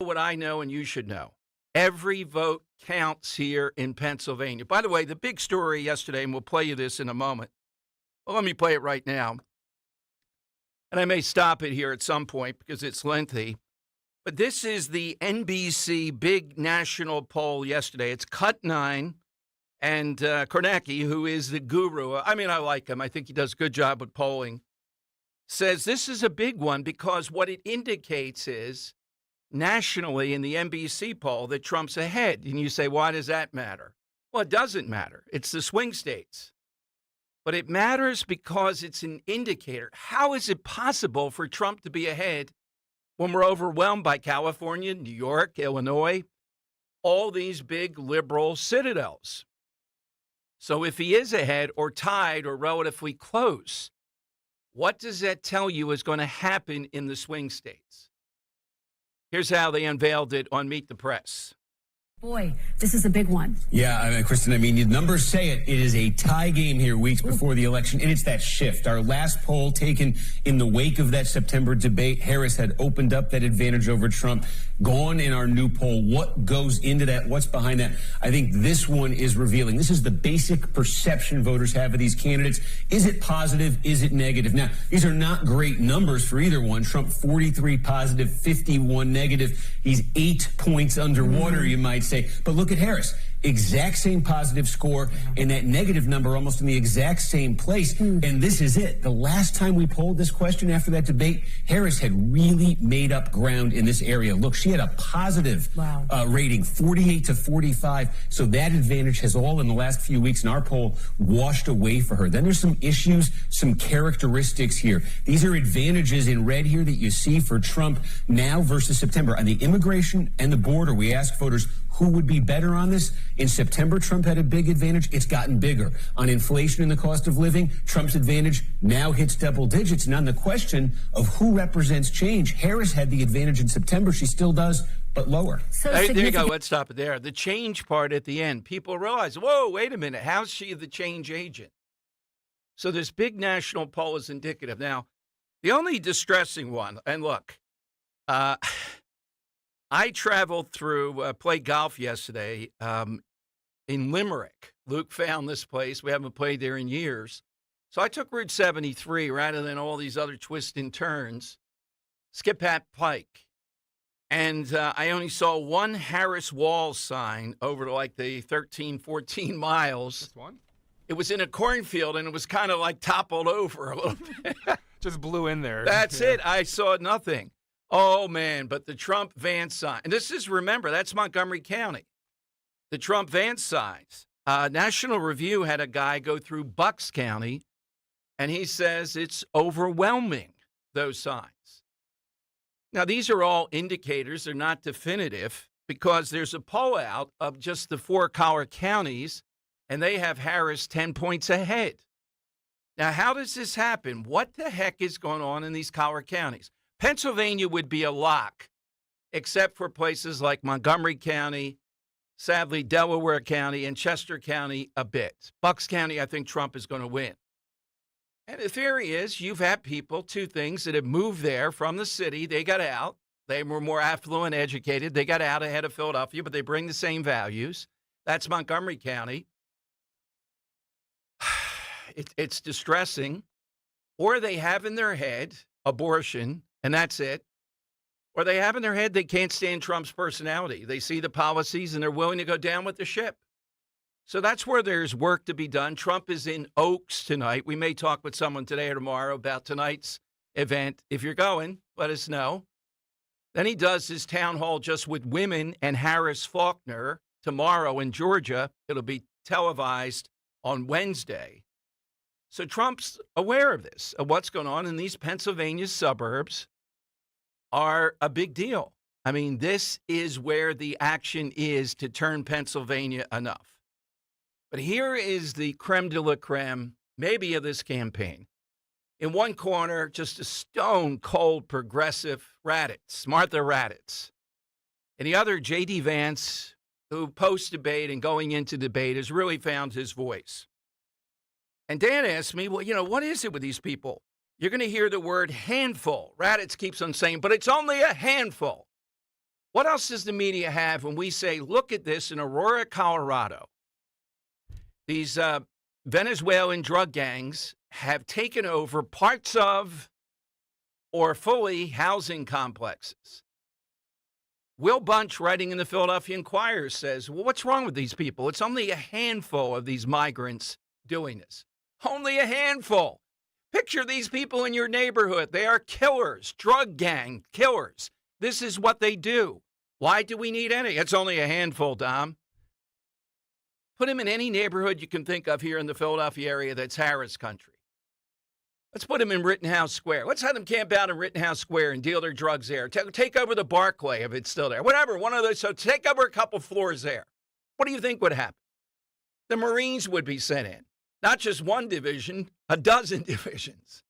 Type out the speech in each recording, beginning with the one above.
what I know and you should know. Every vote counts here in Pennsylvania. By the way, the big story yesterday, and we'll play you this in a moment. Well, let me play it right now. And I may stop it here at some point because it's lengthy. But this is the NBC big national poll yesterday. It's Cut 9. And Kornacki, who is the guru, I mean, I like him. I think he does a good job with polling, says this is a big one because what it indicates is nationally in the NBC poll that Trump's ahead. And you say, why does that matter? Well, it doesn't matter. It's the swing states. But it matters because it's an indicator. How is it possible for Trump to be ahead when we're overwhelmed by California, New York, Illinois, all these big liberal citadels? So if he is ahead or tied or relatively close, what does that tell you is going to happen in the swing states? Here's how they unveiled it on Meet the Press. Boy, this is a big one. Yeah, Kristen, the numbers say it. It is a tie game here weeks before the election, and it's that shift. Our last poll taken in the wake of that September debate, Harris had opened up that advantage over Trump. Gone in our new poll. What goes into that? What's behind that? I think this one is revealing. This is the basic perception voters have of these candidates. Is it positive? Is it negative? Now, these are not great numbers for either one. Trump, 43 positive, 51 negative. He's 8 points underwater, you might say. But look at Harris. Exact same positive score and that negative number almost in the exact same place. And this is it. The last time we polled this question after that debate, Harris had really made up ground in this area. Look, she had a positive rating, 48 to 45. So that advantage has all in the last few weeks in our poll washed away for her. Then there's some issues, some characteristics here. These are advantages in red here that you see for Trump now versus September. On the immigration and the border, we ask voters who would be better on this. In September, Trump had a big advantage. It's gotten bigger. On inflation and the cost of living, Trump's advantage now hits double digits. And on the question of who represents change, Harris had the advantage in September. She still does, but lower. So there you go. Let's stop it there. The change part at the end. People realize, whoa, wait a minute. How's she the change agent? So this big national poll is indicative. Now, the only distressing one, and look, I traveled through, played golf yesterday in Limerick. Luke found this place. We haven't played there in years. So I took Route 73 rather than all these other twists and turns. Skip Hat Pike. And I only saw one Harris Wall sign over like the 13, 14 miles. Just one? It was in a cornfield, and it was kind of like toppled over a little bit. Just blew in there. That's it. I saw nothing. Oh, man, but the Trump Vance sign. And this is, remember, that's Montgomery County. The Trump Vance signs. National Review had a guy go through Bucks County, and he says it's overwhelming, those signs. Now, these are all indicators. They're not definitive because there's a poll out of just the 4 collar counties, and they have Harris 10 points ahead. Now, how does this happen? What the heck is going on in these collar counties? Pennsylvania would be a lock, except for places like Montgomery County, sadly, Delaware County, and Chester County a bit. Bucks County, I think Trump is going to win. And the theory is you've had people, 2 things, that have moved there from the city. They got out. They were more affluent, educated. They got out ahead of Philadelphia, but they bring the same values. That's Montgomery County. It's distressing. Or they have in their head abortion, and that's it. Or they have in their head they can't stand Trump's personality. They see the policies, and they're willing to go down with the ship. So that's where there's work to be done. Trump is in Oaks tonight. We may talk with someone today or tomorrow about tonight's event. If you're going, let us know. Then he does his town hall just with women and Harris Faulkner tomorrow in Georgia. It'll be televised on Wednesday. So Trump's aware of this, of what's going on in these Pennsylvania suburbs are a big deal. I mean, this is where the action is to turn Pennsylvania enough. But here is the creme de la creme, maybe, of this campaign. In one corner, just a stone-cold progressive Raddatz, Martha Raddatz. In the other, J.D. Vance, who post-debate and going into debate has really found his voice. And Dan asked me, well, what is it with these people? You're going to hear the word handful. Raddatz keeps on saying, but it's only a handful. What else does the media have when we say, look at this in Aurora, Colorado? These Venezuelan drug gangs have taken over parts of or fully housing complexes. Will Bunch, writing in the Philadelphia Inquirer, says, well, what's wrong with these people? It's only a handful of these migrants doing this. Only a handful. Picture these people in your neighborhood. They are killers, drug gang killers. This is what they do. Why do we need any? It's only a handful, Dom. Put them in any neighborhood you can think of here in the Philadelphia area that's Harris country. Let's put them in Rittenhouse Square. Let's have them camp out in Rittenhouse Square and deal their drugs there. Take over the Barclay if it's still there. Whatever, one of those. So take over a couple floors there. What do you think would happen? The Marines would be sent in. Not just one division, a dozen divisions.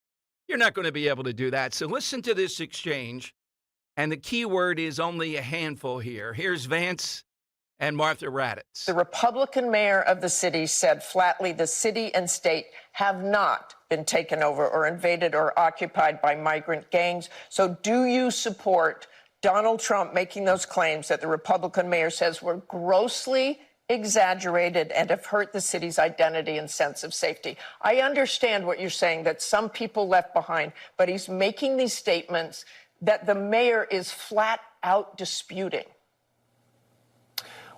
You're not going to be able to do that. So listen to this exchange. And the key word is only a handful here. Here's Vance and Martha Raddatz. The Republican mayor of the city said flatly the city and state have not been taken over or invaded or occupied by migrant gangs. So do you support Donald Trump making those claims that the Republican mayor says were grossly exaggerated and have hurt the city's identity and sense of safety? I understand what you're saying, that some people left behind, but he's making these statements that the mayor is flat out disputing.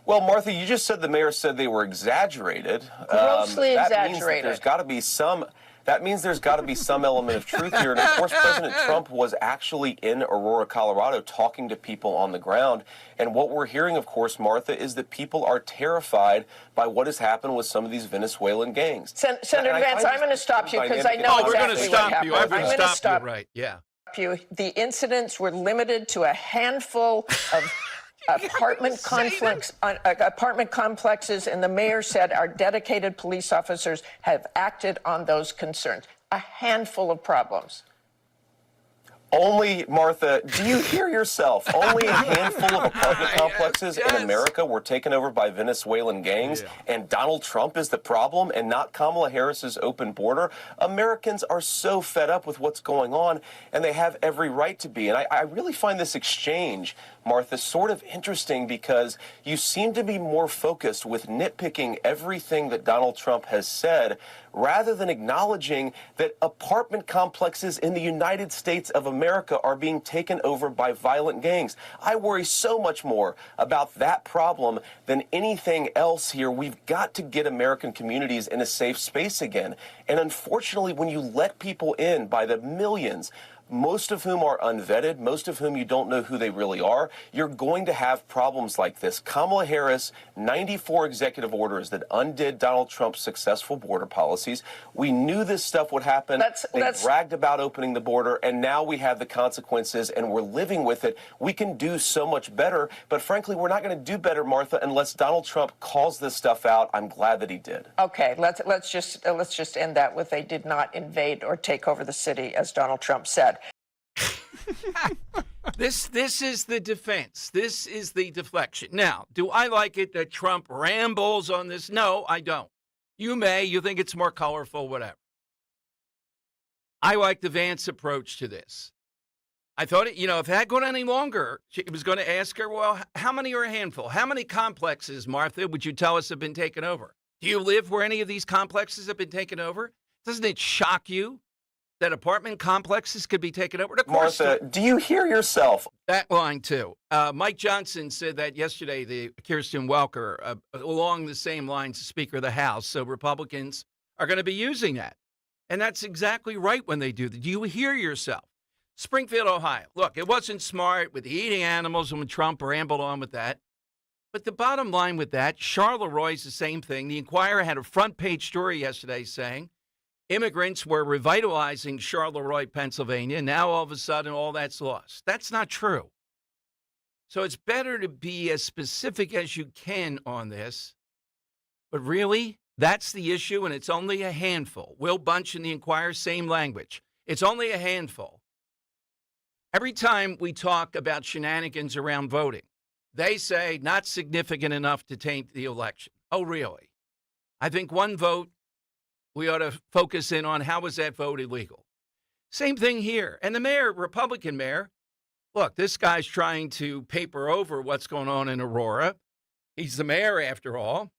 Well, Martha, you just said the mayor said they were exaggerated. Grossly that exaggerated. Means that there's got to be some. That means there's got to be some element of truth here. And of course, President Trump was actually in Aurora, Colorado, talking to people on the ground. And what we're hearing, of course, Martha, is that people are terrified by what has happened with some of these Venezuelan gangs. Senator Vance, I'm going to stop you because I know exactly what happened. I'm going to stop you. Right? Yeah. The incidents were limited to a handful of apartment complexes, and the mayor said our dedicated police officers have acted on those concerns. A handful of problems. Only, Martha, do you hear yourself? Only a handful of apartment complexes in America were taken over by Venezuelan gangs, and Donald Trump is the problem and not Kamala Harris's open border. Americans are so fed up with what's going on, and they have every right to be. And I really find this exchange, Martha, sort of interesting because you seem to be more focused with nitpicking everything that Donald Trump has said rather than acknowledging that apartment complexes in the United States of America are being taken over by violent gangs. I worry so much more about that problem than anything else here. We've got to get American communities in a safe space again. And unfortunately, when you let people in by the millions, most of whom are unvetted, most of whom you don't know who they really are, you're going to have problems like this. Kamala Harris, 94 executive orders that undid Donald Trump's successful border policies. We knew this stuff would happen. They bragged about opening the border, and now we have the consequences, and we're living with it. We can do so much better, but frankly, we're not going to do better, Martha, unless Donald Trump calls this stuff out. I'm glad that he did. Okay, let's just end that with they did not invade or take over the city, as Donald Trump said. This is the defense. This is the deflection. Now, do I like it that Trump rambles on this? No, I don't. You may. You think it's more colorful, whatever. I like the Vance approach to this. I thought, if it had gone any longer, she was going to ask her, well, how many are a handful? How many complexes, Martha, would you tell us have been taken over? Do you live where any of these complexes have been taken over? Doesn't it shock you that apartment complexes could be taken over? Of course, Martha, do you hear yourself? That line, too. Mike Johnson said that yesterday, the Kirsten Welker, along the same lines as Speaker of the House. So Republicans are going to be using that. And that's exactly right when they do that. Do you hear yourself? Springfield, Ohio. Look, it wasn't smart with the eating animals when Trump rambled on with that. But the bottom line with that, Charleroi is the same thing. The Inquirer had a front page story yesterday saying immigrants were revitalizing Charleroi, Pennsylvania. Now, all of a sudden, all that's lost. That's not true. So it's better to be as specific as you can on this. But really, that's the issue, and it's only a handful. Will Bunch in the Inquirer, same language. It's only a handful. Every time we talk about shenanigans around voting, they say not significant enough to taint the election. Oh, really? I think one vote, we ought to focus in on how was that vote illegal. Same thing here. And the mayor, Republican mayor, look, this guy's trying to paper over what's going on in Aurora. He's the mayor, after all.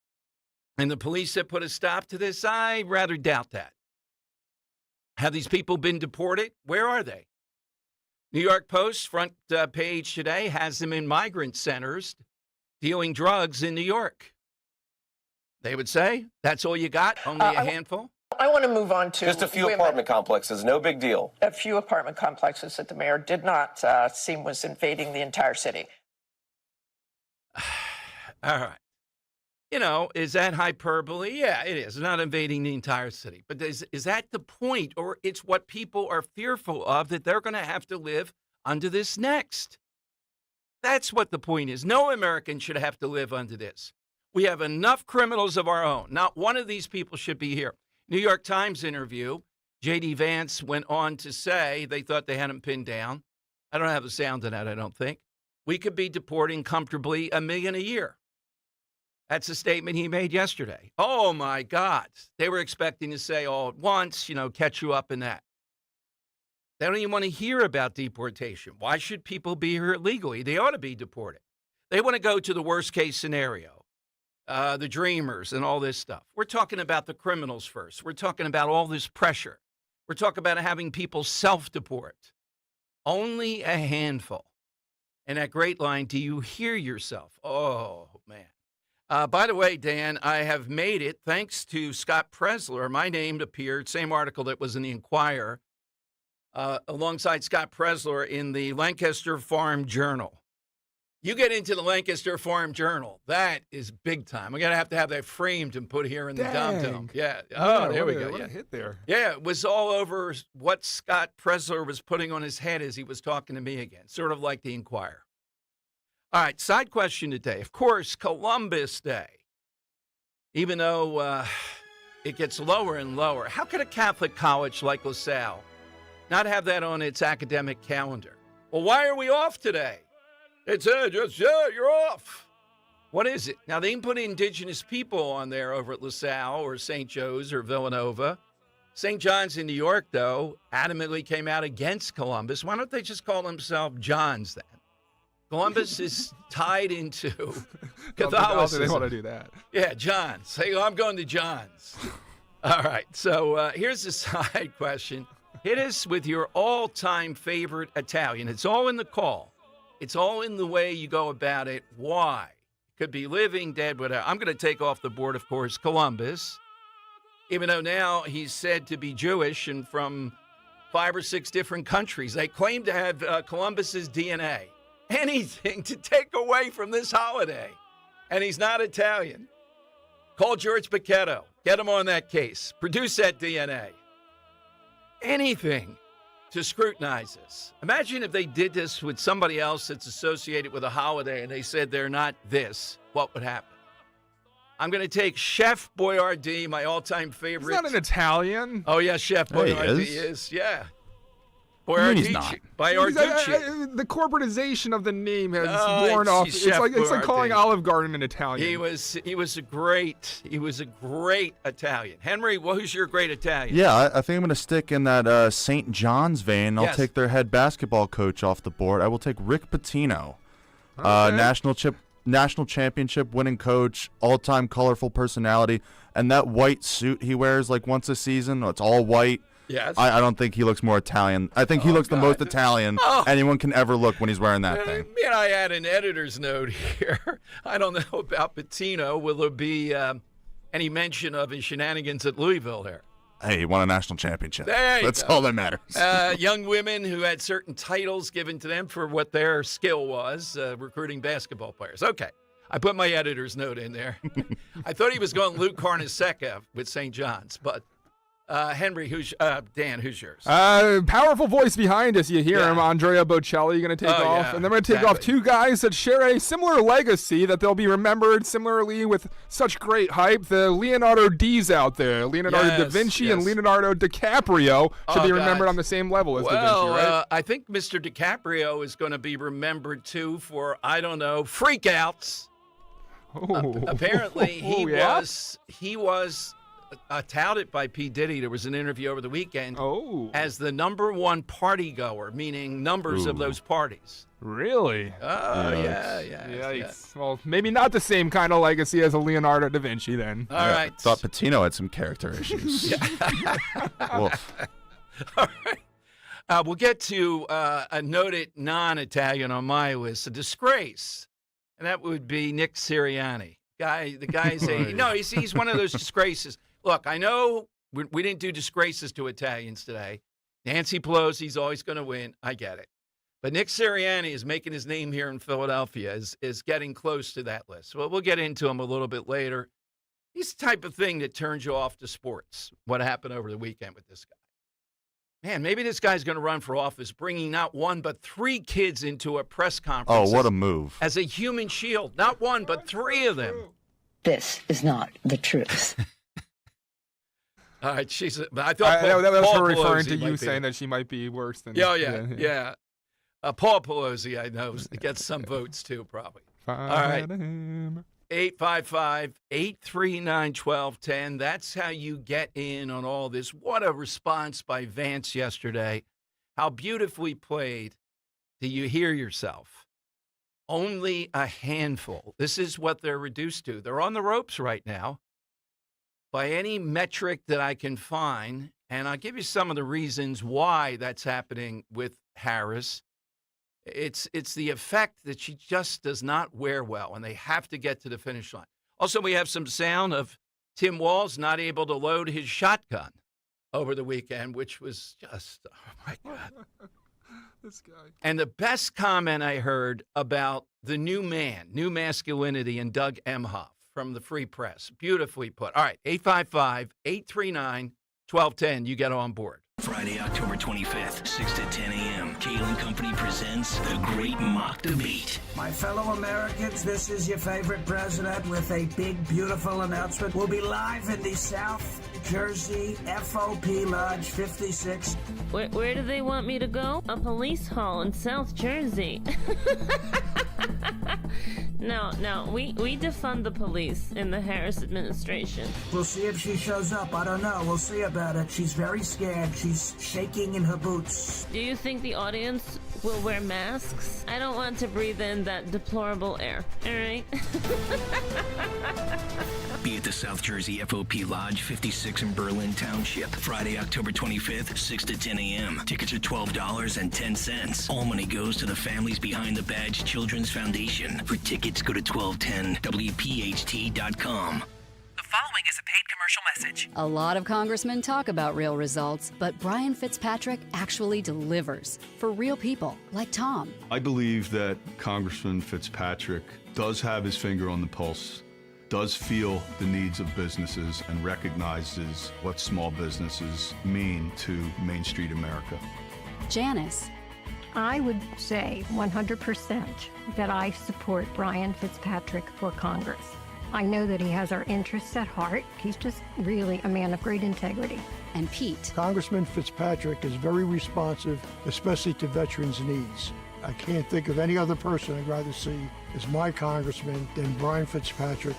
And the police have put a stop to this. I rather doubt that. Have these people been deported? Where are they? New York Post front page today has them in migrant centers dealing drugs in New York. They would say, that's all you got? Only a handful? I want to move on to just a few women. apartment complexes, no big deal. A few apartment complexes that the mayor did not seem was invading the entire city. All right. You know, is that hyperbole? Yeah, it is. Not invading the entire city. But is that the point? Or it's what people are fearful of, that they're going to have to live under this next? That's what the point is. No American should have to live under this. We have enough criminals of our own. Not one of these people should be here. New York Times interview, J.D. Vance went on to say they thought they had him pinned down. I don't have the sound of that, I don't think. We could be deporting comfortably 1 million a year. That's a statement he made yesterday. Oh, my God. They were expecting to say all at once, catch you up in that. They don't even want to hear about deportation. Why should people be here illegally? They ought to be deported. They want to go to the worst case scenario, the dreamers and all this stuff. We're talking about the criminals first. We're talking about all this pressure. We're talking about having people self-deport. Only a handful. And that great line, do you hear yourself? Oh, man. By the way, Dan, I have made it, thanks to Scott Presler. My name appeared, same article that was in the Inquirer, alongside Scott Presler in the Lancaster Farm Journal. You get into the Lancaster Farm Journal, that is big time. We're going to have that framed and put here in the Dom. Yeah. Oh, there we go. What a hit there. Yeah, it was all over what Scott Presler was putting on his head as he was talking to me again, sort of like the Inquirer. All right, side question today. Of course, Columbus Day. Even though it gets lower and lower, how could a Catholic college like LaSalle not have that on its academic calendar? Well, why are we off today? It's you're off. What is it? Now, they can put indigenous people on there over at LaSalle or St. Joe's or Villanova. St. John's in New York, though, adamantly came out against Columbus. Why don't they just call themselves Johns then? Columbus is tied into Catholicism. They want to do that. Yeah, John's. Hey, I'm going to John's. All right, so here's a side question. Hit us with your all-time favorite Italian. It's all in the call. It's all in the way you go about it. Why? Could be living, dead, whatever. I'm going to take off the board, of course, Columbus, even though now he's said to be Jewish and from 5 or 6 different countries. They claim to have Columbus's DNA. Anything to take away from this holiday. And he's not Italian. Call George Paquetto. Get him on that case. Produce that DNA. Anything to scrutinize this. Imagine if they did this with somebody else that's associated with a holiday and they said they're not this. What would happen? I'm going to take Chef Boyardee, my all-time favorite. He's not an Italian. Oh, yeah, Chef Boyardee is. Yeah. He's not. Boyardee. The corporatization of the name has worn off. It's like calling Olive Garden an Italian. He was a great Italian. Henry, who's your great Italian? Yeah, I think I'm going to stick in that St. John's vein. I'll take their head basketball coach off the board. I will take Rick Pitino, national championship winning coach, all-time colorful personality, and that white suit he wears like once a season. It's all white. Yes. I don't think he looks more Italian. I think he looks the most Italian anyone can ever look when he's wearing that thing. I add an editor's note here. I don't know about Pitino. Will there be any mention of his shenanigans at Louisville there? Hey, he won a national championship. That's go. all that matters. Young women who had certain titles given to them for what their skill was, recruiting basketball players. Okay. I put my editor's note in there. I thought he was going Luke Carnesecca with St. John's, but Henry, Dan, who's yours? Powerful voice behind us. You hear him, Andrea Bocelli, going to take off. Yeah, and they're going to take off 2 guys that share a similar legacy that they'll be remembered similarly with such great hype. The Leonardo D's out there. Leonardo da Vinci and Leonardo DiCaprio should be remembered on the same level as Da Vinci, right? I think Mr. DiCaprio is going to be remembered, too, for, I don't know, freakouts. Apparently, he was touted by P. Diddy. There was an interview over the weekend as the number one party goer, meaning numbers of those parties. Really? Oh, yeah. Yikes. Well, maybe not the same kind of legacy as a Leonardo da Vinci then. All right. Thought Patino had some character issues. Wolf. All right. We'll get to a noted non-Italian on my list, a disgrace, and that would be Nick Sirianni. The guy's he's one of those disgraces. Look, I know we didn't do disgraces to Italians today. Nancy Pelosi's always going to win. I get it. But Nick Sirianni is making his name here in Philadelphia, is getting close to that list. Well, we'll get into him a little bit later. He's the type of thing that turns you off to sports, what happened over the weekend with this guy. Man, maybe this guy's going to run for office, bringing not one but three kids into a press conference. Oh, what a move. As a human shield. Not one, but three of them. This is not the truth. All right, I thought that was Paul her referring Pelosi to you might saying that she might be worse than. Yeah. Paul Pelosi, I know, gets some votes too, probably. All right. 855-839-1210. That's how you get in on all this. What a response by Vance yesterday. How beautifully played. Do you hear yourself? Only a handful. This is what they're reduced to. They're on the ropes right now. By any metric that I can find, and I'll give you some of the reasons why that's happening with Harris. It's the effect that she just does not wear well, and they have to get to the finish line. Also, we have some sound of Tim Walz not able to load his shotgun over the weekend, which was just, oh, my God. This guy. And the best comment I heard about the new man, new masculinity, and Doug Emhoff from the Free Press. Beautifully put. All right, 855-839-1210. You get on board. Friday, October 25th, 6 to 10 a.m. Kale & Company presents The Great Mock Debate. My fellow Americans, this is your favorite president with a big, beautiful announcement. We'll be live in the South Jersey FOP Lodge 56. Where do they want me to go? A police hall in South Jersey. No, we defund the police in the Harris administration. We'll see if she shows up. I don't know. We'll see about it. She's very scared. She's shaking in her boots. Do you think the audience will wear masks? I don't want to breathe in that deplorable air. All right? Be at the South Jersey FOP Lodge 56 in Berlin Township. Friday, October 25th, 6 to 10 a.m. Tickets are $12.10. All money goes to the Families Behind the Badge Children's Foundation. For tickets, go to 1210WPHT.com. The following is a paid commercial message. A lot of congressmen talk about real results, but Brian Fitzpatrick actually delivers for real people like Tom. I believe that Congressman Fitzpatrick does have his finger on the pulse, does feel the needs of businesses, and recognizes what small businesses mean to Main Street America. Janice. I would say 100% that I support Brian Fitzpatrick for Congress. I know that he has our interests at heart. He's just really a man of great integrity. And Pete. Congressman Fitzpatrick is very responsive, especially to veterans' needs. I can't think of any other person I'd rather see as my congressman than Brian Fitzpatrick.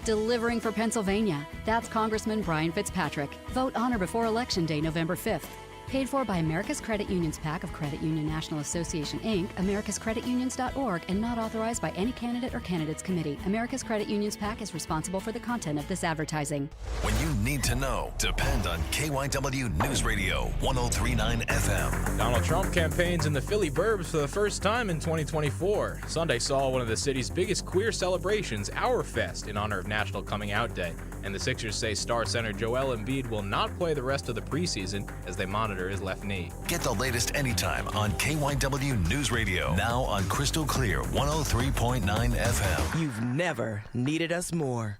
Delivering for Pennsylvania. That's Congressman Brian Fitzpatrick. Vote on or before Election Day, November 5th. Paid for by America's Credit Unions PAC of Credit Union National Association, Inc., americascreditunions.org, and not authorized by any candidate or candidates committee. America's Credit Unions PAC is responsible for the content of this advertising. When you need to know, depend on KYW News Radio 103.9 FM. Donald Trump campaigns in the Philly burbs for the first time in 2024. Sunday saw one of the city's biggest queer celebrations, Our Fest, in honor of National Coming Out Day. And the Sixers say star center Joel Embiid will not play the rest of the preseason as they monitor his left knee. Get the latest anytime on KYW News Radio. Now on Crystal Clear 103.9 FM. You've never needed us more.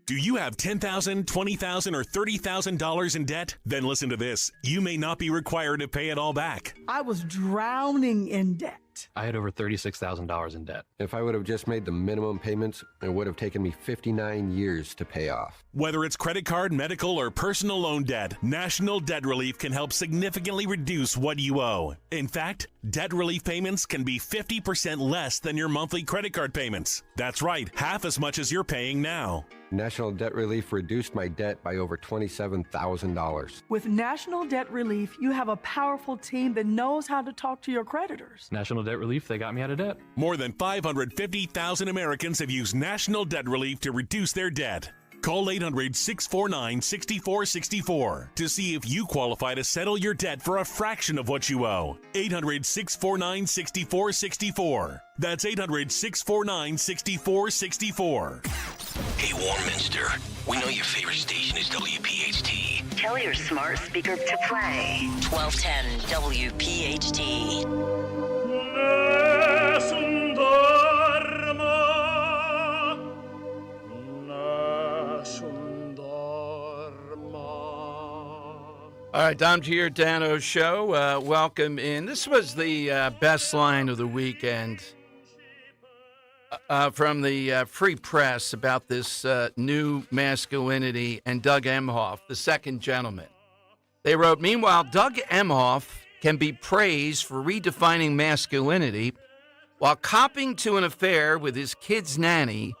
Do you have $10,000, $20,000, or $30,000 in debt? Then listen to this. You may not be required to pay it all back. I was drowning in debt. debt. I had over $36,000 in debt. If I would have just made the minimum payments, it would have taken me 59 years to pay off. Whether it's credit card, medical, or personal loan debt, National Debt Relief can help significantly reduce what you owe. In fact, debt relief payments can be 50% less than your monthly credit card payments. That's right, half as much as you're paying now. National Debt Relief reduced my debt by over $27,000. With National Debt Relief, you have a powerful team that knows how to talk to your creditors. National Debt Relief, they got me out of debt. More than 550,000 Americans have used National Debt Relief to reduce their debt. Call 800-649-6464 to see if you qualify to settle your debt for a fraction of what you owe. 800-649-6464. That's 800-649-6464. Hey, Warminster, we know your favorite station is WPHT. Tell your smart speaker to play 1210 WPHT. All right, Dom Giordano Show. Welcome in. This was the best line of the weekend from the Free Press about this new masculinity and Doug Emhoff, the second gentleman. They wrote, meanwhile, Doug Emhoff can be praised for redefining masculinity while copping to an affair with his kid's nanny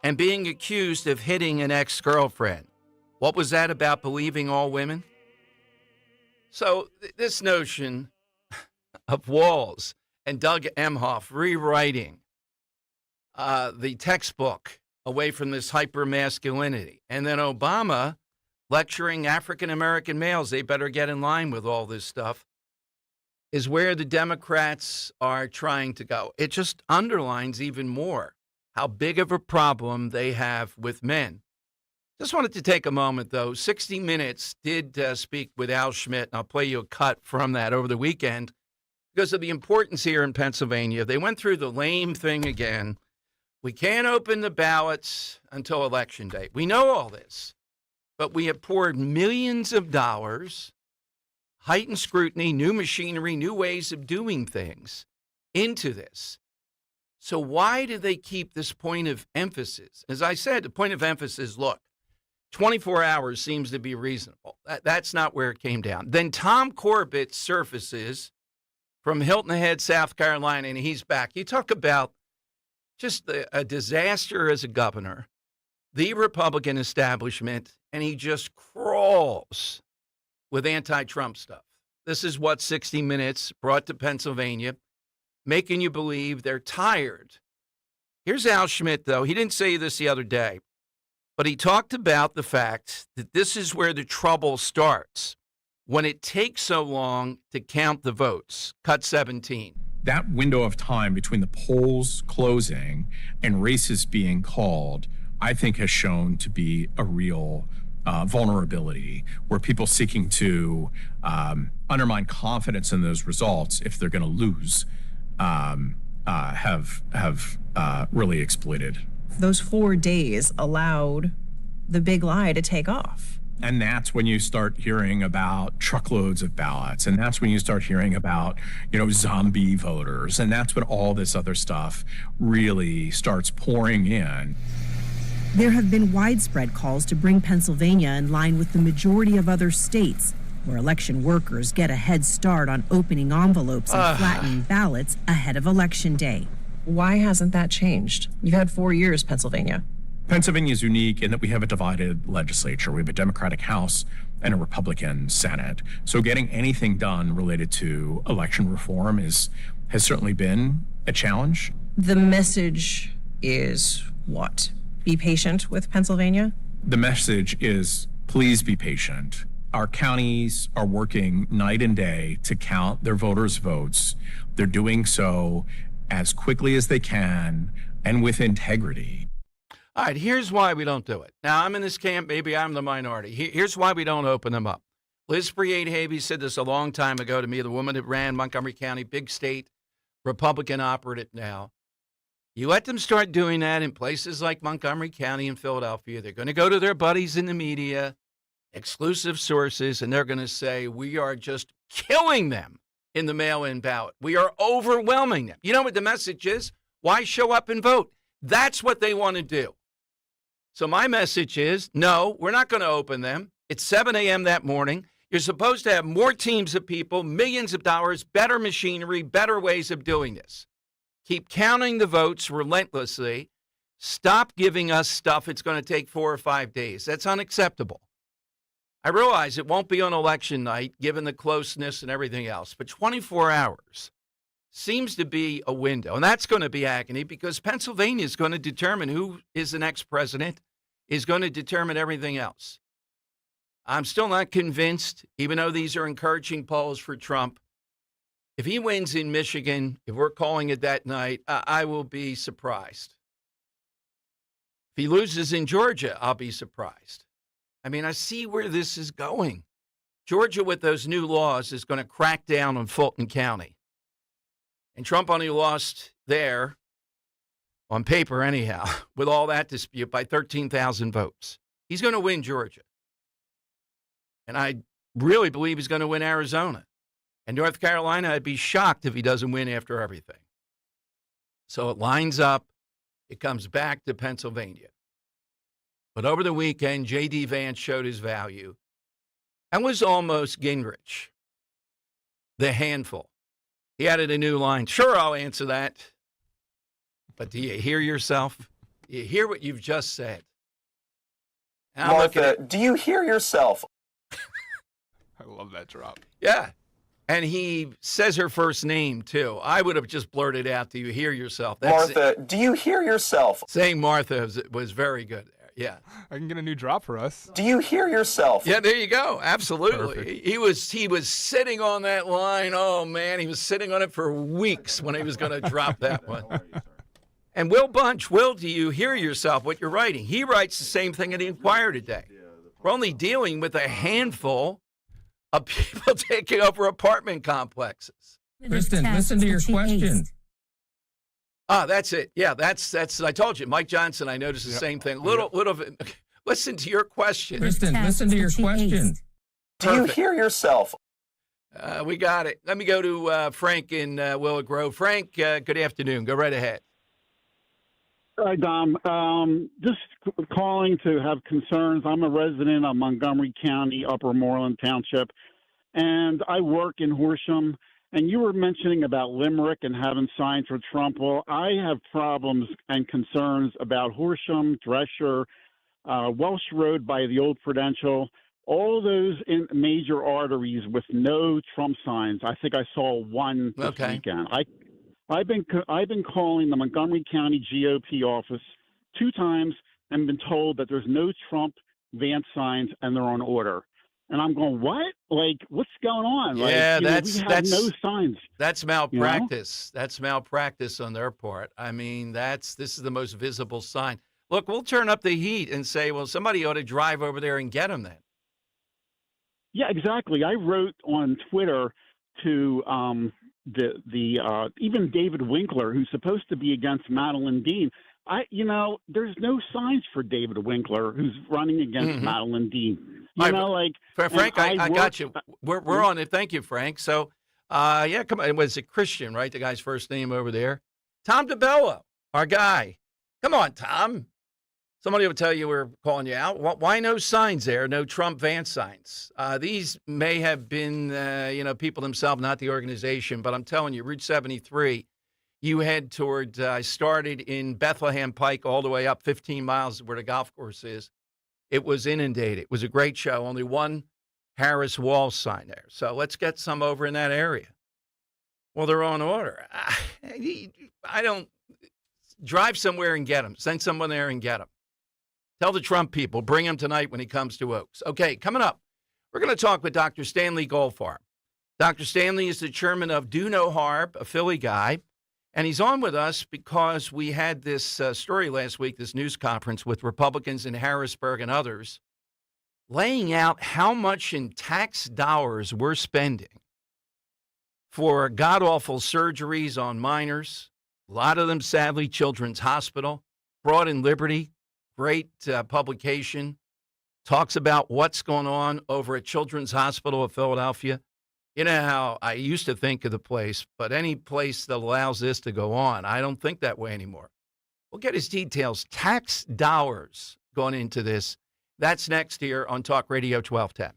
and being accused of hitting an ex-girlfriend. What was that about believing all women? So this notion of Walls and Doug Emhoff rewriting the textbook away from this hyper-masculinity, and then Obama lecturing African-American males, they better get in line with all this stuff, is where the Democrats are trying to go. It just underlines even more how big of a problem they have with men. Just wanted to take a moment, though. 60 Minutes did speak with Al Schmidt, and I'll play you a cut from that over the weekend because of the importance here in Pennsylvania. They went through the lame thing again. We can't open the ballots until Election Day. We know all this, but we have poured millions of dollars, heightened scrutiny, new machinery, new ways of doing things into this. So why do they keep this point of emphasis? As I said, the point of emphasis, look, 24 hours seems to be reasonable. That's not where it came down. Then Tom Corbett surfaces from Hilton Head, South Carolina, and he's back. You talk about just a disaster as a governor, the Republican establishment, and he just crawls with anti-Trump stuff. This is what 60 Minutes brought to Pennsylvania, making you believe they're tired. Here's Al Schmidt, though. He didn't say this the other day, but he talked about the fact that this is where the trouble starts, when it takes so long to count the votes. Cut 17. That window of time between the polls closing and races being called, I think has shown to be a real vulnerability, where people seeking to undermine confidence in those results, if they're going to lose, have really exploited. Those 4 days allowed the big lie to take off. And that's when you start hearing about truckloads of ballots. And that's when you start hearing about, zombie voters. And that's when all this other stuff really starts pouring in. There have been widespread calls to bring Pennsylvania in line with the majority of other states, where election workers get a head start on opening envelopes and flattening ballots ahead of Election Day. Why hasn't that changed? You've had 4 years, Pennsylvania. Pennsylvania is unique in that we have a divided legislature. We have a Democratic House and a Republican Senate. So getting anything done related to election reform has certainly been a challenge. The message is what? Be patient with Pennsylvania? The message is, please be patient. Our counties are working night and day to count their voters' votes. They're doing so as quickly as they can and with integrity. All right, here's why we don't do it. Now, I'm in this camp. Maybe I'm the minority. Here's why we don't open them up. Liz Breed-Havey said this a long time ago to me, the woman that ran Montgomery County, big state, Republican operative now. You let them start doing that in places like Montgomery County and Philadelphia. They're going to go to their buddies in the media, exclusive sources, and they're going to say, we are just killing them in the mail-in ballot. We are overwhelming them. You know what the message is? Why show up and vote? That's what they want to do. So my message is, no, we're not going to open them. It's 7 a.m. that morning. You're supposed to have more teams of people, millions of dollars, better machinery, better ways of doing this. Keep counting the votes relentlessly. Stop giving us stuff it's going to take 4 or 5 days. That's unacceptable. I realize it won't be on election night, given the closeness and everything else, but 24 hours seems to be a window. And that's going to be agony because Pennsylvania is going to determine who is the next president, is going to determine everything else. I'm still not convinced, even though these are encouraging polls for Trump. If he wins in Michigan, if we're calling it that night, I will be surprised. If he loses in Georgia, I'll be surprised. I mean, I see where this is going. Georgia, with those new laws, is going to crack down on Fulton County. And Trump only lost there, on paper anyhow, with all that dispute by 13,000 votes. He's going to win Georgia. And I really believe he's going to win Arizona. And North Carolina, I'd be shocked if he doesn't win after everything. So it lines up. It comes back to Pennsylvania. But over the weekend, J.D. Vance showed his value. That was almost Gingrich, the handful. He added a new line. Sure, I'll answer that. But do you hear yourself? Do you hear what you've just said? Martha, do you hear yourself? I love that drop. Yeah. And he says her first name, too. I would have just blurted out, do you hear yourself? Martha, do you hear yourself? Saying Martha was very good there. Yeah. I can get a new drop for us. Do you hear yourself? Yeah, there you go. Absolutely. Perfect. He was sitting on that line. Oh, man, he was sitting on it for weeks when he was going to drop that one. And Will Bunch, Will, do you hear yourself, what you're writing? He writes the same thing in the Inquirer today. We're only dealing with a handful of people taking over apartment complexes. Kristen, listen to your question. That's it. Yeah, that's. I told you, Mike Johnson. I noticed the same thing. Little. Listen to your question. Kristen, listen to your question. Do you hear yourself? We got it. Let me go to Frank in Willow Grove. Frank, good afternoon. Go right ahead. Hi, Dom. Just calling to have concerns. I'm a resident of Montgomery County, Upper Moreland Township, and I work in Horsham. And you were mentioning about Limerick and having signs for Trump. Well, I have problems and concerns about Horsham, Dresher, Welsh Road by the Old Prudential, all those major arteries with no Trump signs. I think I saw one this weekend. I've been calling the Montgomery County GOP office 2 times and been told that there's no Trump Vance signs and they're on order. And I'm going, what? Like, what's going on? Yeah, we have no signs. That's malpractice. You know? That's malpractice on their part. I mean, this is the most visible sign. Look, we'll turn up the heat and say, well, somebody ought to drive over there and get them then. Yeah, exactly. I wrote on Twitter to even David Winkler, who's supposed to be against Madeline Dean. There's no signs for David Winkler, who's running against Madeline Dean. Frank, I got you. We're on it. Thank you, Frank. So, come on. Was it Christian, right? The guy's first name over there. Tom DeBello, our guy. Come on, Tom. Somebody will tell you we're calling you out. Why no signs there? No Trump Vance signs. These may have been, people themselves, not the organization. But I'm telling you, Route 73, you head toward, I started in Bethlehem Pike all the way up 15 miles where the golf course is. It was inundated. It was a great show. Only one Harris Wall sign there. So let's get some over in that area. Well, they're on order. I don't drive somewhere and get them. Send someone there and get them. Tell the Trump people, bring him tonight when he comes to Oaks. Okay, coming up, we're going to talk with Dr. Stanley Goldfarb. Dr. Stanley is the chairman of Do No Harm, a Philly guy. And he's on with us because we had this story last week, this news conference with Republicans in Harrisburg and others, laying out how much in tax dollars we're spending for god-awful surgeries on minors, a lot of them, sadly, Children's Hospital. Broad and Liberty, great publication, talks about what's going on over at Children's Hospital of Philadelphia. You know how I used to think of the place, but any place that allows this to go on, I don't think that way anymore. We'll get his details. Tax dollars going into this. That's next here on Talk Radio 1210.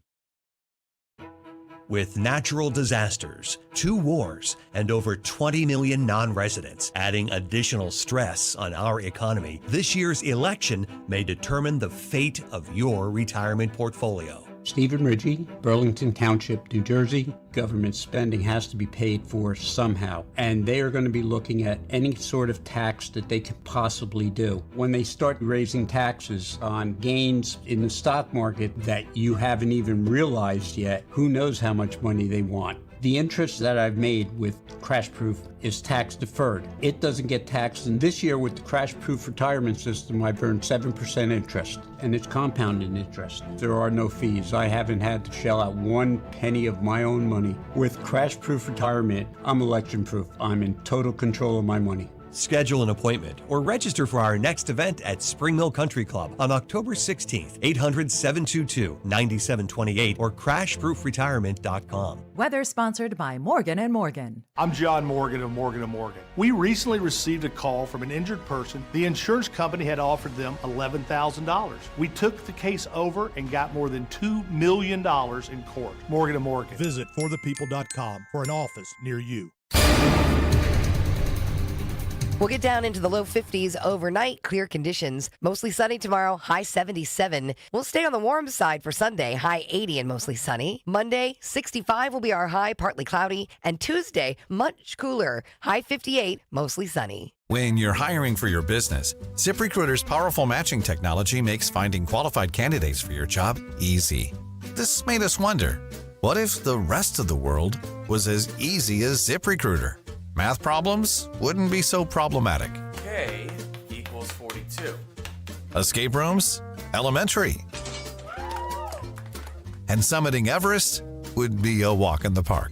With natural disasters, 2 wars, and over 20 million non-residents adding additional stress on our economy, this year's election may determine the fate of your retirement portfolio. Stephen Ridgey, Burlington Township, New Jersey. Government spending has to be paid for somehow, and they are going to be looking at any sort of tax that they could possibly do. When they start raising taxes on gains in the stock market that you haven't even realized yet, who knows how much money they want. The interest that I've made with Crash Proof is tax deferred. It doesn't get taxed, and this year with the Crash Proof retirement system, I've earned 7% interest, and it's compounded interest. There are no fees. I haven't had to shell out 1 penny of my own money. With Crash Proof retirement, I'm election proof. I'm in total control of my money. Schedule an appointment or register for our next event at Spring Mill Country Club on October 16th, 800-722-9728 or crashproofretirement.com. Weather sponsored by Morgan & Morgan. I'm John Morgan of Morgan & Morgan. We recently received a call from an injured person. The insurance company had offered them $11,000. We took the case over and got more than $2 million in court. Morgan & Morgan. Visit forthepeople.com for an office near you. We'll get down into the low 50s overnight. Clear conditions. Mostly sunny tomorrow, high 77. We'll stay on the warm side for Sunday, high 80 and mostly sunny. Monday, 65 will be our high, partly cloudy. And Tuesday, much cooler, high 58, mostly sunny. When you're hiring for your business, ZipRecruiter's powerful matching technology makes finding qualified candidates for your job easy. This made us wonder, what if the rest of the world was as easy as ZipRecruiter? Math problems wouldn't be so problematic. K equals 42. Escape rooms? Elementary. And summiting Everest would be a walk in the park.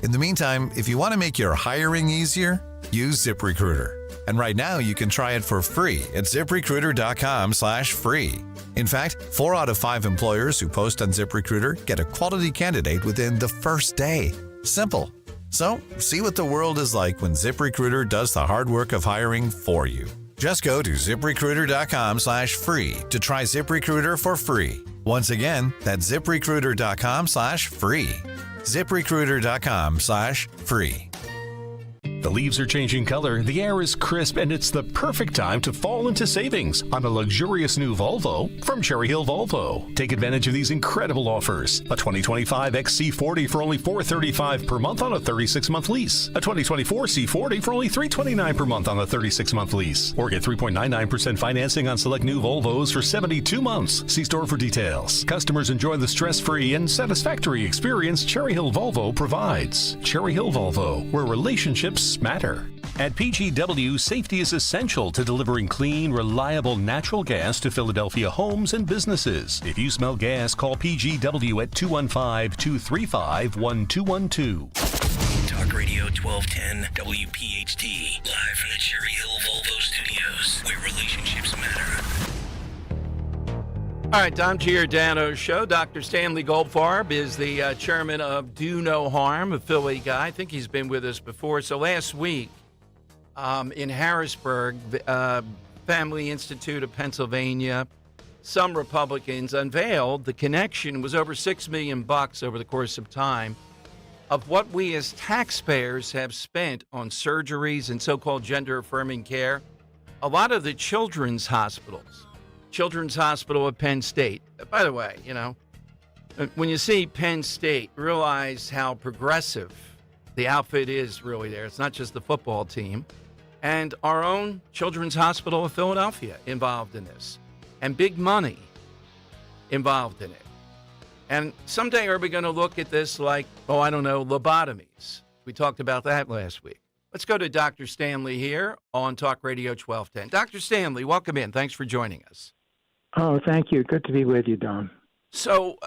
In the meantime, if you want to make your hiring easier, use ZipRecruiter. And right now you can try it for free at ZipRecruiter.com/free. In fact, 4 out of 5 employers who post on ZipRecruiter get a quality candidate within the first day. Simple. So, see what the world is like when ZipRecruiter does the hard work of hiring for you. Just go to ZipRecruiter.com/free to try ZipRecruiter for free. Once again, that's ZipRecruiter.com/free. ZipRecruiter.com/free. The leaves are changing color, the air is crisp, and it's the perfect time to fall into savings on a luxurious new Volvo from Cherry Hill Volvo. Take advantage of these incredible offers. A 2025 XC40 for only $435 per month on a 36-month lease. A 2024 C40 for only $329 per month on a 36-month lease. Or get 3.99% financing on select new Volvos for 72 months. See store for details. Customers enjoy the stress-free and satisfactory experience Cherry Hill Volvo provides. Cherry Hill Volvo, where relationships matter. At PGW, safety is essential to delivering clean, reliable natural gas to Philadelphia homes and businesses. If you smell gas, call PGW at 215-235-1212. Talk Radio 1210 WPHT, live from the Cherry Hill Volvo Studios, where relationships matter. All right, Dom Giordano Show. Dr. Stanley Goldfarb is the chairman of Do No Harm, a Philly guy. I think he's been with us before. So last week in Harrisburg, Family Institute of Pennsylvania, some Republicans unveiled the connection was over $6 million over the course of time of what we as taxpayers have spent on surgeries and so-called gender-affirming care. A lot of the children's hospitals, Children's Hospital of Penn State. By the way, you know, when you see Penn State, realize how progressive the outfit is really there. It's not just the football team. And our own Children's Hospital of Philadelphia involved in this. And big money involved in it. And someday are we going to look at this like, oh, I don't know, lobotomies. We talked about that last week. Let's go to Dr. Stanley here on Talk Radio 1210. Dr. Stanley, welcome in. Thanks for joining us. Oh, thank you. Good to be with you, Don. So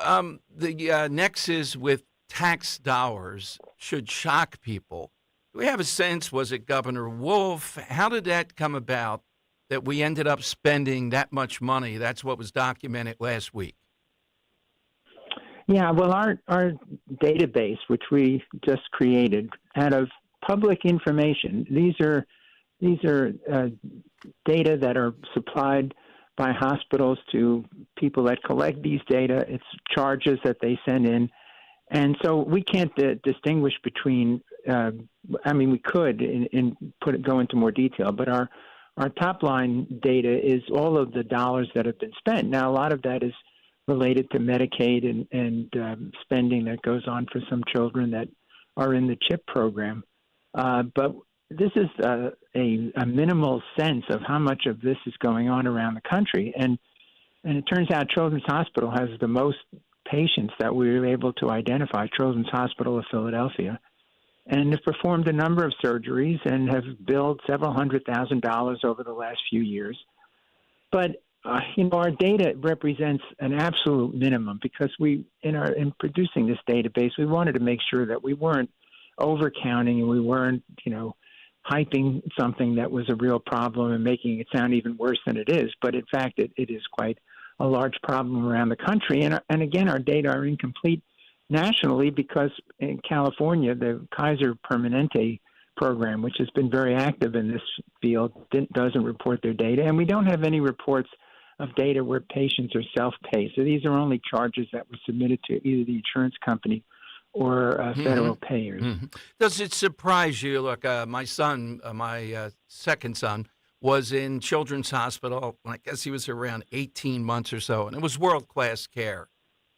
the nexus with tax dollars should shock people. Do we have a sense, was it Governor Wolf? How did that come about that we ended up spending that much money? That's what was documented last week. Yeah, well, our database, which we just created out of public information, these are data that are supplied by hospitals to people that collect these data. It's charges that they send in. And so we can't distinguish between, we could go into more detail, but our top line data is all of the dollars that have been spent. Now, a lot of that is related to Medicaid and spending that goes on for some children that are in the CHIP program. But this is a minimal sense of how much of this is going on around the country. And it turns out Children's Hospital has the most patients that we were able to identify, Children's Hospital of Philadelphia, and have performed a number of surgeries and have billed several $100,000 over the last few years. But our data represents an absolute minimum because in producing this database, we wanted to make sure that we weren't overcounting and we weren't, hyping something that was a real problem and making it sound even worse than it is. But in fact, it is quite a large problem around the country. And again, our data are incomplete nationally because in California, the Kaiser Permanente program, which has been very active in this field, doesn't report their data. And we don't have any reports of data where patients are self-pay. So these are only charges that were submitted to either the insurance company or federal payers. Mm-hmm. Does it surprise you? Look, my son, my second son, was in Children's Hospital. I guess he was around 18 months or so, and it was world-class care,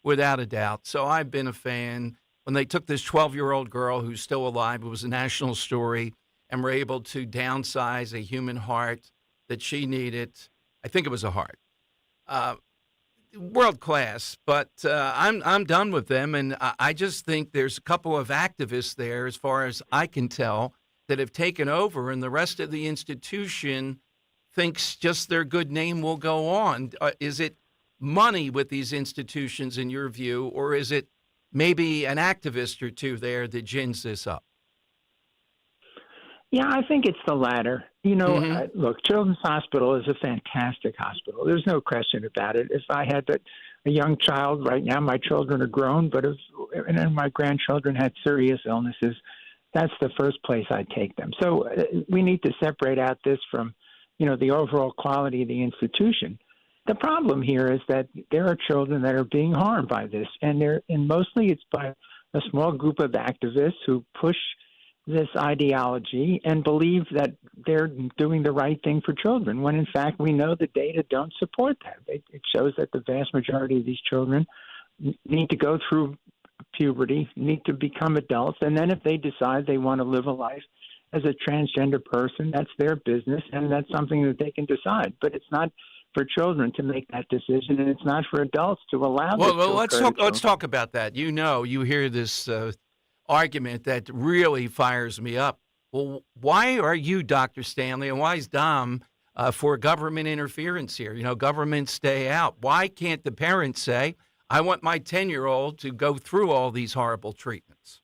without a doubt. So I've been a fan. When they took this 12-year-old girl who's still alive, it was a national story, and were able to downsize a human heart that she needed. I think it was a heart. World class, but I'm done with them, and I just think there's a couple of activists there, as far as I can tell, that have taken over, and the rest of the institution thinks just their good name will go on. Is it money with these institutions, in your view, or is it maybe an activist or two there that gins this up? Yeah, I think it's the latter. Look, Children's Hospital is a fantastic hospital. There's no question about it. If I had a young child right now, my children are grown, but and my grandchildren had serious illnesses, that's the first place I'd take them. So we need to separate out this from, the overall quality of the institution. The problem here is that there are children that are being harmed by this, and mostly it's by a small group of activists who push this ideology and believe that they're doing the right thing for children, when in fact we know the data don't support that. It shows that the vast majority of these children need to go through puberty, need to become adults, and then if they decide they want to live a life as a transgender person, that's their business, and that's something that they can decide. But it's not for children to make that decision, and it's not for adults to allow this to occur. Let's talk about that. You hear this argument that really fires me up. Well, why are you, Dr. Stanley, and why is Dom for government interference here? Government stay out. Why can't the parents say, I want my 10-year-old to go through all these horrible treatments?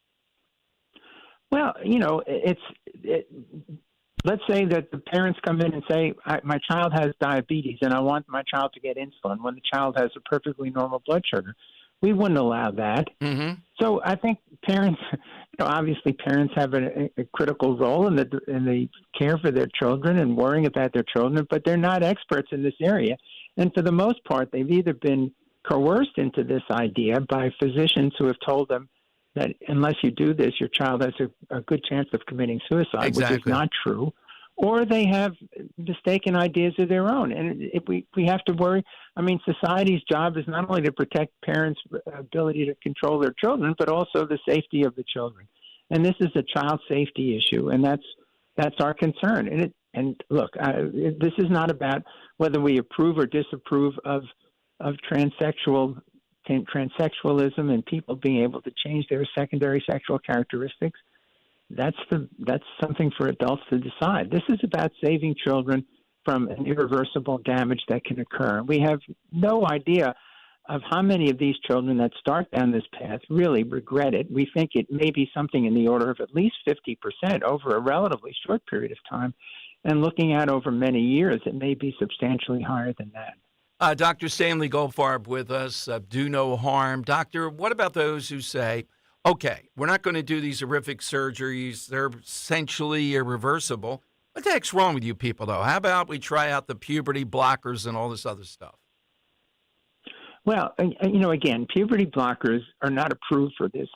Well, let's say that the parents come in and say, my child has diabetes and I want my child to get insulin when the child has a perfectly normal blood sugar. We wouldn't allow that. Mm-hmm. So I think parents, obviously parents have a critical role in the care for their children and worrying about their children, but they're not experts in this area. And for the most part, they've either been coerced into this idea by physicians who have told them that unless you do this, your child has a good chance of committing suicide, exactly. Which is not true. Or they have mistaken ideas of their own. And if we have to worry, society's job is not only to protect parents' ability to control their children, but also the safety of the children. And this is a child safety issue, and that's our concern. And look, this is not about whether we approve or disapprove of transsexualism and people being able to change their secondary sexual characteristics. That's something for adults to decide. This is about saving children from an irreversible damage that can occur. We have no idea of how many of these children that start down this path really regret it. We think it may be something in the order of at least 50% over a relatively short period of time. And looking out over many years, it may be substantially higher than that. Dr. Stanley Goldfarb with us, Do No Harm. Doctor, what about those who say, okay, we're not going to do these horrific surgeries. They're essentially irreversible. What the heck's wrong with you people, though? How about we try out the puberty blockers and all this other stuff? Well, again, puberty blockers are not approved for this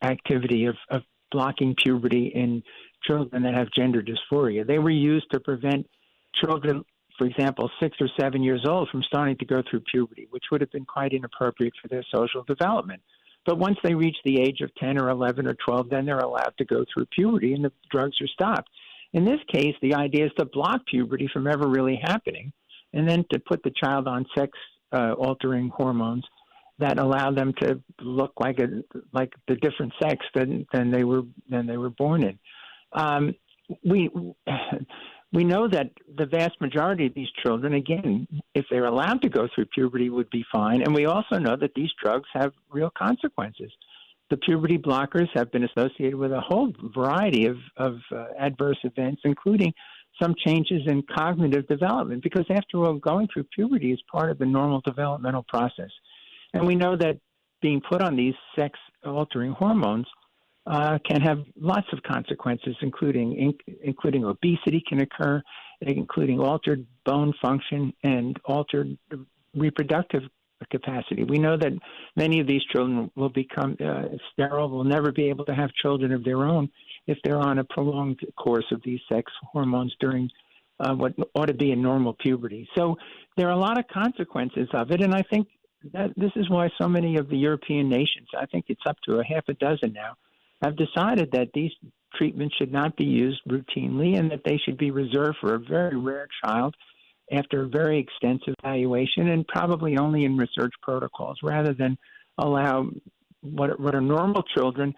activity of blocking puberty in children that have gender dysphoria. They were used to prevent children, for example, 6 or 7 years old from starting to go through puberty, which would have been quite inappropriate for their social development. But once they reach the age of 10 or 11 or 12, then they're allowed to go through puberty and the drugs are stopped. In this case, the idea is to block puberty from ever really happening and then to put the child on sex-altering hormones that allow them to look like the different sex than they were born in. We know that the vast majority of these children, again, if they're allowed to go through puberty, would be fine. And we also know that these drugs have real consequences. The puberty blockers have been associated with a whole variety of adverse events, including some changes in cognitive development, because after all, going through puberty is part of the normal developmental process. And we know that being put on these sex-altering hormones can have lots of consequences, including obesity can occur, including altered bone function and altered reproductive capacity. We know that many of these children will become sterile, will never be able to have children of their own if they're on a prolonged course of these sex hormones during what ought to be a normal puberty. So there are a lot of consequences of it, and I think that this is why so many of the European nations, I think it's up to a half a dozen now, have decided that these treatments should not be used routinely and that they should be reserved for a very rare child after a very extensive evaluation and probably only in research protocols rather than allow what are normal children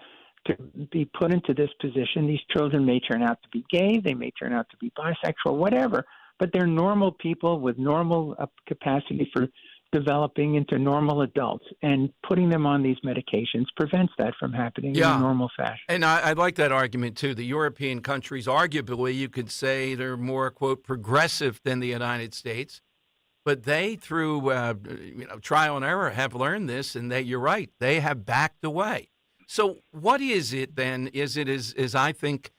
to be put into this position. These children may turn out to be gay, they may turn out to be bisexual, whatever, but they're normal people with normal capacity for developing into normal adults, and putting them on these medications prevents that from happening in a normal fashion. And I like that argument, too. The European countries, arguably, you could say they're more, quote, progressive than the United States. But they, through trial and error, have learned this, and you're right, they have backed away. So what is it, then? Is I think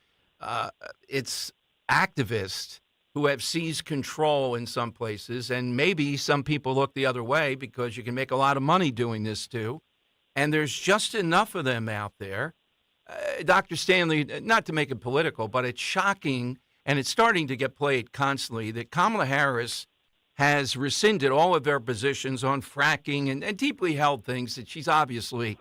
it's activists who have seized control in some places, and maybe some people look the other way because you can make a lot of money doing this too, and there's just enough of them out there. Dr. Stanley, not to make it political, but it's shocking, and it's starting to get played constantly, that Kamala Harris has rescinded all of their positions on fracking and deeply held things that she's obviously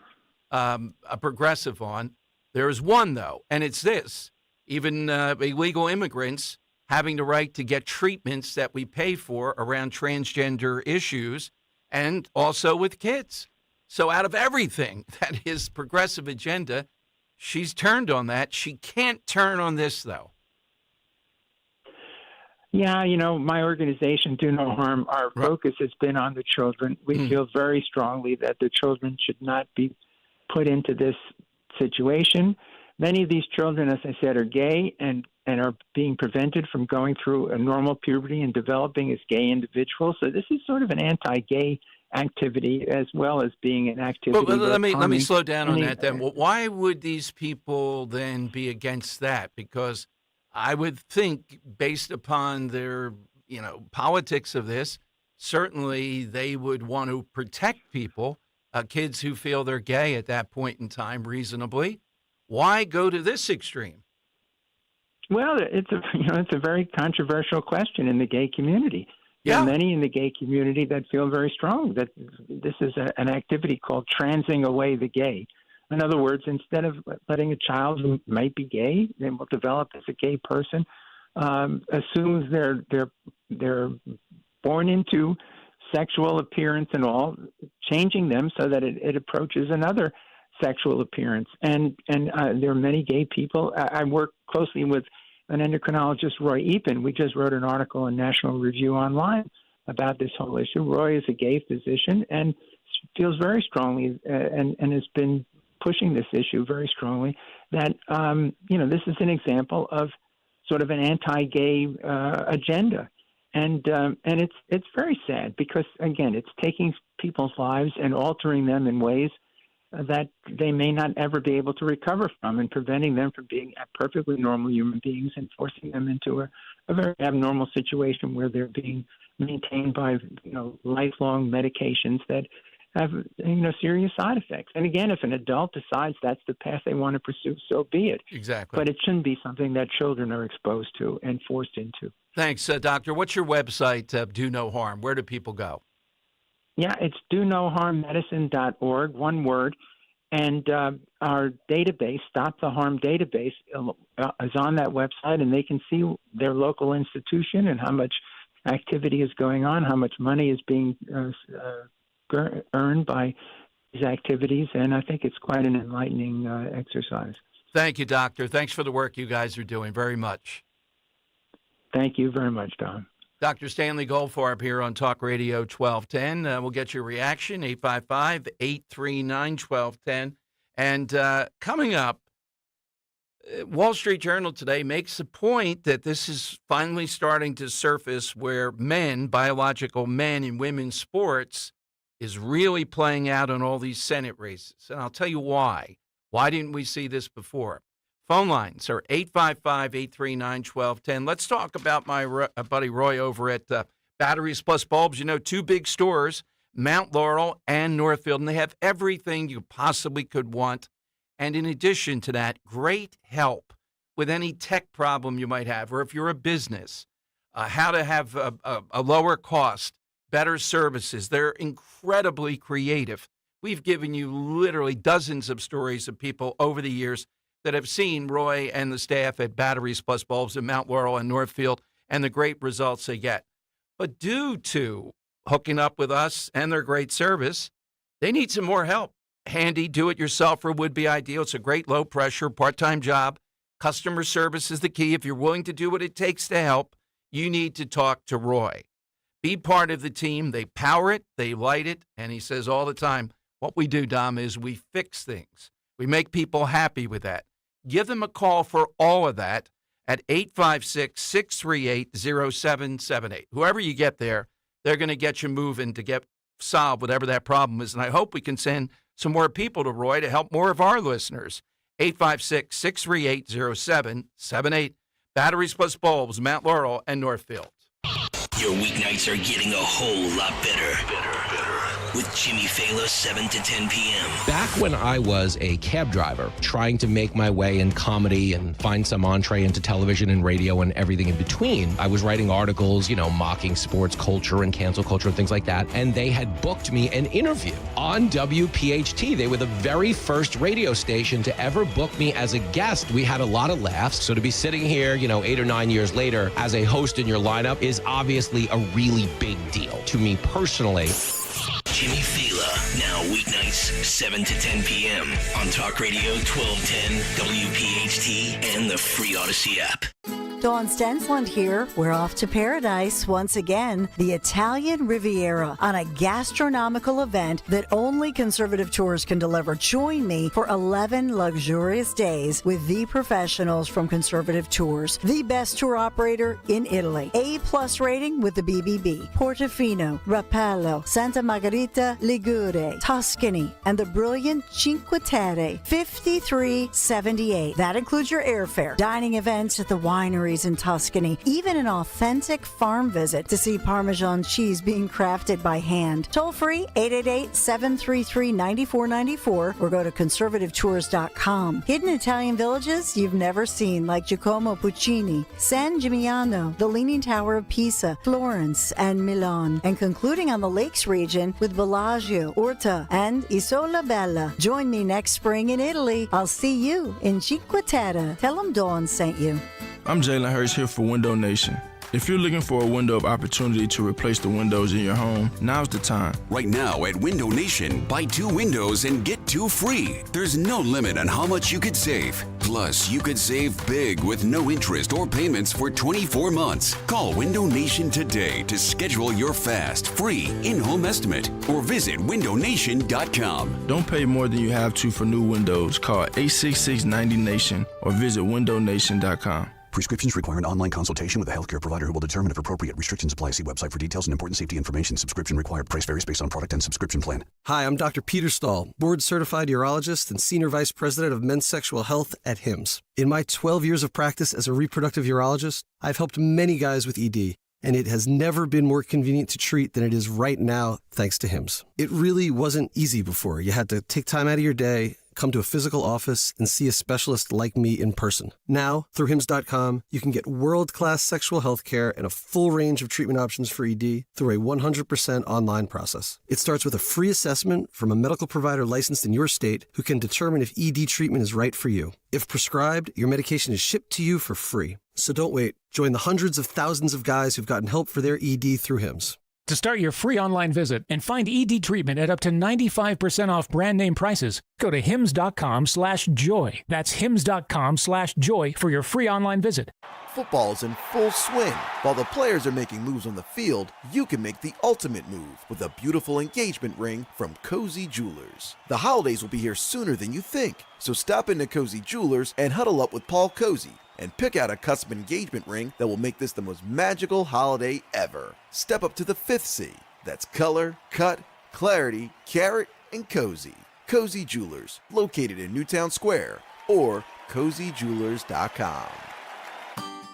a progressive on. There is one, though, and it's this. Even illegal immigrants having the right to get treatments that we pay for around transgender issues and also with kids. So out of everything that is progressive agenda, she's turned on that. She can't turn on this, though. Yeah, my organization, Do No Harm, our focus has been on the children. We feel very strongly that the children should not be put into this situation. Many of these children, as I said, are gay and are being prevented from going through a normal puberty and developing as gay individuals. So this is sort of an anti-gay activity as well as being an activity. But let me slow down on that then. Well, why would these people then be against that? Because I would think, based upon their politics of this, certainly they would want to protect people, kids who feel they're gay at that point in time, reasonably. Why go to this extreme? Well, it's a very controversial question in the gay community. There are many in the gay community that feel very strong that this is an activity called transing away the gay. In other words, instead of letting a child who might be gay and will develop as a gay person, assumes they're born into sexual appearance and all, changing them so that it approaches another sexual appearance. And there are many gay people. I work closely with an endocrinologist, Roy Epen. We just wrote an article in National Review Online about this whole issue. Roy is a gay physician and feels very strongly and has been pushing this issue very strongly that, this is an example of sort of an anti-gay agenda. and it's very sad because again, it's taking people's lives and altering them in ways that they may not ever be able to recover from, and preventing them from being perfectly normal human beings and forcing them into a very abnormal situation where they're being maintained by lifelong medications that have serious side effects. And again, if an adult decides that's the path they want to pursue, so be it. Exactly. But it shouldn't be something that children are exposed to and forced into. Thanks, Doctor. What's your website, Do No Harm? Where do people go? Yeah, it's donoharmmedicine.org, one word. And our database, Stop the Harm database, is on that website, and they can see their local institution and how much activity is going on, how much money is being earned by these activities. And I think it's quite an enlightening exercise. Thank you, Doctor. Thanks for the work you guys are doing very much. Thank you very much, Tom. Dr. Stanley Goldfarb here on Talk Radio 1210. We'll get your reaction, 855-839-1210. And coming up, Wall Street Journal today makes the point that this is finally starting to surface where men, biological men in women's sports, is really playing out in all these Senate races. And I'll tell you why. Why didn't we see this before? Phone lines are 855-839-1210. Let's talk about my buddy Roy over at Batteries Plus Bulbs. Two big stores, Mount Laurel and Northfield, and they have everything you possibly could want. And in addition to that, great help with any tech problem you might have, or if you're a business, how to have a lower cost, better services. They're incredibly creative. We've given you literally dozens of stories of people over the years that have seen Roy and the staff at Batteries Plus Bulbs in Mount Laurel and Northfield and the great results they get. But due to hooking up with us and their great service, they need some more help. Handy do-it-yourselfer would be ideal. It's a great low-pressure, part-time job. Customer service is the key. If you're willing to do what it takes to help, you need to talk to Roy. Be part of the team. They power it, they light it, and he says all the time, what we do, Dom, is we fix things. We make people happy with that. Give them a call for all of that at 856-638-0778. Whoever you get there, they're going to get you moving to get solved whatever that problem is. And I hope we can send some more people to Roy to help more of our listeners. 856-638-0778. Batteries Plus Bulbs, Mount Laurel and Northfield. Your weeknights are getting a whole lot better. With Jimmy Fallon, 7 to 10 p.m. Back when I was a cab driver, trying to make my way in comedy and find some entree into television and radio and everything in between, I was writing articles, mocking sports culture and cancel culture and things like that. And they had booked me an interview on WPHT. They were the very first radio station to ever book me as a guest. We had a lot of laughs. So to be sitting here, 8 or 9 years later as a host in your lineup is obviously a really big deal to me personally. Jimmy Fallon, now weeknights, 7 to 10 p.m. on Talk Radio 1210, WPHT, and the free Odyssey app. Dawn Stensland here. We're off to paradise once again, the Italian Riviera, on a gastronomical event that only Conservative Tours can deliver. Join me for 11 luxurious days with the professionals from Conservative Tours, the best tour operator in Italy. A+ rating with the BBB. Portofino, Rapallo, Santa Margherita, Ligure, Tuscany, and the brilliant Cinque Terre, 5378. That includes your airfare, dining events at the wineries in Tuscany, even an authentic farm visit to see Parmesan cheese being crafted by hand. Toll free 888-733-9494 or go to conservativetours.com. Hidden Italian villages you've never seen, like Giacomo Puccini, San Gimignano, the Leaning Tower of Pisa, Florence, and Milan. And concluding on the Lakes region with Bellagio, Orta, and Isola Bella. Join me next spring in Italy. I'll see you in Cinque Terre. Tell them Dawn sent you. I'm Jalen Hurst here for Window Nation. If you're looking for a window of opportunity to replace the windows in your home, now's the time. Right now at Window Nation, buy 2 windows and get 2 free. There's no limit on how much you could save. Plus, you could save big with no interest or payments for 24 months. Call Window Nation today to schedule your fast, free, in-home estimate or visit windownation.com. Don't pay more than you have to for new windows. Call 866-90-NATION or visit windownation.com. Prescriptions require an online consultation with a healthcare provider who will determine if appropriate. Restrictions apply. See website for details and important safety information. Subscription required. Price varies based on product and subscription plan. Hi, I'm Dr. Peter Stahl, board-certified urologist and senior vice president of men's sexual health at HIMSS. In my 12 years of practice as a reproductive urologist, I've helped many guys with ED, and it has never been more convenient to treat than it is right now, thanks to HIMSS. It really wasn't easy before. You had to take time out of your day, come to a physical office, and see a specialist like me in person. Now, through HIMSS.com, you can get world-class sexual health care and a full range of treatment options for ED through a 100% online process. It starts with a free assessment from a medical provider licensed in your state who can determine if ED treatment is right for you. If prescribed, your medication is shipped to you for free. So don't wait. Join the hundreds of thousands of guys who've gotten help for their ED through HIMSS. To start your free online visit and find ED treatment at up to 95% off brand name prices, go to hims.com/joy. That's hims.com/joy for your free online visit. Football's in full swing. While the players are making moves on the field, you can make the ultimate move with a beautiful engagement ring from Cozy Jewelers. The holidays will be here sooner than you think, so stop into Cozy Jewelers and huddle up with Paul Cozy and pick out a custom engagement ring that will make this the most magical holiday ever. Step up to the 5th C. That's color, cut, clarity, carat, and cozy. Cozy Jewelers, located in Newtown Square, or cozyjewelers.com.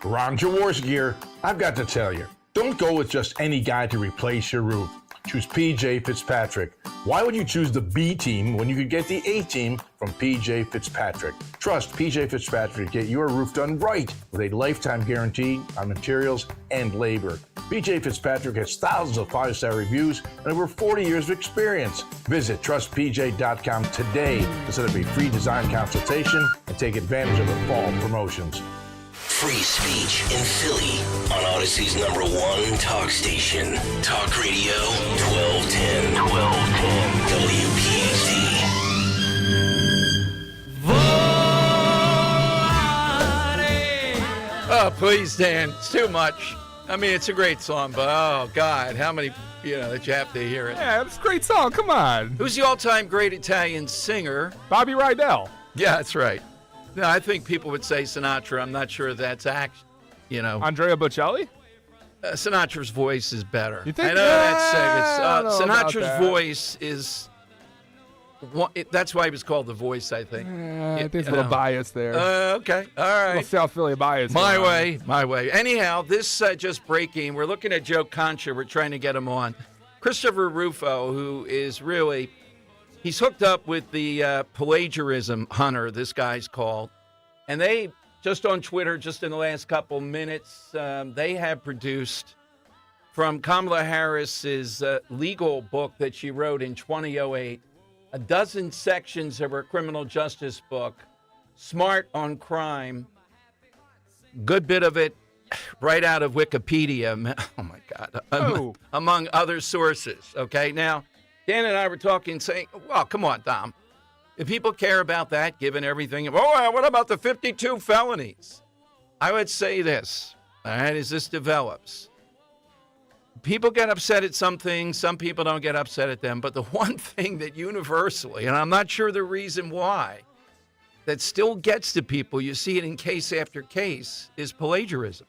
Ron Jaworski, I've got to tell you, don't go with just any guy to replace your roof. Choose PJ Fitzpatrick. Why would you choose the B team when you could get the A team from PJ Fitzpatrick? Trust PJ Fitzpatrick to get your roof done right with a lifetime guarantee on materials and labor. PJ Fitzpatrick has thousands of 5-star reviews and over 40 years of experience. Visit trustpj.com today to set up a free design consultation and take advantage of the fall promotions. Free speech in Philly on Odyssey's #1 talk station. Talk Radio 1210. WPHT. Oh, please, Dan. It's too much. I mean, it's a great song, but oh, God, how many, that you have to hear it. Yeah, it's a great song. Come on. Who's the all-time great Italian singer? Bobby Rydell. Yeah, that's right. No, I think people would say Sinatra. I'm not sure that's Andrea Bocelli? Sinatra's voice is better. You think? I know that's Sinatra's voice is. That's why he was called The Voice, I think. I think there's a little bias there. Okay, all right. A little South Philly bias. My way. Anyhow, this just breaking. We're looking at Joe Concha. We're trying to get him on. Christopher Rufo, who is really. He's hooked up with the plagiarism hunter, this guy's called. And they, just on Twitter, just in the last couple minutes, they have produced from Kamala Harris's legal book that she wrote in 2008, a dozen sections of her criminal justice book, Smart on Crime. Good bit of it right out of Wikipedia. Oh, my God. Among other sources. Okay, now. Dan and I were talking, saying, well, come on, Dom. If people care about that, given everything, what about the 52 felonies? I would say this, all right, as this develops. People get upset at some things. Some people don't get upset at them. But the one thing that universally, and I'm not sure the reason why, that still gets to people, you see it in case after case, is plagiarism.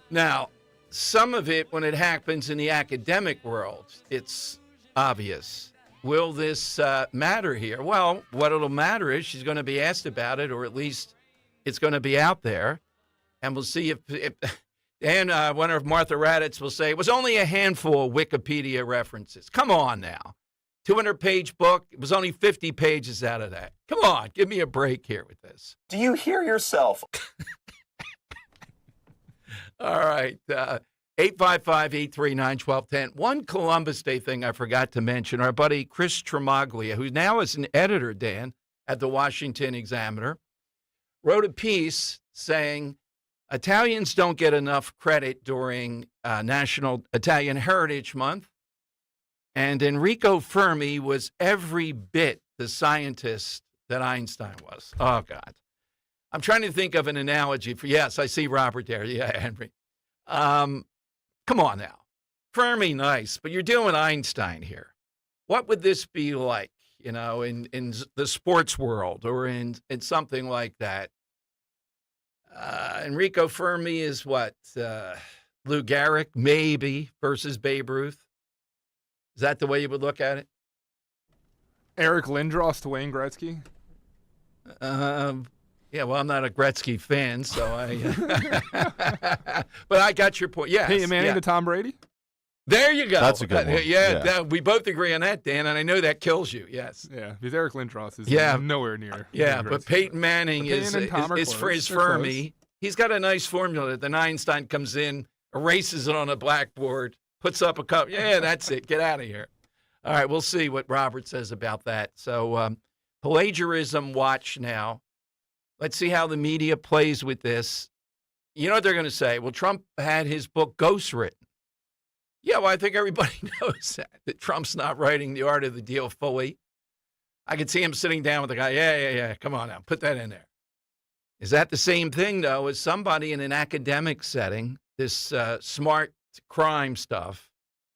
Now, some of it, when it happens in the academic world, it's obvious. Will this matter here? Well, what it'll matter is she's going to be asked about it, or at least it's going to be out there. And we'll see if one of Martha Raddatz will say, it was only a handful of Wikipedia references. Come on now. 200-page book. It was only 50 pages out of that. Come on, give me a break here with this. Do you hear yourself? All right. 855-839-1210. One Columbus Day thing I forgot to mention. Our buddy Chris Tremaglia, who now is an editor, Dan, at the Washington Examiner, wrote a piece saying Italians don't get enough credit during National Italian Heritage Month. And Enrico Fermi was every bit the scientist that Einstein was. Oh, God. I'm trying to think of an analogy for, yes, I see Robert there. Yeah, Henry. Come on now. Fermi, nice, but you're doing Einstein here. What would this be like, in the sports world or in something like that? Enrico Fermi is what? Lou Gehrig, maybe, versus Babe Ruth. Is that the way you would look at it? Eric Lindros to Wayne Gretzky? Yeah, well, I'm not a Gretzky fan, so I. But I got your point. Yes. Peyton Manning to Tom Brady? There you go. That's a good one. We both agree on that, Dan, and I know that kills you. Yes. Yeah, because Eric Lindros is nowhere near. Yeah, Wayne but Gretzky. Peyton Manning is close. for his They're Fermi. close. He's got a nice formula. Then Einstein comes in, erases it on a blackboard, puts up a cup. Yeah, that's it. Get out of here. All right, we'll see what Robert says about that. So, plagiarism watch now. Let's see how the media plays with this. You know what they're going to say? Well, Trump had his book ghostwritten. Yeah, well, I think everybody knows that Trump's not writing The Art of the Deal fully. I could see him sitting down with the guy. Yeah. Come on now. Put that in there. Is that the same thing, though, as somebody in an academic setting, this smart crime stuff,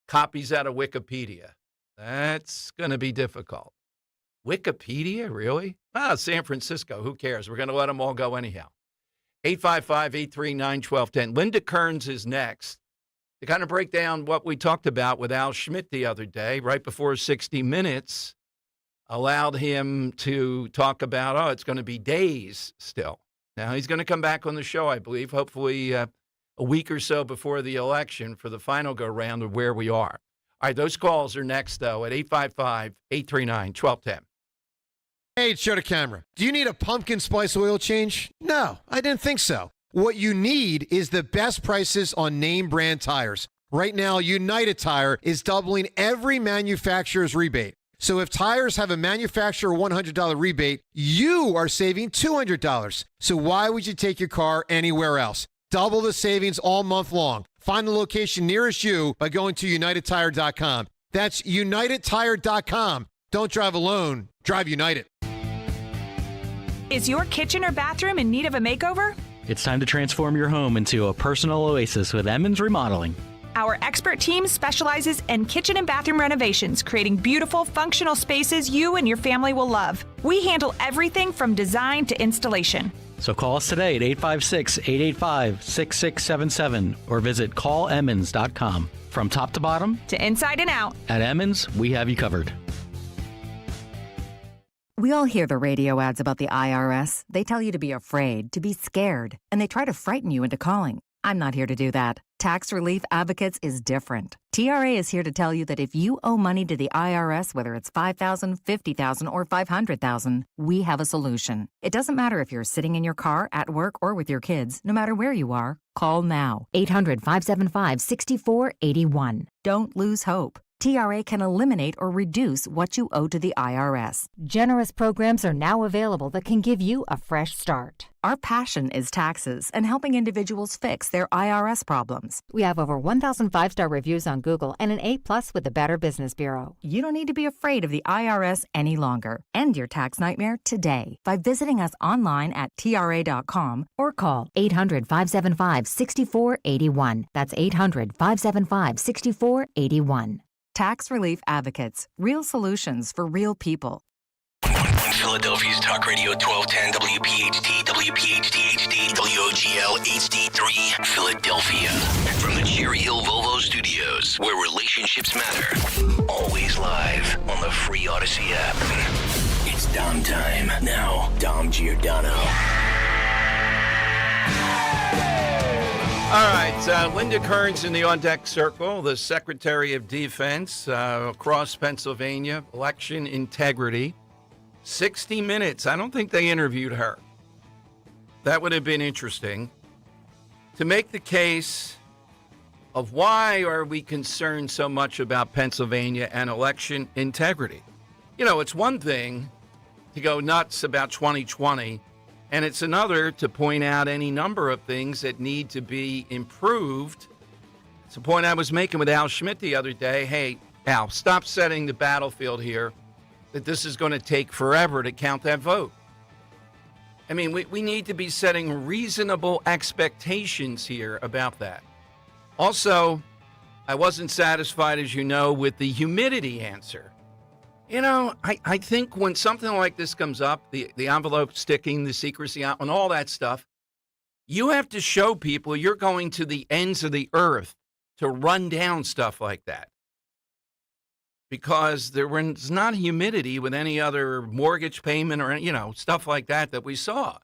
copies out of Wikipedia? That's going to be difficult. Wikipedia, really? San Francisco, who cares? We're going to let them all go anyhow. 855-839-1210. Linda Kearns is next to kind of break down what we talked about with Al Schmidt the other day, right before 60 Minutes allowed him to talk about, it's going to be days still. Now, he's going to come back on the show, I believe, hopefully a week or so before the election for the final go-round of where we are. All right, those calls are next, though, at 855-839-1210. Hey, it's Joe to Camera. Do you need a pumpkin spice oil change? No, I didn't think so. What you need is the best prices on name brand tires. Right now, United Tire is doubling every manufacturer's rebate. So if tires have a manufacturer $100 rebate, you are saving $200. So why would you take your car anywhere else? Double the savings all month long. Find the location nearest you by going to UnitedTire.com. That's UnitedTire.com. Don't drive alone. Drive United. Is your kitchen or bathroom in need of a makeover? It's time to transform your home into a personal oasis with Emmons Remodeling. Our expert team specializes in kitchen and bathroom renovations, creating beautiful, functional spaces you and your family will love. We handle everything from design to installation. So call us today at 856-885-6677 or visit callemmons.com. From top to bottom, to inside and out, at Emmons, we have you covered. We all hear the radio ads about the IRS. They tell you to be afraid, to be scared, and they try to frighten you into calling. I'm not here to do that. Tax Relief Advocates is different. TRA is here to tell you that if you owe money to the IRS, whether it's $5,000, $50,000, or $500,000, we have a solution. It doesn't matter if you're sitting in your car, at work, or with your kids. No matter where you are, call now. 800-575-6481. Don't lose hope. TRA can eliminate or reduce what you owe to the IRS. Generous programs are now available that can give you a fresh start. Our passion is taxes and helping individuals fix their IRS problems. We have over 1,000 5-star reviews on Google and an A+ with the Better Business Bureau. You don't need to be afraid of the IRS any longer. End your tax nightmare today by visiting us online at TRA.com or call 800-575-6481. That's 800-575-6481. Tax Relief Advocates. Real solutions for real people. Philadelphia's Talk Radio 1210 WPHT, WPHT HD, WOGL HD3, Philadelphia. From the Cherry Hill Volvo Studios, where relationships matter. Always live on the free Odyssey app. It's Dom time. Now, Dom Giordano. All right, Linda Kearns in the on-deck circle, the Secretary of Defense across Pennsylvania, election integrity. 60 Minutes. I don't think they interviewed her. That would have been interesting. To make the case of why are we concerned so much about Pennsylvania and election integrity. You know, it's one thing to go nuts about 2020, and it's another to point out any number of things that need to be improved. It's a point I was making with Al Schmidt the other day. Hey, Al, stop setting the battlefield here that this is going to take forever to count that vote. I mean, we need to be setting reasonable expectations here about that. Also, I wasn't satisfied, as you know, with the humidity answer. You know, I think when something like this comes up, the envelope sticking, the secrecy, and all that stuff, You have to show people you're going to the ends of the earth to run down stuff like that. Because there was not humidity with any other mortgage payment or, stuff like that we saw.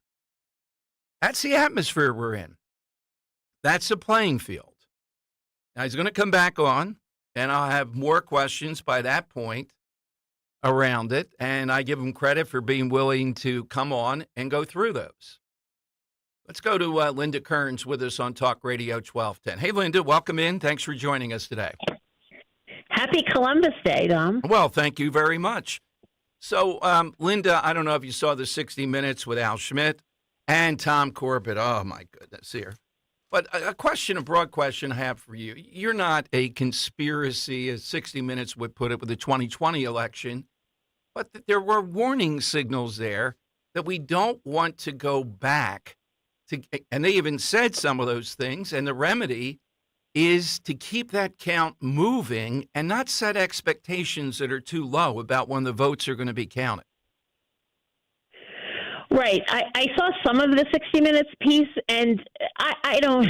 That's the atmosphere we're in. That's the playing field. Now, he's going to come back on, and I'll have more questions by that point around it. And I give him credit for being willing to come on and go through those. Let's go to Linda Kearns with us on Talk Radio 1210. Hey, Linda, welcome in. Thanks for joining us today. Happy Columbus Day, Dom. Well, thank you very much. So, Linda, I don't know if you saw the 60 Minutes with Al Schmidt and Tom Corbett. Oh, my goodness, here. But a broad question I have for you. You're not a conspiracy, as 60 Minutes would put it, with the 2020 election, but there were warning signals there that we don't want to go back. And they even said some of those things, and the remedy is to keep that count moving and not set expectations that are too low about when the votes are going to be counted. Right. I saw some of the 60 Minutes piece, and I don't.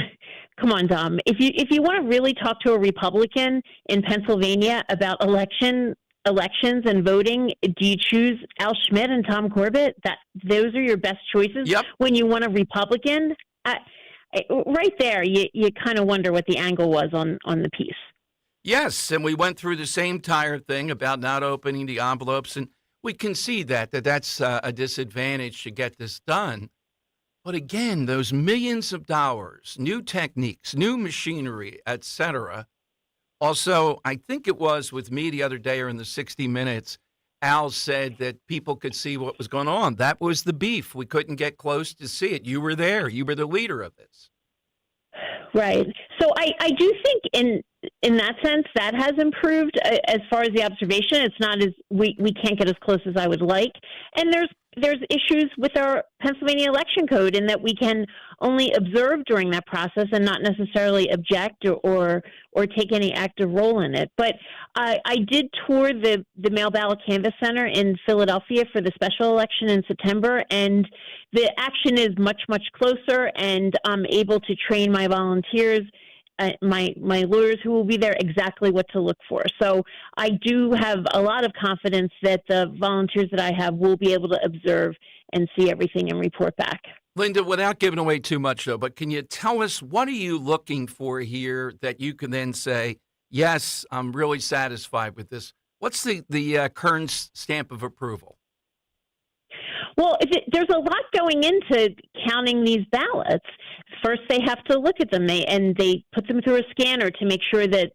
Come on, Dom. If you want to really talk to a Republican in Pennsylvania about elections and voting, do you choose Al Schmidt and Tom Corbett? Those are your best choices. Yep. When you want a Republican, right there, you kind of wonder what the angle was on the piece. Yes, and we went through the same entire thing about not opening the envelopes, and we concede that's a disadvantage to get this done. But again, those millions of dollars, new techniques, new machinery, etc. Also, I think it was with me the other day or in the 60 Minutes, Al said that people could see what was going on. That was the beef. We couldn't get close to see it. You were there. You were the leader of this. Right. So I do think in that sense that has improved as far as the observation. It's not as we can't get as close as I would like. And there's issues with our Pennsylvania election code in that we can only observe during that process and not necessarily object or take any active role in it. But I did tour the Mail Ballot Canvass Center in Philadelphia for the special election in September, and the action is much, much closer, and I'm able to train my volunteers, my lawyers who will be there, exactly what to look for. So I do have a lot of confidence that the volunteers that I have will be able to observe and see everything and report back. Linda, without giving away too much, though, but can you tell us what are you looking for here that you can then say, yes, I'm really satisfied with this? What's the Kearns stamp of approval? Well, there's a lot going into counting these ballots. First, they have to look at them, they put them through a scanner to make sure that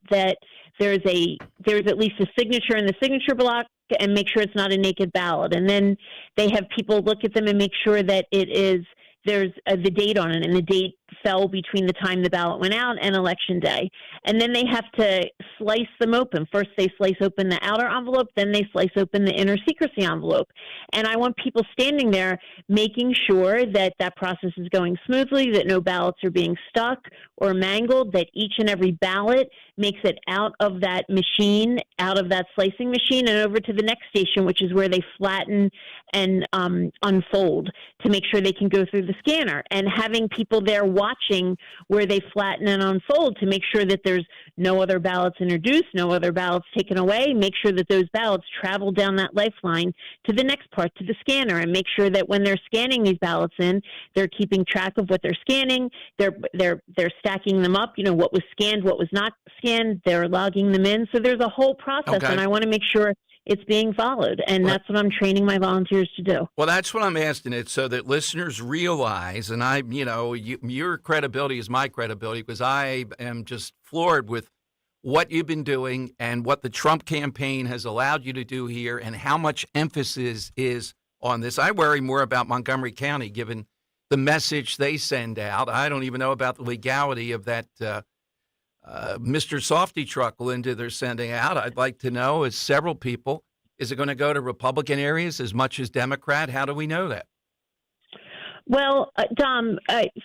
there's at least a signature in the signature block and make sure it's not a naked ballot. And then they have people look at them and make sure that there's the date on it, and the date fell between the time the ballot went out and Election Day. And then they have to slice them open. First, they slice open the outer envelope, then they slice open the inner secrecy envelope. And I want people standing there making sure that that process is going smoothly, that no ballots are being stuck or mangled, that each and every ballot makes it out of that machine, out of that slicing machine, and over to the next station, which is where they flatten and unfold to make sure they can go through the scanner. And having people there watching where they flatten and unfold to make sure that there's no other ballots introduced, no other ballots taken away, make sure that those ballots travel down that lifeline to the next part, to the scanner, and make sure that when they're scanning these ballots in, they're keeping track of what they're scanning, they're stacking them up, what was scanned, what was not scanned, they're logging them in. So there's a whole process, and I want to make sure it's being followed, and that's what I'm training my volunteers to do. Well, that's what I'm asking it so that listeners realize, and your credibility is my credibility because I am just floored with what you've been doing and what the Trump campaign has allowed you to do here and how much emphasis is on this. I worry more about Montgomery County given the message they send out. I don't even know about the legality of that Mr. Softy truck, Linda, they're sending out. I'd like to know, as several people, is it going to go to Republican areas as much as Democrat? How do we know that? Well, Dom,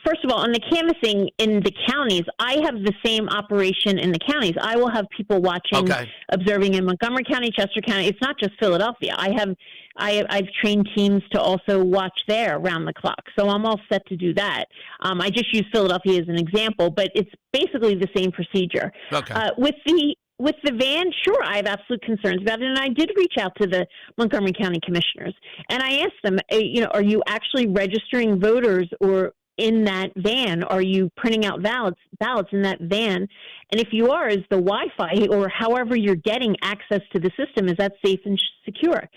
first of all, on the canvassing in the counties, I have the same operation in the counties. I will have people watching, observing in Montgomery County, Chester County. It's not just Philadelphia. I've trained teams to also watch there around the clock. So I'm all set to do that. I just use Philadelphia as an example, but it's basically the same procedure. Okay. With the van, sure, I have absolute concerns about it, and I did reach out to the Montgomery County commissioners, and I asked them, are you actually registering voters or in that van? Are you printing out ballots in that van? And if you are, is the Wi-Fi or however you're getting access to the system, is that safe and secure?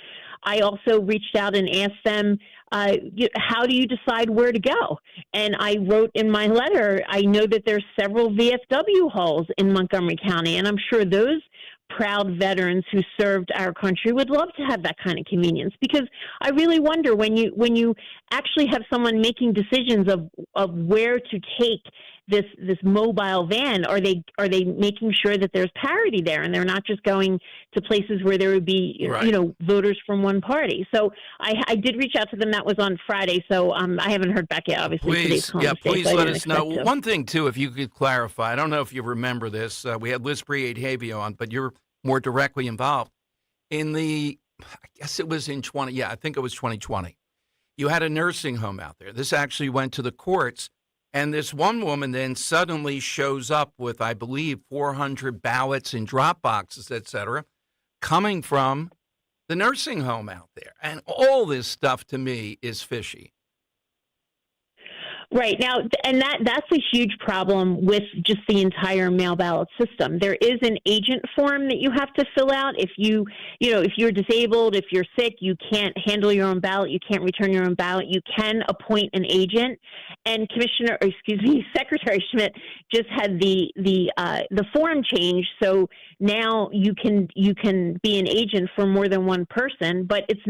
I also reached out and asked them, how do you decide where to go? And I wrote in my letter, I know that there's several VFW halls in Montgomery County, and I'm sure those proud veterans who served our country would love to have that kind of convenience, because I really wonder when you actually have someone making decisions of where to take this mobile van, are they making sure that there's parity there and they're not just going to places where there would be voters from one party? So I did reach out to them. That was on Friday, so I haven't heard back yet. Obviously, today's please let us know. One thing too, if you could clarify. I don't know if you remember this. We had Liz Briade-Havio on, but you're more directly involved in the. I guess it was in 20. Yeah, I think it was 2020. You had a nursing home out there. This actually went to the courts. And this one woman then suddenly shows up with, I believe, 400 ballots in drop boxes, et cetera, coming from the nursing home out there. And all this stuff to me is fishy. Right. Now, and that's a huge problem with just the entire mail ballot system. There is an agent form that you have to fill out. If if you're disabled, if you're sick, you can't handle your own ballot, you can't return your own ballot, you can appoint an agent. And Secretary Schmidt just had the form changed, so now you can be an agent for more than one person, but it's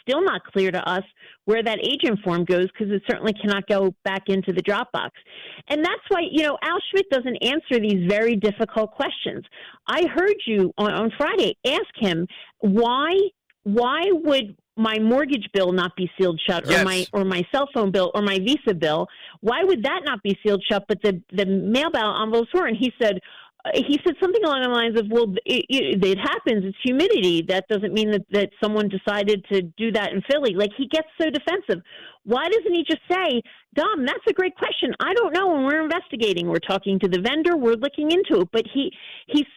still not clear to us where that agent form goes, because it certainly cannot go back into the Dropbox. And that's why, Al Schmidt doesn't answer these very difficult questions. I heard you on Friday ask him, why would my mortgage bill not be sealed shut, or my cell phone bill or my Visa bill? Why would that not be sealed shut, but the mail ballot envelopes were? And he said something along the lines of, well, it happens. It's humidity. That doesn't mean that someone decided to do that in Philly. Like, he gets so defensive. Why doesn't he just say, Dom, that's a great question. I don't know, and we're investigating. We're talking to the vendor. We're looking into it. But he's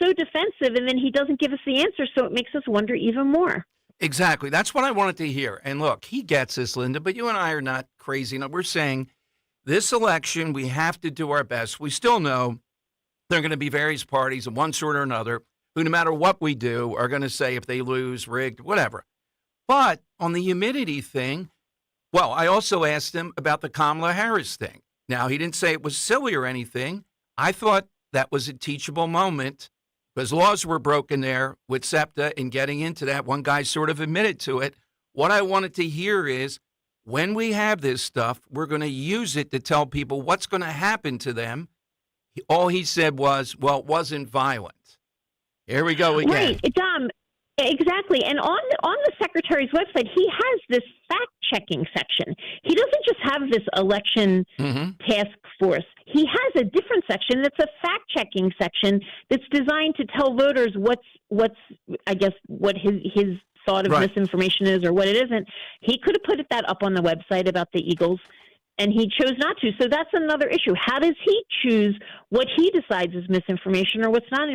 so defensive, and then he doesn't give us the answer, so it makes us wonder even more. Exactly. That's what I wanted to hear. And look, he gets this, Linda, but you and I are not crazy. We're saying this election, we have to do our best. We still know there are going to be various parties of one sort or another who, no matter what we do, are going to say if they lose, rigged, whatever. But on the humidity thing, well, I also asked him about the Kamala Harris thing. Now, he didn't say it was silly or anything. I thought that was a teachable moment because laws were broken there with SEPTA and getting into that. One guy sort of admitted to it. What I wanted to hear is, when we have this stuff, we're going to use it to tell people what's going to happen to them. All he said was, well, it wasn't violent. Here we go again. Right, Dom, exactly. And on the Secretary's website, he has this fact-checking section. He doesn't just have this election task force. He has a different section that's a fact-checking section that's designed to tell voters what his thought of misinformation is or what it isn't. He could have put that up on the website about the Eagles, and he chose not to. So that's another issue. How does he choose what he decides is misinformation or what's not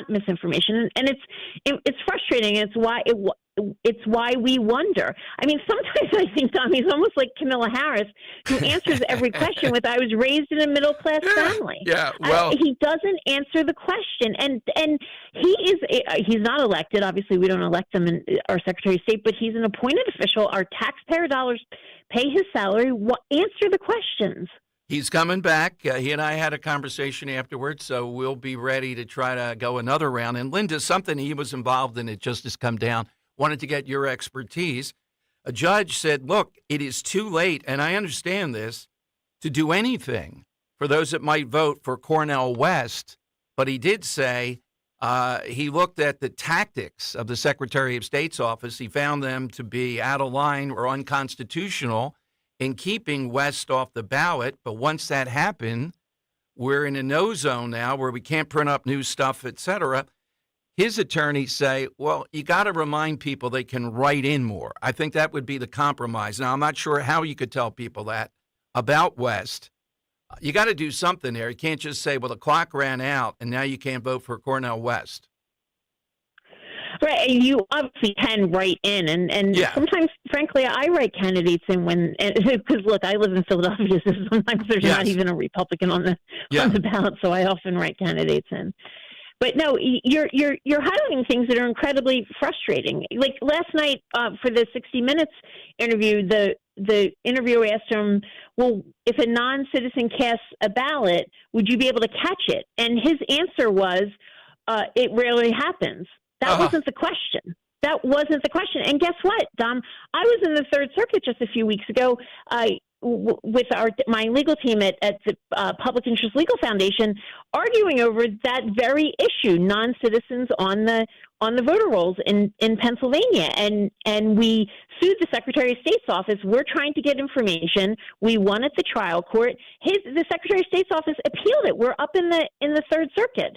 misinformation? And it's frustrating. It's why we wonder. I mean, sometimes I think, Tom, he's almost like Kamala Harris, who answers every question with, I was raised in a middle-class family. Yeah, well. He doesn't answer the question. And he's not elected. Obviously, we don't elect him in our Secretary of State, but he's an appointed official. Our taxpayer dollars pay his salary. Answer the questions. He's coming back. He and I had a conversation afterwards, so we'll be ready to try to go another round. And Linda, something he was involved in, it just has come down. Wanted to get your expertise. A judge said, look, it is too late, and I understand this, to do anything for those that might vote for Cornel West. But he did say he looked at the tactics of the Secretary of State's office. He found them to be out of line or unconstitutional in keeping West off the ballot. But once that happened, we're in a no zone now where we can't print up new stuff, et cetera. His attorneys say, well, you got to remind people they can write in more. I think that would be the compromise. Now, I'm not sure how you could tell people that about West. You got to do something there. You can't just say, well, the clock ran out and now you can't vote for Cornel West. Right, and you obviously can write in, and sometimes, frankly, I write candidates in because look, I live in Philadelphia, so sometimes there's not even a Republican on the ballot, so I often write candidates in. But no, you're highlighting things that are incredibly frustrating. Like last night for the 60 Minutes interview, the interviewer asked him, well, if a non-citizen casts a ballot, would you be able to catch it? And his answer was, it rarely happens. That wasn't the question. That wasn't the question. And guess what, Dom? I was in the Third Circuit just a few weeks ago with my legal team at the Public Interest Legal Foundation, arguing over that very issue: non-citizens on the voter rolls in Pennsylvania, and we sued the Secretary of State's office. We're trying to get information. We won at the trial court. The Secretary of State's office appealed it. We're up in the Third Circuit.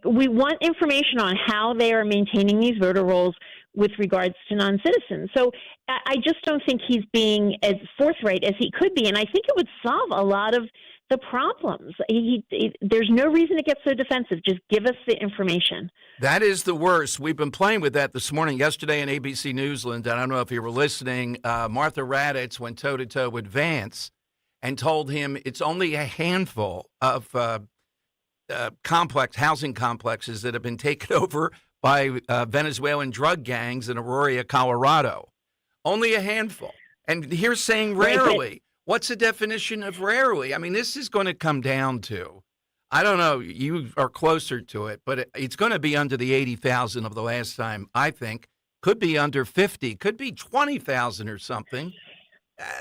We want information on how they are maintaining these voter rolls with regards to non-citizens. So I just don't think he's being as forthright as he could be, and I think it would solve a lot of the problems. There's no reason to get so defensive. Just give us the information. That is the worst. We've been playing with that this morning. Yesterday on ABC Newsland, I don't know if you were listening, Martha Raddatz went toe-to-toe with Vance and told him it's only a handful of housing complexes that have been taken over by Venezuelan drug gangs in Aurora, Colorado. Only a handful. And here's saying rarely. What's the definition of rarely? I mean, this is going to come down to, I don't know, you are closer to it, but it's going to be under the 80,000 of the last time, I think. Could be under 50, could be 20,000 or something.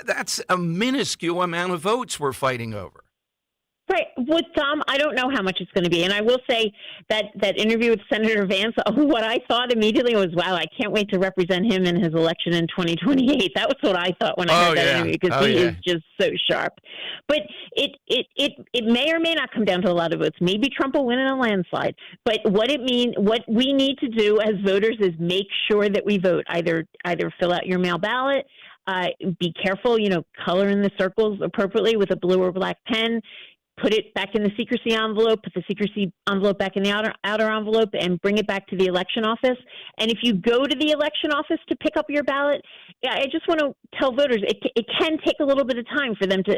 That's a minuscule amount of votes we're fighting over. Right. With Tom, I don't know how much it's going to be. And I will say that interview with Senator Vance, what I thought immediately was, wow, I can't wait to represent him in his election in 2028. That was what I thought when I heard that interview, because he is just so sharp. But it may or may not come down to a lot of votes. Maybe Trump will win in a landslide. But what we need to do as voters is make sure that we vote. Either fill out your mail ballot, be careful, color in the circles appropriately with a blue or black pen. Put it back in the secrecy envelope, put the secrecy envelope back in the outer envelope, and bring it back to the election office. And if you go to the election office to pick up your ballot, I just want to tell voters it can take a little bit of time for them to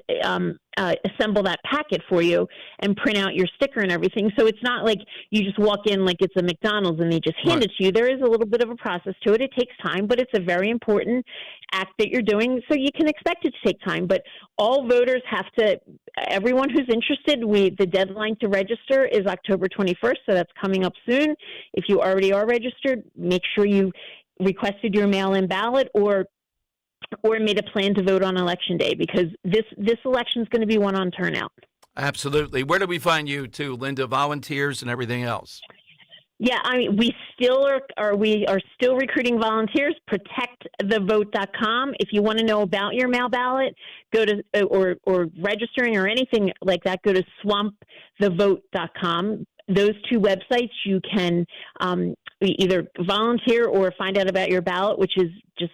assemble that packet for you and print out your sticker and everything. So it's not like you just walk in like it's a McDonald's and they just hand it to you. There is a little bit of a process to it. It takes time, but it's a very important act that you're doing, so you can expect it to take time. But all voters have to, everyone who's interested, the deadline to register is October 21st, so that's coming up soon. If you already are registered, make sure you requested your mail-in ballot or made a plan to vote on Election Day, because this election is going to be one on turnout. Absolutely. Where do we find you too, Linda? Volunteers and everything else? Yeah, I mean, we are still recruiting volunteers. ProtectTheVote.com. If you want to know about your mail ballot, go to or registering or anything like that, go to SwampTheVote.com. Those two websites, you can either volunteer or find out about your ballot, which is just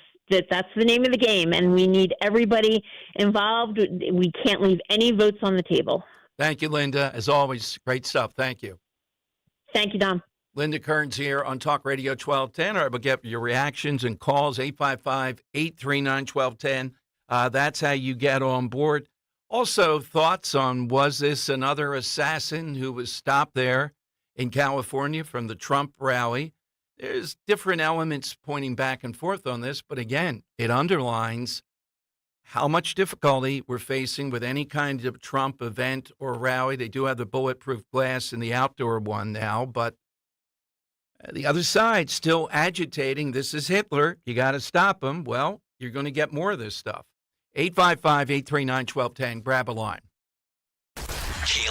that's the name of the game, and we need everybody involved. We can't leave any votes on the table. Thank you, Linda. As always, great stuff. Thank you. Thank you, Dom. Linda Kearns here on Talk Radio 1210. All right, we'll get your reactions and calls, 855-839-1210. That's how you get on board. Also, thoughts on, was this another assassin who was stopped there in California from the Trump rally? There's different elements pointing back and forth on this, but again, it underlines how much difficulty we're facing with any kind of Trump event or rally. They do have the bulletproof glass in the outdoor one now, but the other side still agitating, this is Hitler, you got to stop him. Well, you're going to get more of this stuff. 855-839-1210, grab a line.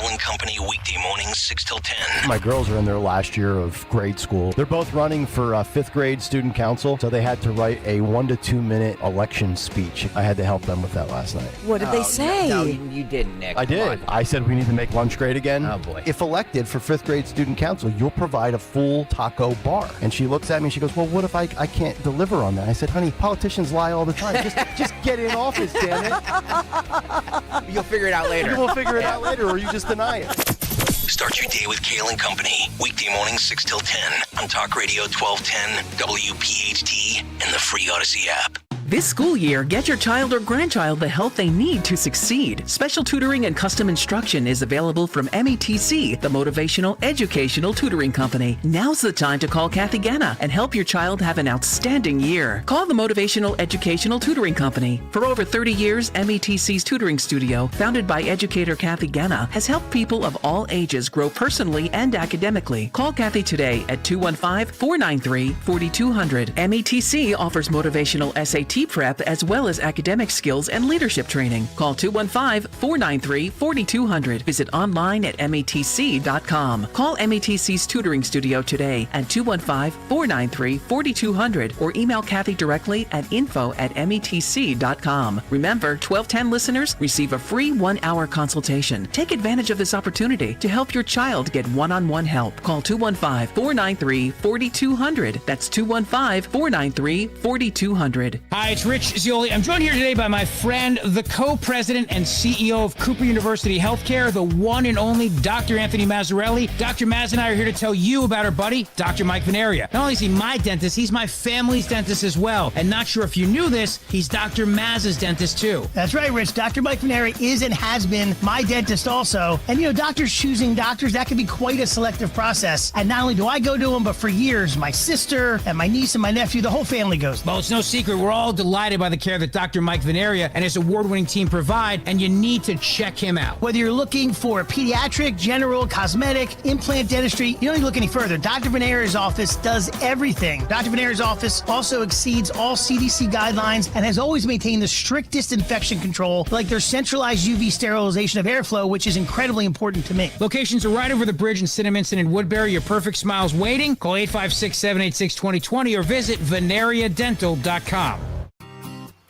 Kale and Company, weekday mornings 6 till 10. My girls are in their last year of grade school. They're both running for fifth grade student council, so they had to write a 1 to 2 minute election speech. I had to help them with that last night. What did they say? No, you didn't, Nick. I did. I said we need to make lunch great again. Oh, boy. If elected for fifth grade student council, you'll provide a full taco bar. And she looks at me and she goes, well, what if I can't deliver on that? I said, honey, politicians lie all the time. Just get in office, damn it. You'll figure it out later. We'll figure it out later, or you just deny it. Start your day with Kale and Company, weekday mornings 6 till 10 on Talk Radio 1210, WPHT, and the free Odyssey app. This school year, get your child or grandchild the help they need to succeed. Special tutoring and custom instruction is available from METC, the Motivational Educational Tutoring Company. Now's the time to call Kathy Ganna and help your child have an outstanding year. Call the Motivational Educational Tutoring Company. For over 30 years, METC's tutoring studio, founded by educator Kathy Ganna, has helped people of all ages grow personally and academically. Call Kathy today at 215-493-4200. METC offers motivational SAT prep as well as academic skills and leadership training. Call 215-493-4200. Visit online at metc.com. Call METC's tutoring studio today at 215-493-4200 or email Kathy directly at info@metc.com. Remember, 1210 listeners receive a free 1-hour consultation. Take advantage of this opportunity to help your child get one-on-one help. Call 215-493-4200. That's 215-493-4200. Hi, it's Rich Zioli. I'm joined here today by my friend, the co-president and CEO of Cooper University Healthcare, the one and only Dr. Anthony Mazzarelli. Dr. Maz and I are here to tell you about our buddy, Dr. Mike Venaria. Not only is he my dentist, he's my family's dentist as well. And not sure if you knew this, he's Dr. Maz's dentist too. That's right, Rich. Dr. Mike Venaria is and has been my dentist also. And doctors choosing doctors, that can be quite a selective process. And not only do I go to them, but for years, my sister and my niece and my nephew, the whole family goes. Well, it's no secret. We're all delighted by the care that Dr. Mike Venaria and his award-winning team provide, and you need to check him out. Whether you're looking for pediatric, general, cosmetic, implant dentistry, you don't need to look any further. Dr. Venaria's office does everything. Dr. Venaria's office also exceeds all CDC guidelines and has always maintained the strictest infection control, like their centralized UV sterilization of airflow, which is incredibly important to me. Locations are right over the bridge in Cinnaminson and Woodbury. Your perfect smile's waiting. Call 856-786-2020 or visit venariadental.com.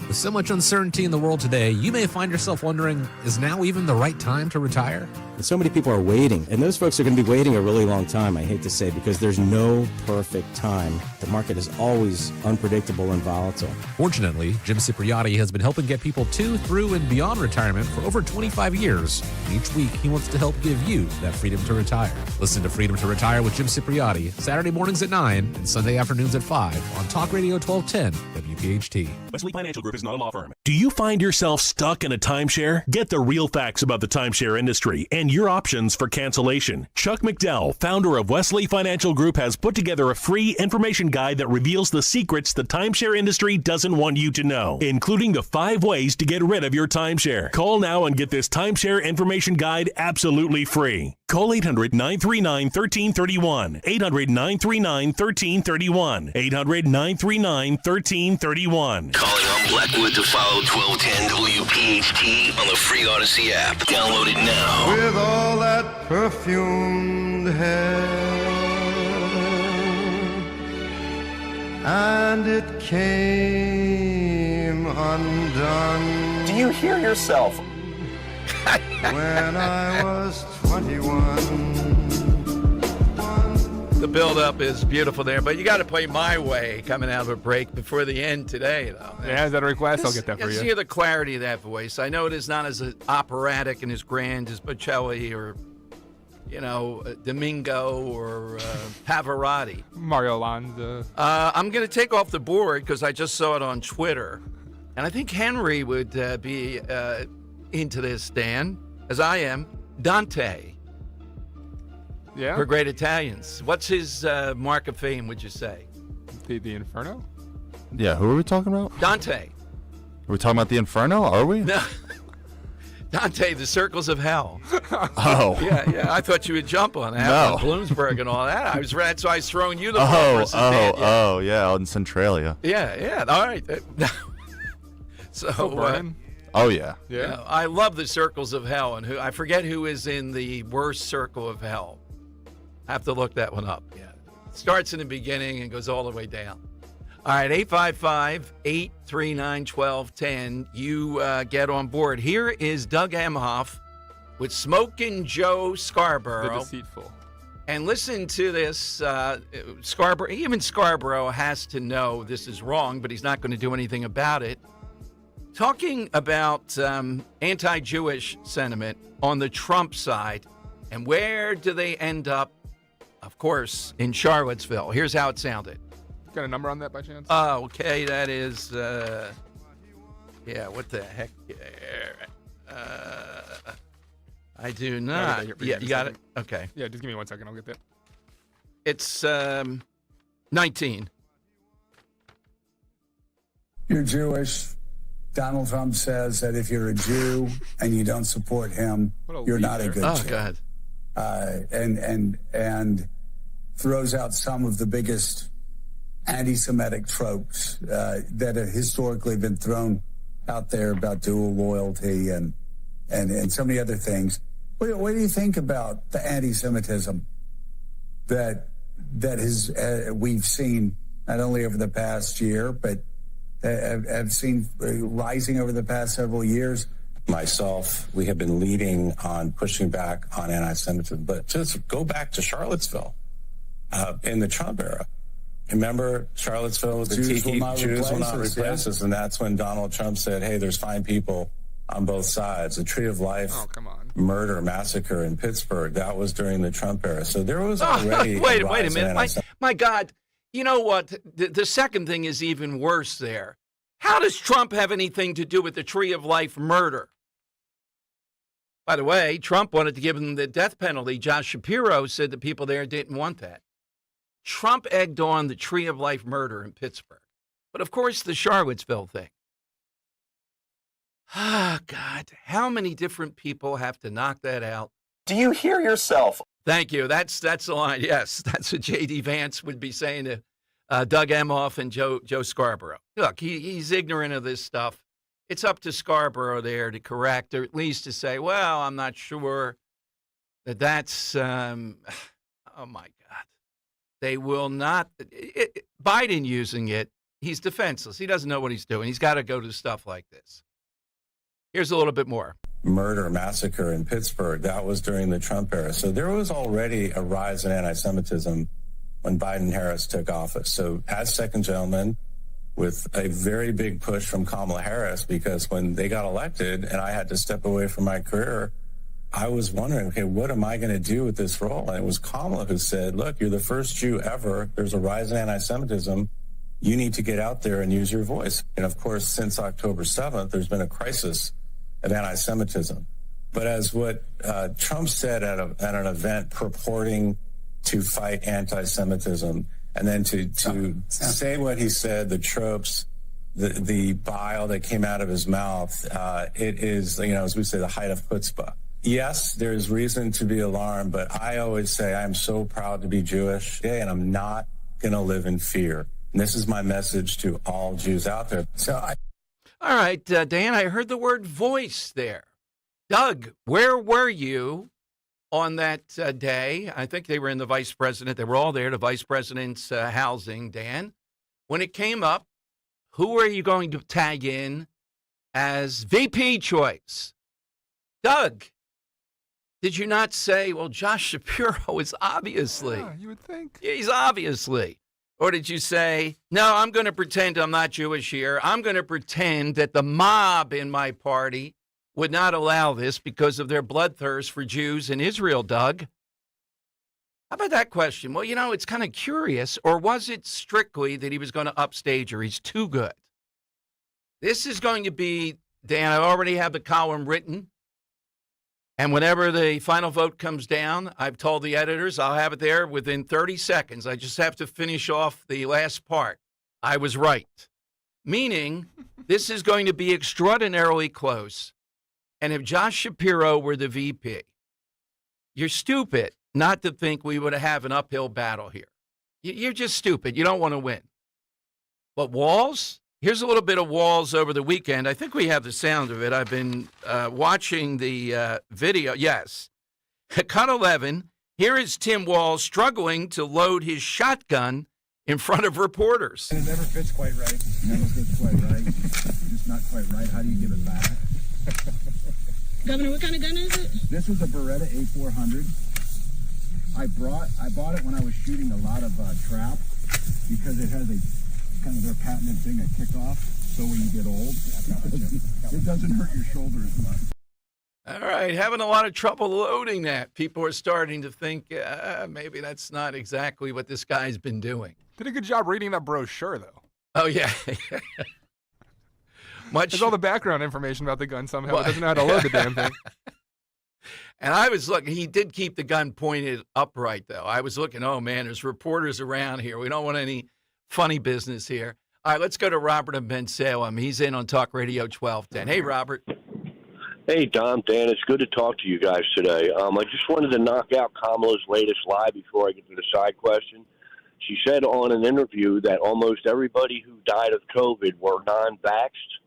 With so much uncertainty in the world today, you may find yourself wondering, is now even the right time to retire? And so many people are waiting, and those folks are going to be waiting a really long time, I hate to say, because there's no perfect time. The market is always unpredictable and volatile. Fortunately, Jim Cipriotti has been helping get people to, through, and beyond retirement for over 25 years. And each week, he wants to help give you that freedom to retire. Listen to Freedom to Retire with Jim Cipriotti, Saturday mornings at 9 and Sunday afternoons at 5 on Talk Radio 1210 WPHT. Wesley Financial Group is not a law firm. Do you find yourself stuck in a timeshare? Get the real facts about the timeshare industry and your options for cancellation. Chuck McDowell, founder of Wesley Financial Group, has put together a free information guide that reveals the secrets the timeshare industry doesn't want you to know, including the 5 ways to get rid of your timeshare. Call now and get this timeshare information guide absolutely free. Call 800-939-1331. 800-939-1331. 800-939-1331. Calling on Blackwood to follow 1210 WPHT on the free Odyssey app. Download it now. With all that perfumed hair, and it came undone. Do you hear yourself? When I was 21. The build-up is beautiful there, but you got to play My Way coming out of a break before the end today, though. Yeah, is that a request? I'll get that for you. Hear the clarity of that voice. I know it is not as operatic and as grand as Bocelli or, Domingo or Pavarotti. Mario Lanza. I'm going to take off the board because I just saw it on Twitter, and I think Henry would be into this, Dan, as I am. Dante. Yeah. For great Italians. What's his mark of fame, would you say? The Inferno? Yeah, who are we talking about? Dante. Are we talking about the Inferno? Are we? No. Dante, the Circles of Hell. Oh. Yeah. I thought you would jump on that. No. On Bloomsburg and all that. So I was throwing you the ball versus Dan. Yeah, out in Centralia. Yeah. All right. So, Oh, yeah. Yeah. I love the circles of hell, and I forget who is in the worst circle of hell. I have to look that one up. Yeah. It starts in the beginning and goes all the way down. All right, 855-839-1210. You get on board. Here is Doug Emhoff with Smokin' Joe Scarborough. The deceitful. And listen to this. Even Scarborough has to know this is wrong, but he's not going to do anything about it. Talking about anti-Jewish sentiment on the Trump side, and where do they end up? Of course, in Charlottesville. Here's how it sounded. Got a number on that by chance? Oh, okay. That is, what the heck? I do not. Yeah, you got it? Okay. Yeah, just give me 1 second. I'll get that. It's 19. You're Jewish. Donald Trump says that if you're a Jew and you don't support him, you're not a good Jew. God. And throws out some of the biggest anti-Semitic tropes that have historically been thrown out there about dual loyalty and so many other things. What do you think about the anti-Semitism that we've seen not only over the past year, but have seen rising over the past several years? Myself, we have been leading on pushing back on anti-Semitism. But just go back to Charlottesville in the Trump era. Remember Charlottesville, the Jews Tiki, will not Jews will not replace replace us. And that's when Donald Trump said, hey, there's fine people on both sides. The Tree of Life murder, massacre in Pittsburgh, that was during the Trump era. So there was already wait a minute. My God, you know what? The second thing is even worse there. How does Trump have anything to do with the Tree of Life murder? By the way, Trump wanted to give him the death penalty. Josh Shapiro said the people there didn't want that. Trump egged on the Tree of Life murder in Pittsburgh. But, of course, the Charlottesville thing. Ah, God, how many different people have to knock that out? Do you hear yourself? Thank you. That's the line. Yes, that's what J.D. Vance would be saying to Doug Emhoff and Joe Scarborough. Look, he's ignorant of this stuff. It's up to Scarborough there to correct, or at least to say, well, I'm not sure that's, oh, my God. They will not, Biden using it, he's defenseless. He doesn't know what he's doing. He's got to go to stuff like this. Here's a little bit more. Murder, massacre in Pittsburgh, that was during the Trump era. So there was already a rise in anti-Semitism when Biden and Harris took office. So as second gentleman, with a very big push from Kamala Harris, because when they got elected and I had to step away from my career, I was wondering, okay, what am I going to do with this role? And it was Kamala who said, look, you're the first Jew ever. There's a rise in anti-Semitism. You need to get out there and use your voice. And of course, since October 7th, there's been a crisis of anti-Semitism. But as what Trump said at an event purporting to fight anti-Semitism, and then to say what he said, the tropes, the bile that came out of his mouth, it is, as we say, the height of chutzpah. Yes, there's reason to be alarmed, but I always say I'm so proud to be Jewish, and I'm not going to live in fear. And this is my message to all Jews out there. All right, Dan, I heard the word voice there. Doug, where were you on that day? I think they were in the vice president. They were all there, the vice president's housing, Dan. When it came up, who are you going to tag in as VP choice? Doug, did you not say, well, Josh Shapiro is obviously. Yeah, you would think. He's obviously. Or did you say, no, I'm going to pretend I'm not Jewish here. I'm going to pretend that the mob in my party would not allow this because of their bloodthirst for Jews in Israel, Doug? How about that question? Well, it's kind of curious. Or was it strictly that he was going to upstage her? He's too good. This is going to be, Dan, I already have the column written. And whenever the final vote comes down, I've told the editors I'll have it there within 30 seconds. I just have to finish off the last part. I was right. Meaning, this is going to be extraordinarily close. And if Josh Shapiro were the VP, you're stupid not to think we would have an uphill battle here. You're just stupid. You don't want to win. But Walz, Here's a little bit of Walls over the weekend. I think we have the sound of it. I've been watching the video. Yes. Cut 11. Here is Tim Walls struggling to load his shotgun in front of reporters. And it never fits quite right. Never fits quite right. Just not quite right. How do you give it back? Governor, what kind of gun is it? This was a Beretta A400. I bought it when I was shooting a lot of trap because it has a kind of their patented thing, a kickoff. So when you get old, it doesn't hurt your shoulder as much. All right, having a lot of trouble loading that. People are starting to think maybe that's not exactly what this guy's been doing. Did a good job reading that brochure, though. Oh, yeah. There's all the background information about the gun somehow. It doesn't know how to load the damn thing. And I was looking. He did keep the gun pointed upright, though. I was looking, oh, man, there's reporters around here. We don't want any funny business here. All right, let's go to Robert in Ben Salem. He's in on Talk Radio 1210. Hey, Robert. Hey, Dom, Dan, it's good to talk to you guys today. I just wanted to knock out Kamala's latest lie before I get to the side question. She said on an interview that almost everybody who died of COVID were non-vaxxed.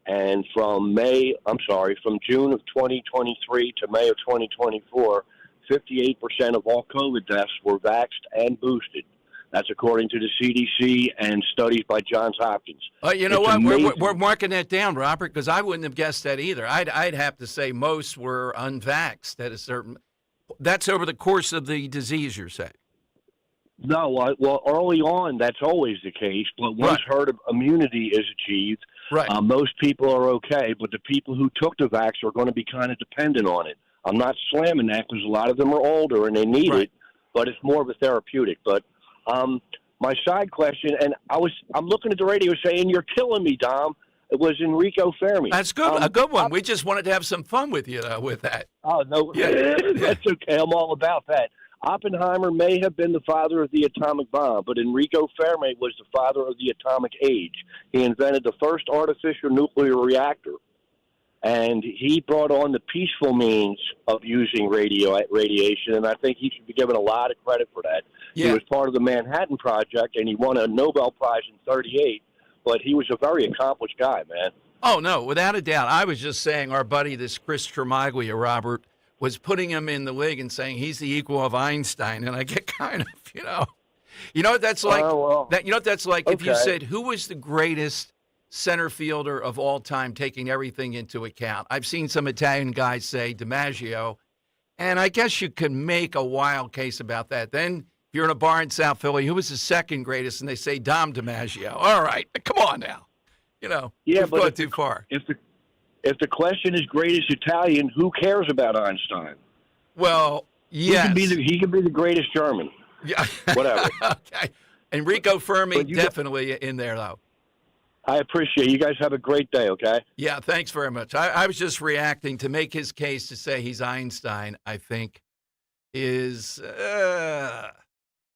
And from June of 2023 to May of 2024, 58% of all COVID deaths were vaxxed and boosted. That's according to the CDC and studies by Johns Hopkins. You know what? We're marking that down, Robert, because I wouldn't have guessed that either. I'd have to say most were unvaxxed at a certain. That's over the course of the disease, you're saying? No, well, early on, that's always the case. But once herd immunity is achieved, most people are okay. But the people who took the vax are going to be kind of dependent on it. I'm not slamming that because a lot of them are older and they need it, but it's more of a therapeutic. But my side question, and I'm looking at the radio saying, "You're killing me, Dom." It was Enrico Fermi. That's good, a good one. We just wanted to have some fun with you with that. Oh no, that's okay. I'm all about that. Oppenheimer may have been the father of the atomic bomb, but Enrico Fermi was the father of the atomic age. He invented the first artificial nuclear reactor, and he brought on the peaceful means of using radiation, and I think he should be given a lot of credit for that. Yeah. He was part of the Manhattan Project, and he won a Nobel Prize in '38, but he was a very accomplished guy, man. Oh, no, without a doubt. I was just saying our buddy, this Chris Tremaglia, Robert, was putting him in the league and saying he's the equal of Einstein, and I get kind of, you know what that's like? You know what that's like if you said, who was the greatest center fielder of all time, taking everything into account? I've seen some Italian guys say DiMaggio, and I guess you could make a wild case about that. Then if you're in a bar in South Philly, who was the second greatest, and they say Dom DiMaggio. All right, come on now. We've gone too far. If the question is greatest Italian, who cares about Einstein? Well, yes. He can be the greatest German. Yeah. Whatever. Okay. Enrico Fermi, definitely in there, though. I appreciate it. You guys have a great day, okay? Yeah, thanks very much. I was just reacting to make his case to say he's Einstein, I think, is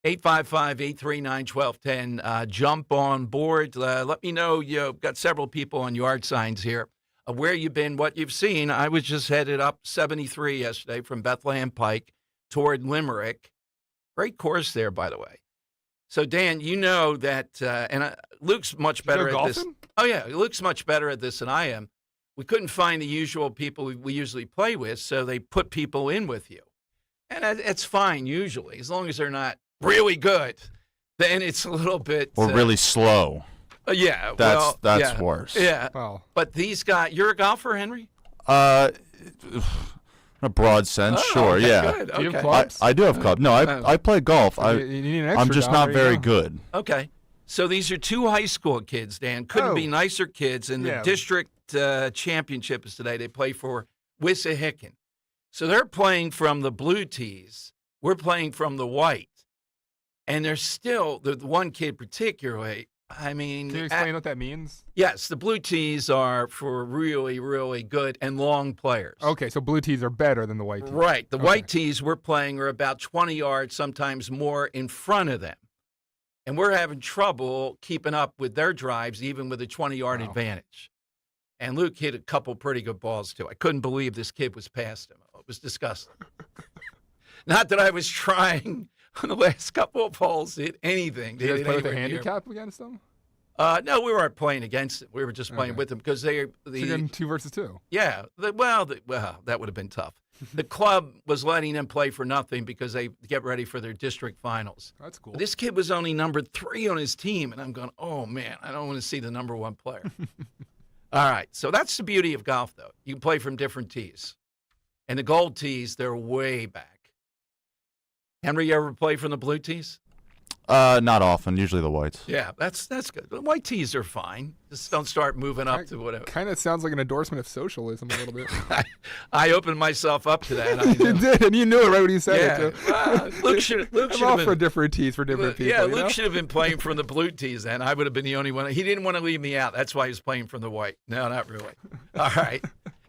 855-839-1210. Jump on board. Let me know. You've got several people on yard signs here. Where you've been, what you've seen. I was just headed up 73 yesterday from Bethlehem Pike toward Limerick. Great course there, by the way. So, Dan, you know that, and Luke's much better at this. Oh, yeah, Luke's much better at this than I am. We couldn't find the usual people we usually play with, so they put people in with you. And it's fine, usually, as long as they're not really good. Then it's a little bit... Or really slow. Yeah, that's worse. Yeah, but these guys, you're a golfer, Henry? In a broad sense, sure. Okay, yeah. Good. Do you have clubs? I do have clubs. No, I play golf. You need an extra I'm just not very good. Okay, so these are two high school kids, Dan. Couldn't be nicer kids. And the district championship is today. They play for Wissahickon. So they're playing from the blue tees. We're playing from the white, and they're still the one kid particularly. I mean, can you explain what that means? Yes, the blue tees are for really, really good and long players. Okay, so blue tees are better than the white tees. Right. The white tees we're playing are about 20 yards, sometimes more, in front of them. And we're having trouble keeping up with their drives, even with a 20-yard advantage. And Luke hit a couple pretty good balls, too. I couldn't believe this kid was past him. It was disgusting. Not that I was trying on the last couple of holes to hit anything. Did you guys play with a handicap against them? No, we weren't playing against them. We were just playing with them because So you're in 2 versus 2. Yeah. Well, that would have been tough. The club was letting them play for nothing because they get ready for their district finals. That's cool. This kid was only number 3 on his team, and I'm going, oh, man, I don't want to see the number 1 player. All right, so that's the beauty of golf, though. You can play from different tees. And the gold tees, they're way back. Henry, you ever play from the blue tees? Not often. Usually the whites. Yeah, that's good. The white tees are fine. Just don't start moving up to whatever. Kind of sounds like an endorsement of socialism a little bit. I opened myself up to that. You did, and you knew it right when you said it, too. Luke should I'm all for different tees for different people. Yeah, Luke should have been playing from the blue tees then. I would have been the only one. He didn't want to leave me out. That's why he was playing from the white. No, not really. All right.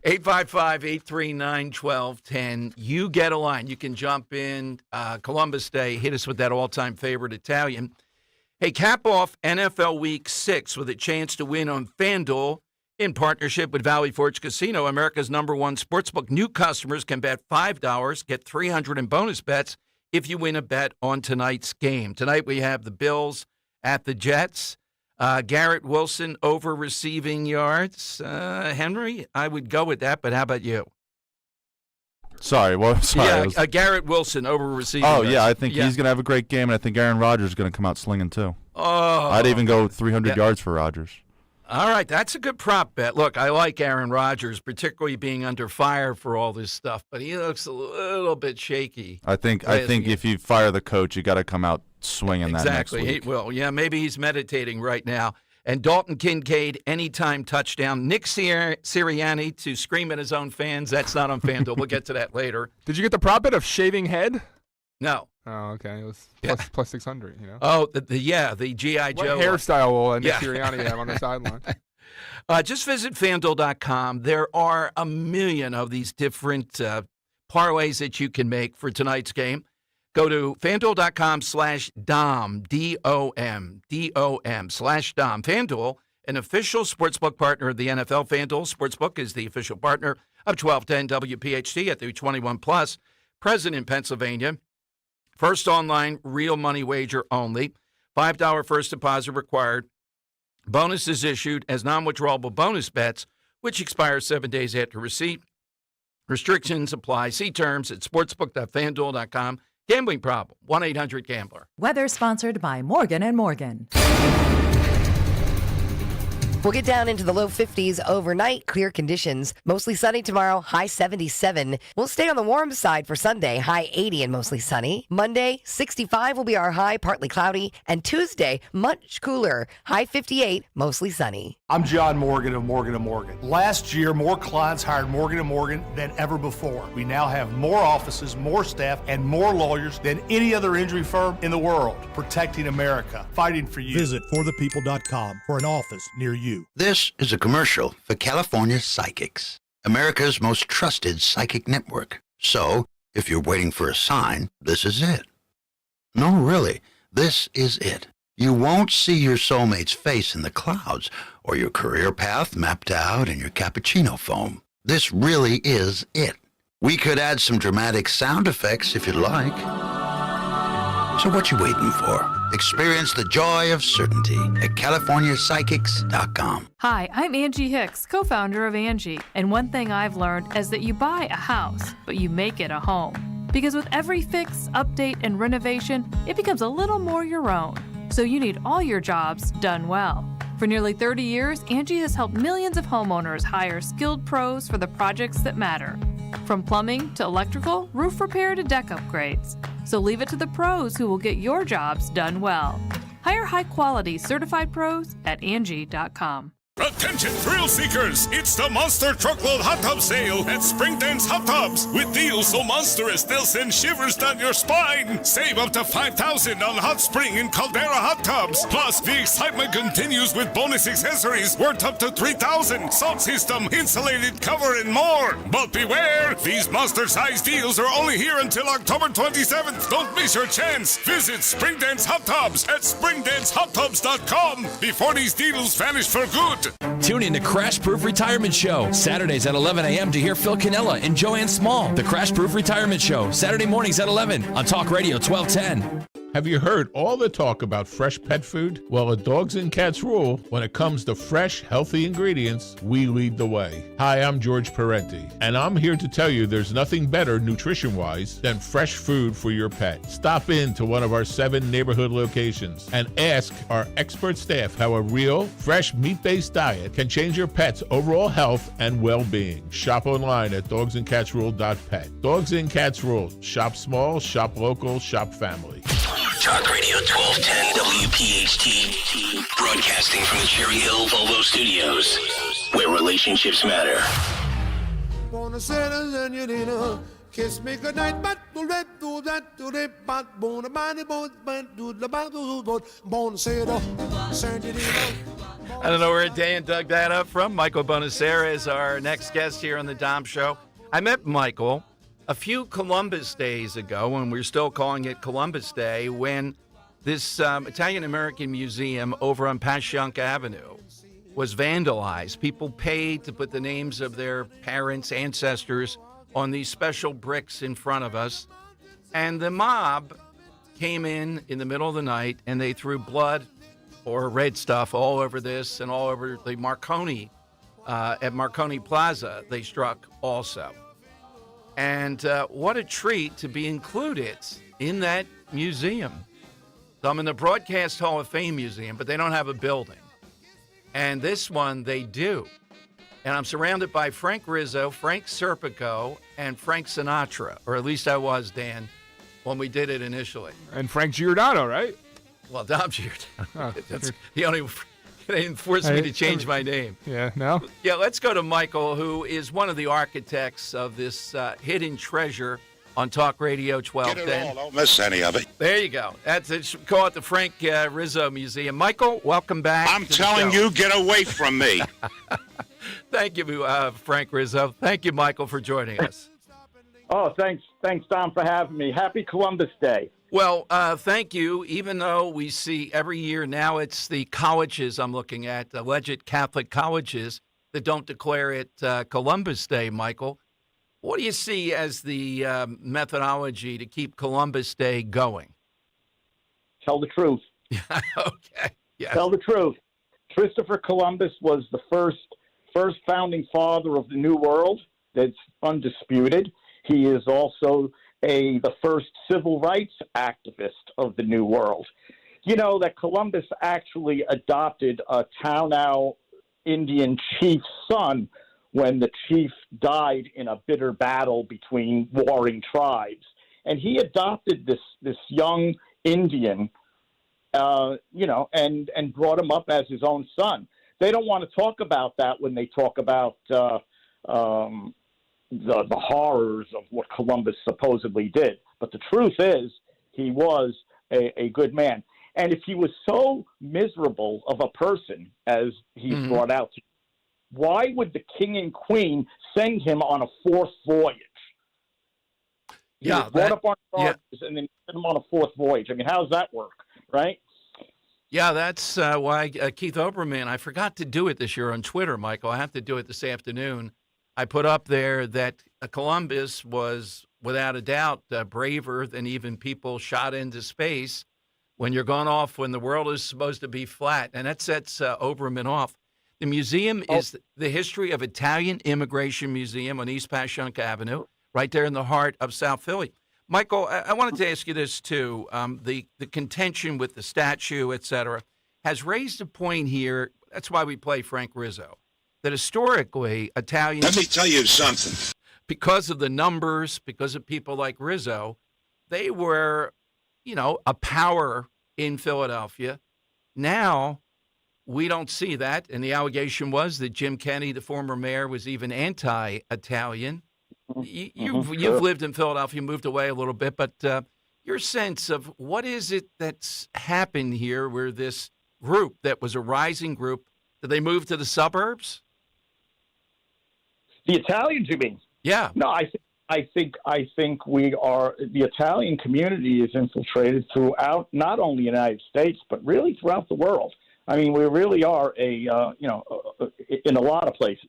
855-839-1210. You get a line. You can jump in. Columbus Day. Hit us with that all-time favorite Italian. Hey, cap off NFL Week 6 with a chance to win on FanDuel in partnership with Valley Forge Casino, America's #1 sportsbook. New customers can bet $5, get $300 in bonus bets if you win a bet on tonight's game. Tonight we have the Bills at the Jets. Garrett Wilson over receiving yards. Henry, I would go with that, but how about you? Sorry. Yeah, Garrett Wilson over receiving yards. I think he's going to have a great game, and I think Aaron Rodgers is going to come out slinging too. Oh, I'd even go 300 yards for Rodgers. All right, that's a good prop bet. Look, I like Aaron Rodgers, particularly being under fire for all this stuff, but he looks a little bit shaky. I think if you fire the coach, you got to come out swinging that next week. Exactly. He will. Yeah, maybe he's meditating right now. And Dalton Kincaid, anytime touchdown. Nick Sirianni to scream at his own fans. That's not on FanDuel. We'll get to that later. Did you get the prop bet of shaving head? No. Oh, okay. It was plus 600, you know. Oh, the G.I. Joe. What hairstyle will Nick Sirianni have on the sideline? Just visit FanDuel.com. There are a million of these different parlays that you can make for tonight's game. Go to FanDuel.com/Dom, D-O-M/Dom. FanDuel, an official sportsbook partner of the NFL. FanDuel Sportsbook is the official partner of 1210 WPHT at the 21 plus. Present in Pennsylvania. First online, real money wager only. $5 first deposit required. Bonuses issued as non-withdrawable bonus bets, which expire 7 days after receipt. Restrictions apply. See terms at sportsbook.fanduel.com. Gambling problem, 1-800-GAMBLER. Weather sponsored by Morgan & Morgan. We'll get down into the low 50s overnight, clear conditions. Mostly sunny tomorrow, high 77. We'll stay on the warm side for Sunday, high 80 and mostly sunny. Monday, 65 will be our high, partly cloudy. And Tuesday, much cooler, high 58, mostly sunny. I'm John Morgan of Morgan & Morgan. Last year, more clients hired Morgan & Morgan than ever before. We now have more offices, more staff, and more lawyers than any other injury firm in the world, protecting America, fighting for you. Visit forthepeople.com for an office near you. This is a commercial for California Psychics, America's most trusted psychic network. So, if you're waiting for a sign, this is it. No, really, this is it. You won't see your soulmate's face in the clouds or your career path mapped out in your cappuccino foam. This really is it. We could add some dramatic sound effects if you'd like. So what you waiting for? Experience the joy of certainty at CaliforniaPsychics.com. Hi, I'm Angie Hicks, co-founder of Angie. And one thing I've learned is that you buy a house, but you make it a home. Because with every fix, update, and renovation, it becomes a little more your own. So you need all your jobs done well. For nearly 30 years, Angie has helped millions of homeowners hire skilled pros for the projects that matter. From plumbing to electrical, roof repair to deck upgrades. So leave it to the pros who will get your jobs done well. Hire high-quality certified pros at Angie.com. Attention thrill seekers! It's the Monster Truckload Hot Tub Sale at Springdance Hot Tubs with deals so monstrous they'll send shivers down your spine. Save up to $5,000 on hot spring and Caldera hot tubs. Plus, the excitement continues with bonus accessories worth up to $3,000. Salt system, insulated cover, and more. But beware, these monster-sized deals are only here until October 27th. Don't miss your chance. Visit Springdance Hot Tubs at SpringdanceHotTubs.com before these deals vanish for good. Tune in to Crash Proof Retirement Show, Saturdays at 11 a.m. to hear Phil Cannella and Joanne Small. The Crash Proof Retirement Show, Saturday mornings at 11 on Talk Radio 1210. Have you heard all the talk about fresh pet food? Well, at Dogs and Cats Rule, when it comes to fresh, healthy ingredients, we lead the way. Hi, I'm George Parenti, and I'm here to tell you there's nothing better nutrition-wise than fresh food for your pet. Stop in to one of our 7 neighborhood locations and ask our expert staff how a real, fresh, meat-based diet can change your pet's overall health and well-being. Shop online at dogsandcatsrule.pet. Dogs and Cats Rule. Shop small, shop local, shop family. Talk Radio 1210 WPHT. Broadcasting from the Cherry Hill Volvo Studios, where relationships matter. Kiss me goodnight, but do that, do that, but bone a body, bone, do the bone, say it, I don't know where Dan dug that up from. Michael Bonacera is our next guest here on the Dom Show. I met Michael a few Columbus days ago, when we were still calling it Columbus Day, when this Italian-American museum over on Passyunk Avenue was vandalized. People paid to put the names of their parents, ancestors, on these special bricks in front of us. And the mob came in the middle of the night, and they threw blood or red stuff all over this and all over the Marconi, at Marconi Plaza, they struck also. And what a treat to be included in that museum. So I'm in the Broadcast Hall of Fame Museum, but they don't have a building. And this one, they do. And I'm surrounded by Frank Rizzo, Frank Serpico, and Frank Sinatra, or at least I was, Dan, when we did it initially. And Frank Giordano, right? Well, Dom Giordano. That's the only. They didn't force me to change my name. Yeah, no? Yeah, let's go to Michael, who is one of the architects of this hidden treasure on Talk Radio 1210. Get it all. Don't miss any of it. There you go. That's it. Call it the Frank Rizzo Museum. Michael, welcome back. I'm telling you, get away from me. Thank you, Frank Rizzo. Thank you, Michael, for joining us. Oh, thanks, Tom, for having me. Happy Columbus Day. Well, thank you. Even though we see every year now it's the colleges I'm looking at, alleged Catholic colleges, that don't declare it Columbus Day, Michael. What do you see as the methodology to keep Columbus Day going? Tell the truth. Okay. Yes. Tell the truth. Christopher Columbus was the first founding father of the New World. That's undisputed. He is also the first civil rights activist of the New World. You know that Columbus actually adopted a Townau Indian chief's son when the chief died in a bitter battle between warring tribes. And he adopted this young Indian, and brought him up as his own son. They don't want to talk about that when they talk about the horrors of what Columbus supposedly did. But the truth is, he was a good man. And if he was so miserable of a person as he's brought out to, why would the king and queen send him on a fourth voyage? He was brought up on charges and then send him on a fourth voyage. I mean, how does that work, right? Yeah, that's why Keith Oberman, I forgot to do it this year on Twitter, Michael. I have to do it this afternoon. I put up there that Columbus was, without a doubt, braver than even people shot into space when you're gone off when the world is supposed to be flat. And that sets Oberman off. The museum is the History of Italian Immigration Museum on East Passyunk Avenue, right there in the heart of South Philly. Michael, I wanted to ask you this, too. The contention with the statue, et cetera, has raised a point here. That's why we play Frank Rizzo. That historically, Italians... Let me tell you something. Because of the numbers, because of people like Rizzo, they were, a power in Philadelphia. Now, we don't see that. And the allegation was that Jim Kenney, the former mayor, was even anti-Italian. You've lived in Philadelphia, moved away a little bit, but your sense of what is it that's happened here where this group that was a rising group, did they move to the suburbs? The Italians, you mean? Yeah. No, I think we are, the Italian community is infiltrated throughout not only the United States, but really throughout the world. I mean, we really are in a lot of places.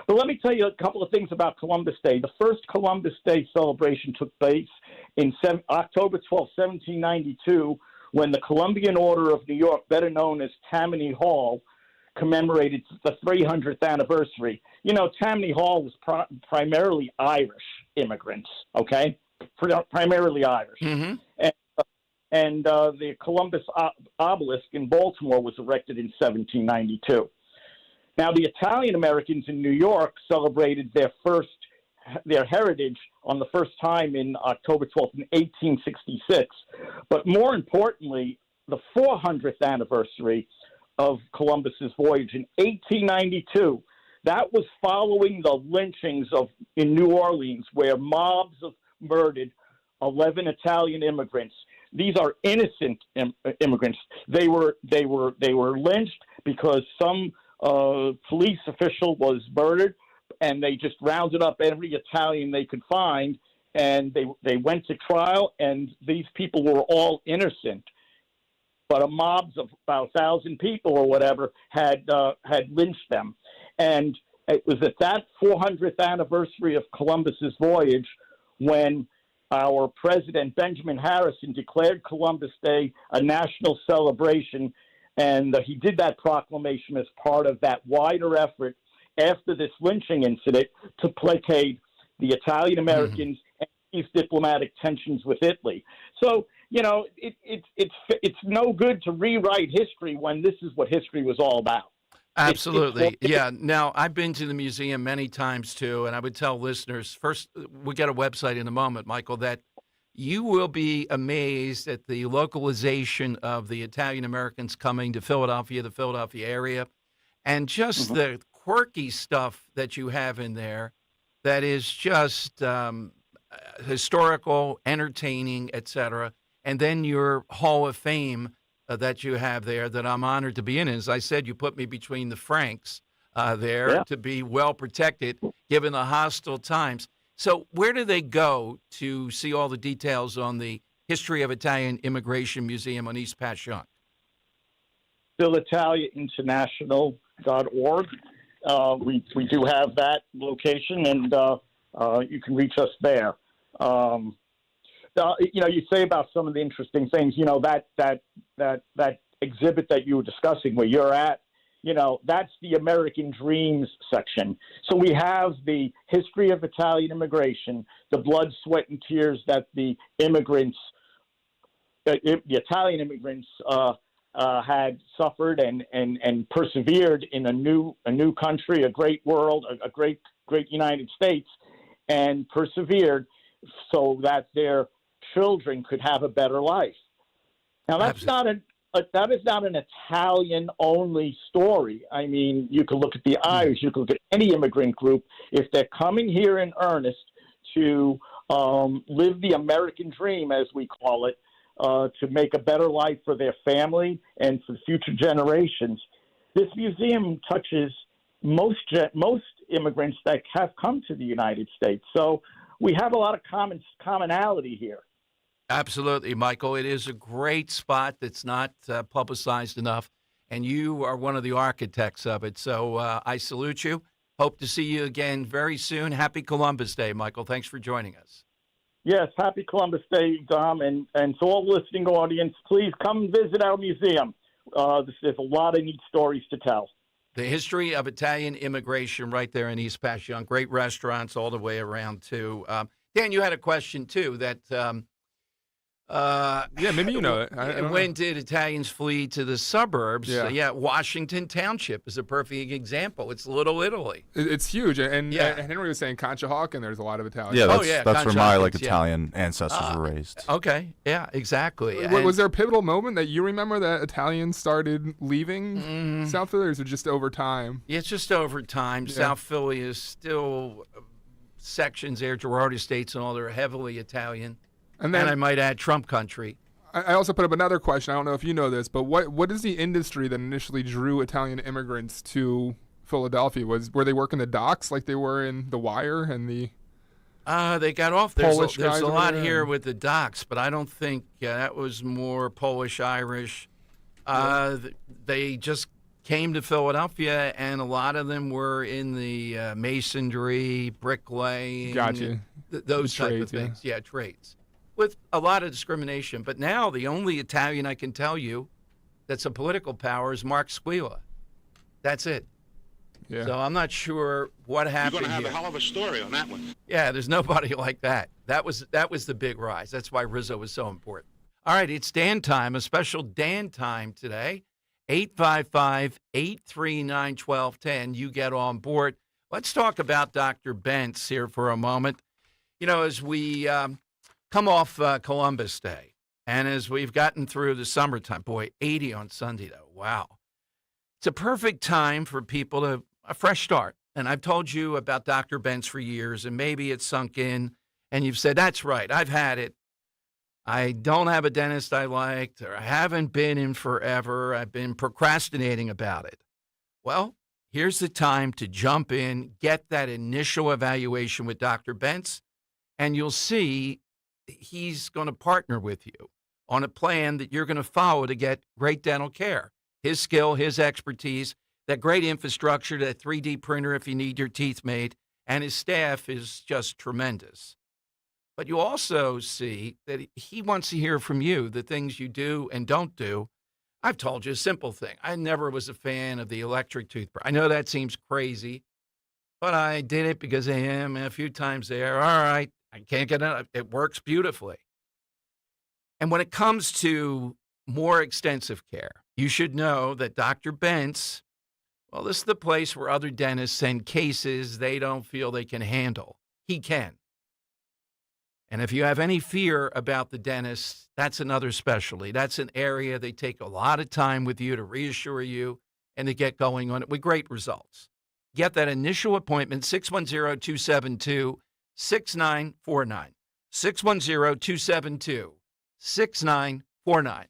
But let me tell you a couple of things about Columbus Day. The first Columbus Day celebration took place in October 12, 1792, when the Columbian Order of New York, better known as Tammany Hall, commemorated the 300th anniversary. You know, Tammany Hall was primarily Irish immigrants, okay? Primarily Irish. Mm-hmm. And the Columbus obelisk in Baltimore was erected in 1792. Now, the Italian Americans in New York celebrated their heritage on the first time in October 12th in 1866. But more importantly, the 400th anniversary of Columbus's voyage in 1892. That was following the lynchings in New Orleans, where mobs of murdered 11 Italian immigrants. These are innocent immigrants. They were lynched because some police official was murdered, and they just rounded up every Italian they could find, and they went to trial, and these people were all innocent. But a mobs of about 1,000 people or whatever had lynched them. And it was at that 400th anniversary of Columbus's voyage when our president, Benjamin Harrison, declared Columbus Day a national celebration. And he did that proclamation as part of that wider effort after this lynching incident to placate the Italian Americans and ease diplomatic tensions with Italy. So, you know, it's no good to rewrite history when this is what history was all about. Absolutely. Yeah. Now, I've been to the museum many times, too, and I would tell listeners, first, we'll get a website in a moment, Michael, that you will be amazed at the localization of the Italian Americans coming to Philadelphia, the Philadelphia area, and just the quirky stuff that you have in there that is just historical, entertaining, etc. And then your Hall of Fame that you have there that I'm honored to be in. As I said, you put me between the Franks there to be well protected given the hostile times. So where do they go to see all the details on the History of Italian Immigration Museum on East Passyunk? StillItaliaInternational.org. We do have that location, and you can reach us there. You know, you say about some of the interesting things. You know, that exhibit that you were discussing where you're at. You know, that's the American Dreams section. So we have the history of Italian immigration, the blood, sweat, and tears that the immigrants, the Italian immigrants, had suffered and persevered in a new country, a great world, a great United States, and persevered so that their children could have a better life. Now that's not that is not an Italian-only story. I mean, you can look at the Irish, you can look at any immigrant group. If they're coming here in earnest to live the American dream, as we call it, to make a better life for their family and for future generations, this museum touches most immigrants that have come to the United States. So we have a lot of commonality here. Absolutely, Michael. It is a great spot that's not publicized enough, and you are one of the architects of it. So I salute you. Hope to see you again very soon. Happy Columbus Day, Michael. Thanks for joining us. Yes, happy Columbus Day, Dom. And to all the listening audience, please come visit our museum. There's a lot of neat stories to tell. The history of Italian immigration right there in East Passyunk. Great restaurants all the way around, too. Dan, you had a question, too, that yeah, maybe you know it. When did Italians flee to the suburbs? Yeah. Washington Township is a perfect example. It's Little Italy. It's huge. And Henry was saying Conshohocken, there's a lot of Italians. Yeah, that's where my Italian ancestors were raised. Okay, yeah, exactly. Was there a pivotal moment that you remember that Italians started leaving South Philly, or is it just over time? Yeah, it's just over time. Yeah. South Philly is still sections there, Girard Estates and all, they're heavily Italian. And I might add Trump country. I also put up another question. I don't know if you know this, but what is the industry that initially drew Italian immigrants to Philadelphia? Were they working the docks like they were in The Wire and the they got off. There's a lot there. here with the docks, but I don't think that was more Polish, Irish. They just came to Philadelphia, and a lot of them were in the masonry, bricklaying, Gotcha. Those type trades, of things. Yeah, trades. with a lot of discrimination. But now the only Italian I can tell you that's a political power is Mark Squilla. That's it. Yeah. So I'm not sure what happened. You're going to have here. a hell of a story on that one. Yeah, there's nobody like that. That was the big rise. That's why Rizzo was so important. All right, it's Dan time, a special Dan time today. 855-839-1210. You get on board. Let's talk about Dr. Bentz here for a moment. You know, as we come off Columbus Day, and as we've gotten through the summertime, boy, 80 on Sunday, though. Wow. It's a perfect time for people to a fresh start. And I've told you about Dr. Bentz for years, and maybe it's sunk in, and you've said, that's right, I've had it. I don't have a dentist I liked, or I haven't been in forever. I've been procrastinating about it. Well, here's the time to jump in, get that initial evaluation with Dr. Bentz, and you'll see he's going to partner with you on a plan that you're going to follow to get great dental care. His skill, his expertise, that great infrastructure, that 3D printer if you need your teeth made, and his staff is just tremendous. But you also see that he wants to hear from you, the things you do and don't do. I've told you a simple thing. I never was a fan of the electric toothbrush. I know that seems crazy, but I did it because of him and a few times there. All right, I can't get it. It works beautifully. And when it comes to more extensive care, you should know that Dr. Bentz, well, this is the place where other dentists send cases they don't feel they can handle. He can. And if you have any fear about the dentist, that's another specialty. That's an area they take a lot of time with you to reassure you and to get going on it with great results. Get that initial appointment, 610-272-6949. 610-272-6949.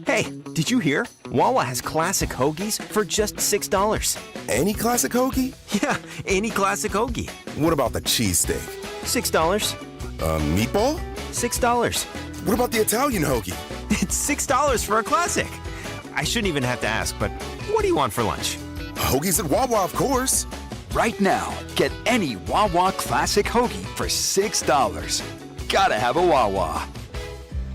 Hey, did you hear? Wawa has classic hoagies for just $6. Any classic hoagie? Yeah, any classic hoagie. What about the cheesesteak? $6. Meatball? $6. What about the Italian hoagie? It's $6 for a classic. I shouldn't even have to ask, but what do you want for lunch? Hoagies at Wawa, of course. Right now, get any Wawa Classic Hoagie for $6. Gotta have a Wawa.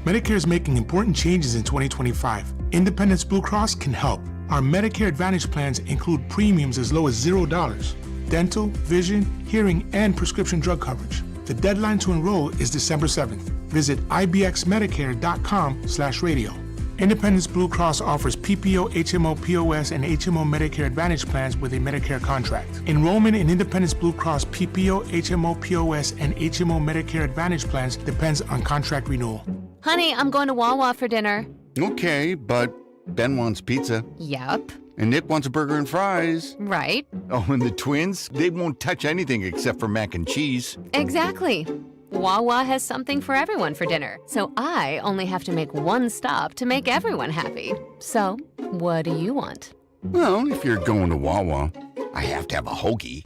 Medicare is making important changes in 2025. Independence Blue Cross can help. Our Medicare Advantage plans include premiums as low as $0, dental, vision, hearing, and prescription drug coverage. The deadline to enroll is December 7th. Visit ibxmedicare.com/radio. Independence Blue Cross offers PPO, HMO, POS, and HMO Medicare Advantage plans with a Medicare contract. Enrollment in Independence Blue Cross PPO, HMO, POS, and HMO Medicare Advantage plans depends on contract renewal. Honey, I'm going to Wawa for dinner. Okay, but Ben wants pizza. Yep. And Nick wants a burger and fries. Right. Oh, and the twins, they won't touch anything except for mac and cheese. Exactly. Wawa has something for everyone for dinner, so I only have to make one stop to make everyone happy. So, what do you want? Well, if you're going to Wawa, I have to have a hoagie.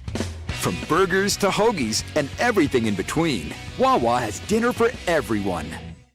From burgers to hoagies and everything in between, Wawa has dinner for everyone.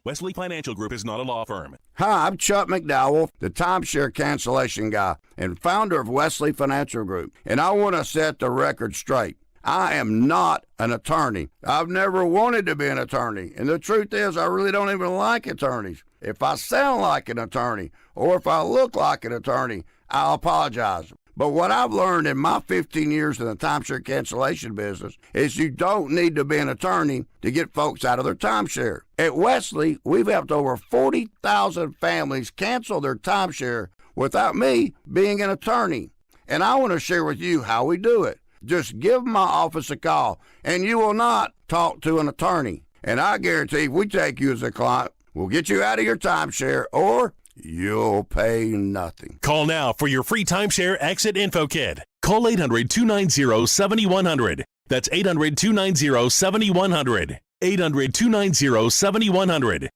Wesley Financial Group is not a law firm. Hi, I'm Chuck McDowell, the timeshare cancellation guy and founder of Wesley Financial Group, and I want to set the record straight. I am not an attorney. I've never wanted to be an attorney, and the truth is I really don't even like attorneys. If I sound like an attorney or if I look like an attorney, I'll apologize. But what I've learned in my 15 years in the timeshare cancellation business is you don't need to be an attorney to get folks out of their timeshare. At Wesley, we've helped over 40,000 families cancel their timeshare without me being an attorney. And I want to share with you how we do it. Just give my office a call, and you will not talk to an attorney. And I guarantee if we take you as a client, we'll get you out of your timeshare or you'll pay nothing. Call now for your free timeshare exit info kit. Call 800-290-7100. That's 800-290-7100. 800-290-7100.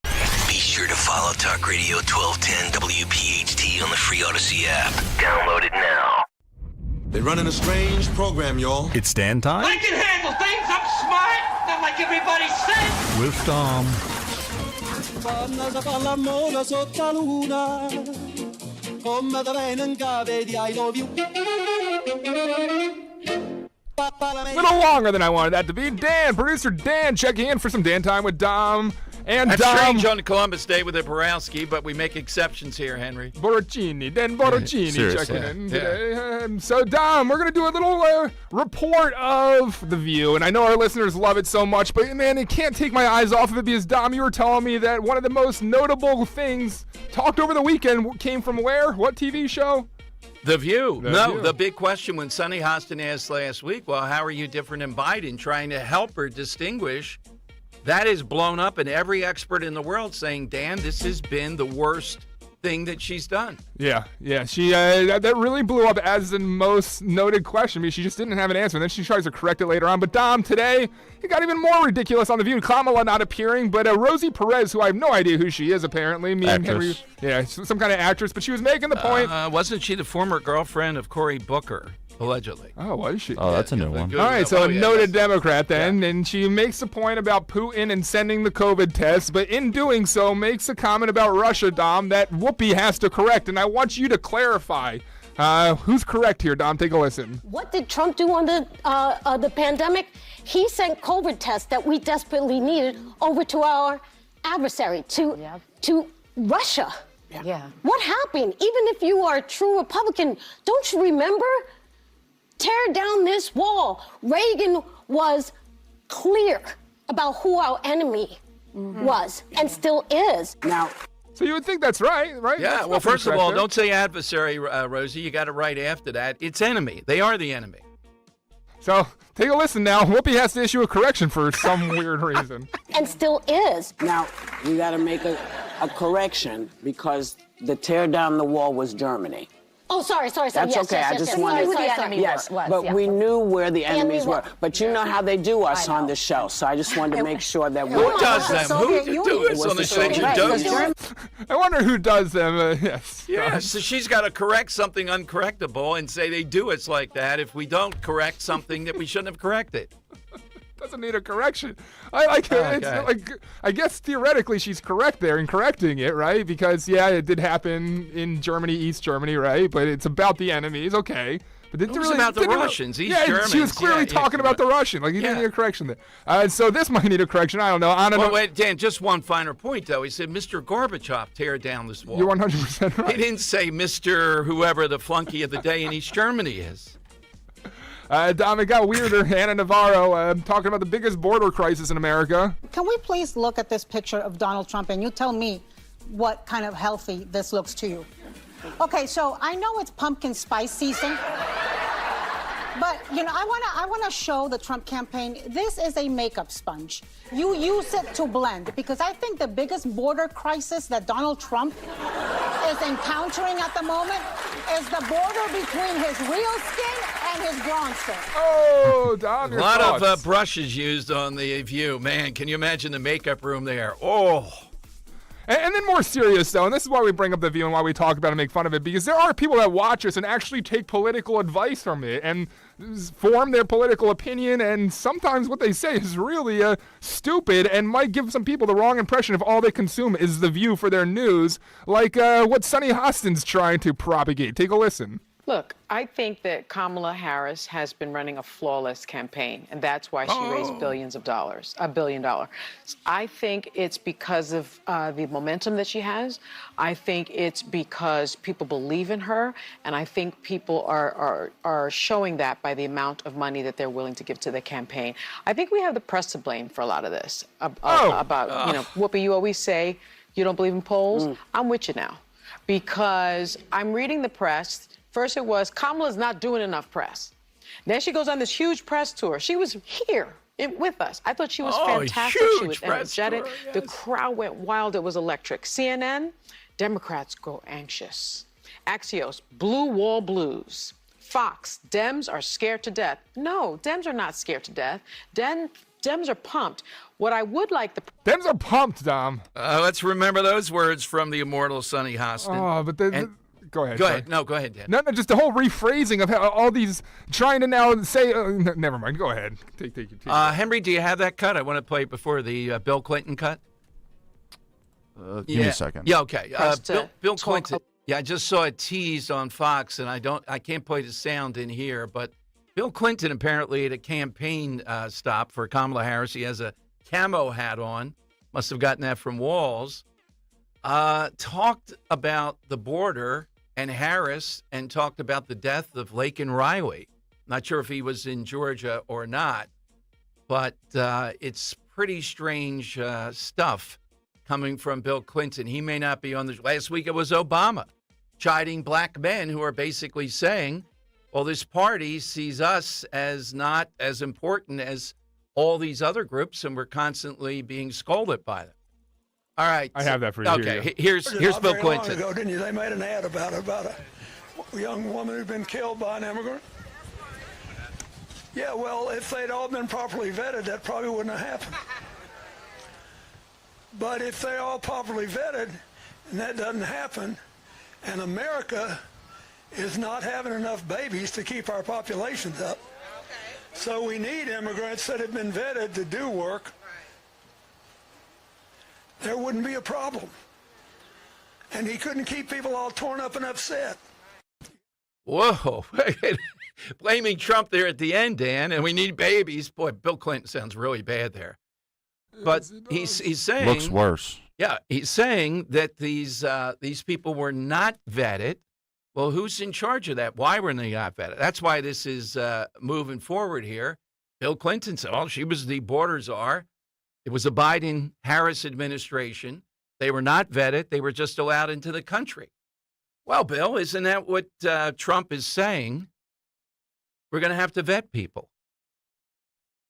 Be sure to follow Talk Radio 1210 WPHT on the free Odyssey app. Download it now. They're running a strange program, y'all. It's Dan time I can handle things. I'm smart, not like everybody says. with Dom. A little longer than I wanted that to be. Dan, producer Dan, checking in for some Dan time with Dom. And That's Dom. strange on Columbus Day with a Borowski, but we make exceptions here, Henry. Borrachini, Dan Borrachini Seriously. checking in today. So, Dom, we're going to do a little report of The View. And I know our listeners love it so much, but, man, it can't take my eyes off of it because, Dom, you were telling me that one of the most notable things talked over the weekend came from where? What TV show? The View. View. The big question when Sonny Hostin asked last week, well, how are you different than Biden, trying to help her distinguish? That is blown up, and every expert in the world saying, Dan, this has been the worst thing that she's done. Yeah. She that really blew up as the most noted question because she just didn't have an answer, and then she tries to correct it later on. But Dom, today it got even more ridiculous on The View. Kamala not appearing, but Rosie Perez, who I have no idea who she is, apparently. Me and Henry, some kind of actress, but she was making the point. Wasn't she the former girlfriend of Cory Booker? Allegedly. Oh, was she? Oh, that's a new one. All right, so a noted Democrat then, and she makes a point about Putin and sending the COVID test, but in doing so makes a comment about Russia, Dom, that Whoopi has to correct, and I want you to clarify. Who's correct here, Dom? Take a listen. What did Trump do on the pandemic? He sent COVID tests that we desperately needed over to our adversary, to Russia. Yeah. What happened? Even if you are a true Republican, don't you remember? Tear down this wall. Reagan was clear about who our enemy was and still is. Now, so you would think that's right? Yeah, That's well, first of correct all, there. don't say adversary, Rosie. You got it right after that. It's enemy. They are the enemy. So take a listen now. Whoopi has to issue a correction for some weird reason. And still is. Now, you got to make a correction because the tear down the wall was Germany. Oh, sorry. That's yes, okay. Yes, I just yes, wanted sorry, to. sorry. Yes, but we knew where the enemies were. But you know how they do us on the show, so I just wanted to make sure that Who does them? Who do us on the show? I wonder who does them. Yes. Yeah, so she's got to correct something uncorrectable and say they do us like that if we don't correct something that we shouldn't have corrected. Doesn't need a correction. I like it. Okay. It's like, I guess theoretically she's correct there in correcting it, right? Because it did happen in Germany, East Germany, right? But it's about the enemies, okay. But It was about the Russians, East Germans. She was clearly talking about the Russian. Like you didn't need a correction there. So this might need a correction. I don't know. Well, wait, Dan. Just one finer point though. He said, "Mr. Gorbachev, tear down this wall." You're 100% right. He didn't say Mr. whoever the flunky of the day in East Germany is. Dom, it got weirder. Anna Navarro talking about the biggest border crisis in America. Can we please look at this picture of Donald Trump and you tell me what kind of healthy this looks to you? Okay, so I know it's pumpkin spice season, but I want to show the Trump campaign. This is a makeup sponge. You use it to blend because I think the biggest border crisis that Donald Trump is encountering at the moment is the border between his real skin and his blonde skin. Oh, Dom, A lot of brushes used on The View. Man, can you imagine the makeup room there? Oh. And then more serious, though, and this is why we bring up The View and why we talk about it and make fun of it, because there are people that watch us and actually take political advice from it and form their political opinion, and sometimes what they say is really stupid and might give some people the wrong impression if all they consume is The View for their news, like what Sonny Hostin's trying to propagate. Take a listen. Look, I think that Kamala Harris has been running a flawless campaign, and that's why she raised billions of dollars, $1 billion. I think it's because of the momentum that she has. I think it's because people believe in her, and I think people are showing that by the amount of money that they're willing to give to the campaign. I think we have the press to blame for a lot of this. Whoopi, you always say you don't believe in polls. I'm with you now, because I'm reading the press. First it was, Kamala's not doing enough press. Then she goes on this huge press tour. She was here with us. I thought she was fantastic. She was energetic. Tour, yes. The crowd went wild. It was electric. CNN, Democrats grow anxious. Axios, blue wall blues. Fox, Dems are scared to death. No, Dems are not scared to death. Dems are pumped. What I would like Dems are pumped, Dom. Let's remember those words from the immortal Sonny Hostin. Oh, but go ahead. Go ahead. No, go ahead, Dan. No, just the whole rephrasing of how all these trying to now say. Never mind. Go ahead. Take. Henry, do you have that cut? I want to play it before the Bill Clinton cut. Give me a second. Yeah, okay. Bill Clinton. Yeah, I just saw it teased on Fox, and I can't play the sound in here, but Bill Clinton apparently at a campaign stop for Kamala Harris. He has a camo hat on must have gotten that from Walls, talked about the border and Harris and talked about the death of Laken Riley. Not sure if he was in Georgia or not, but it's pretty strange stuff coming from Bill Clinton. He may not be on the... Last week it was Obama chiding black men who are basically saying, well, this party sees us as not as important as all these other groups, and we're constantly being scolded by them. All right. I have that for you. Okay, here's Bill Clinton. Ago, didn't you? They made an ad about a young woman who'd been killed by an immigrant. Yeah, well, if they'd all been properly vetted, that probably wouldn't have happened. But if they're all properly vetted, and that doesn't happen, and America is not having enough babies to keep our populations up, so we need immigrants that have been vetted to do work, there wouldn't be a problem. And he couldn't keep people all torn up and upset. Whoa. Blaming Trump there at the end, Dan, and we need babies. Boy, Bill Clinton sounds really bad there. But he's saying... Looks worse. Yeah, he's saying that these people were not vetted. Well, who's in charge of that? Why were they not vetted? That's why this is moving forward here. Bill Clinton said, oh, she was the border czar. It was a Biden-Harris administration. They were not vetted. They were just allowed into the country. Well, Bill, isn't that what Trump is saying? We're going to have to vet people.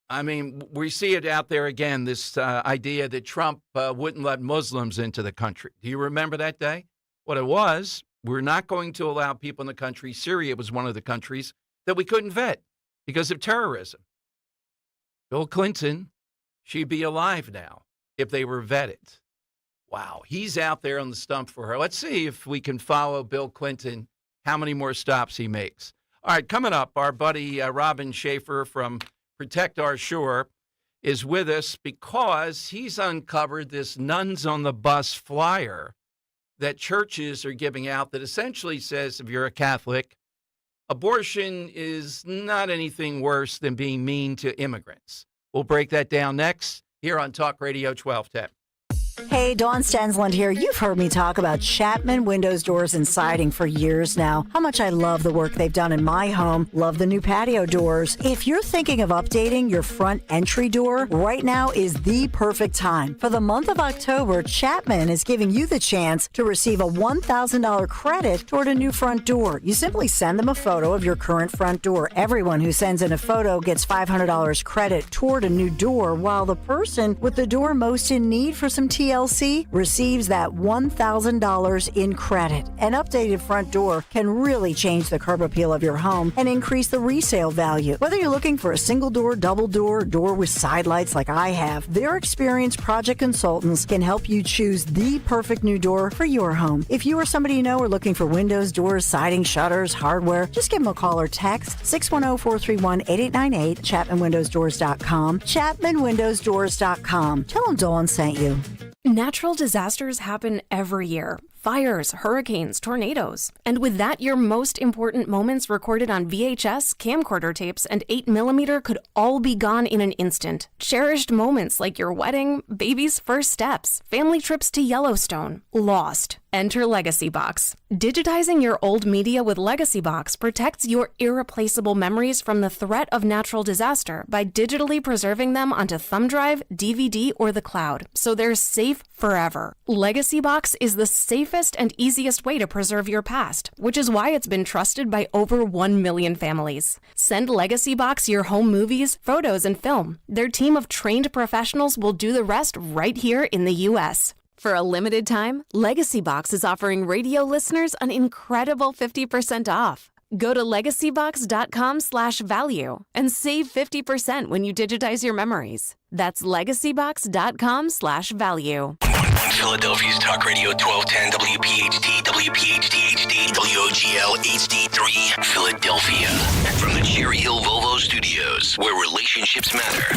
I mean, we see it out there again, this idea that Trump wouldn't let Muslims into the country. Do you remember that day? What it was, we're not going to allow people in the country. Syria was one of the countries that we couldn't vet because of terrorism. Bill Clinton, she'd be alive now if they were vetted. Wow, he's out there on the stump for her. Let's see if we can follow Bill Clinton, how many more stops he makes. All right, coming up, our buddy Robin Schaefer from Protect Our Shore is with us because he's uncovered this Nuns on the Bus flyer that churches are giving out that essentially says, if you're a Catholic, abortion is not anything worse than being mean to immigrants. We'll break that down next here on Talk Radio 1210. Hey, Dawn Stensland here. You've heard me talk about Chapman Windows, Doors, and Siding for years now. How much I love the work they've done in my home. Love the new patio doors. If you're thinking of updating your front entry door, right now is the perfect time. For the month of October, Chapman is giving you the chance to receive a $1,000 credit toward a new front door. You simply send them a photo of your current front door. Everyone who sends in a photo gets $500 credit toward a new door, while the person with the door most in need for some TLC receives that $1,000 in credit. An updated front door can really change the curb appeal of your home and increase the resale value. Whether you're looking for a single door, double door, door with side lights like I have, their experienced project consultants can help you choose the perfect new door for your home. If you or somebody you know are looking for windows, doors, siding, shutters, hardware, just give them a call or text 610-431-8898, ChapmanWindowsDoors.com, ChapmanWindowsDoors.com. Tell them Dawn sent you. Natural disasters happen every year. Fires, hurricanes, tornadoes. And with that, your most important moments recorded on VHS, camcorder tapes, and 8mm could all be gone in an instant. Cherished moments like your wedding, baby's first steps, family trips to Yellowstone, lost. Enter Legacy Box. Digitizing your old media with Legacy Box protects your irreplaceable memories from the threat of natural disaster by digitally preserving them onto thumb drive, DVD, or the cloud, so they're safe forever. Legacy Box is the safest and easiest way to preserve your past, which is why it's been trusted by over 1 million families. Send Legacy Box your home movies, photos, and film. Their team of trained professionals will do the rest right here in the U.S. For a limited time, Legacy Box is offering radio listeners an incredible 50% off. Go to legacybox.com/value and save 50% when you digitize your memories. That's legacybox.com/value. Philadelphia's Talk Radio 1210 WPHT, WPHT HD, WOGL HD3, Philadelphia. From the Cherry Hill Volvo Studios, where relationships matter.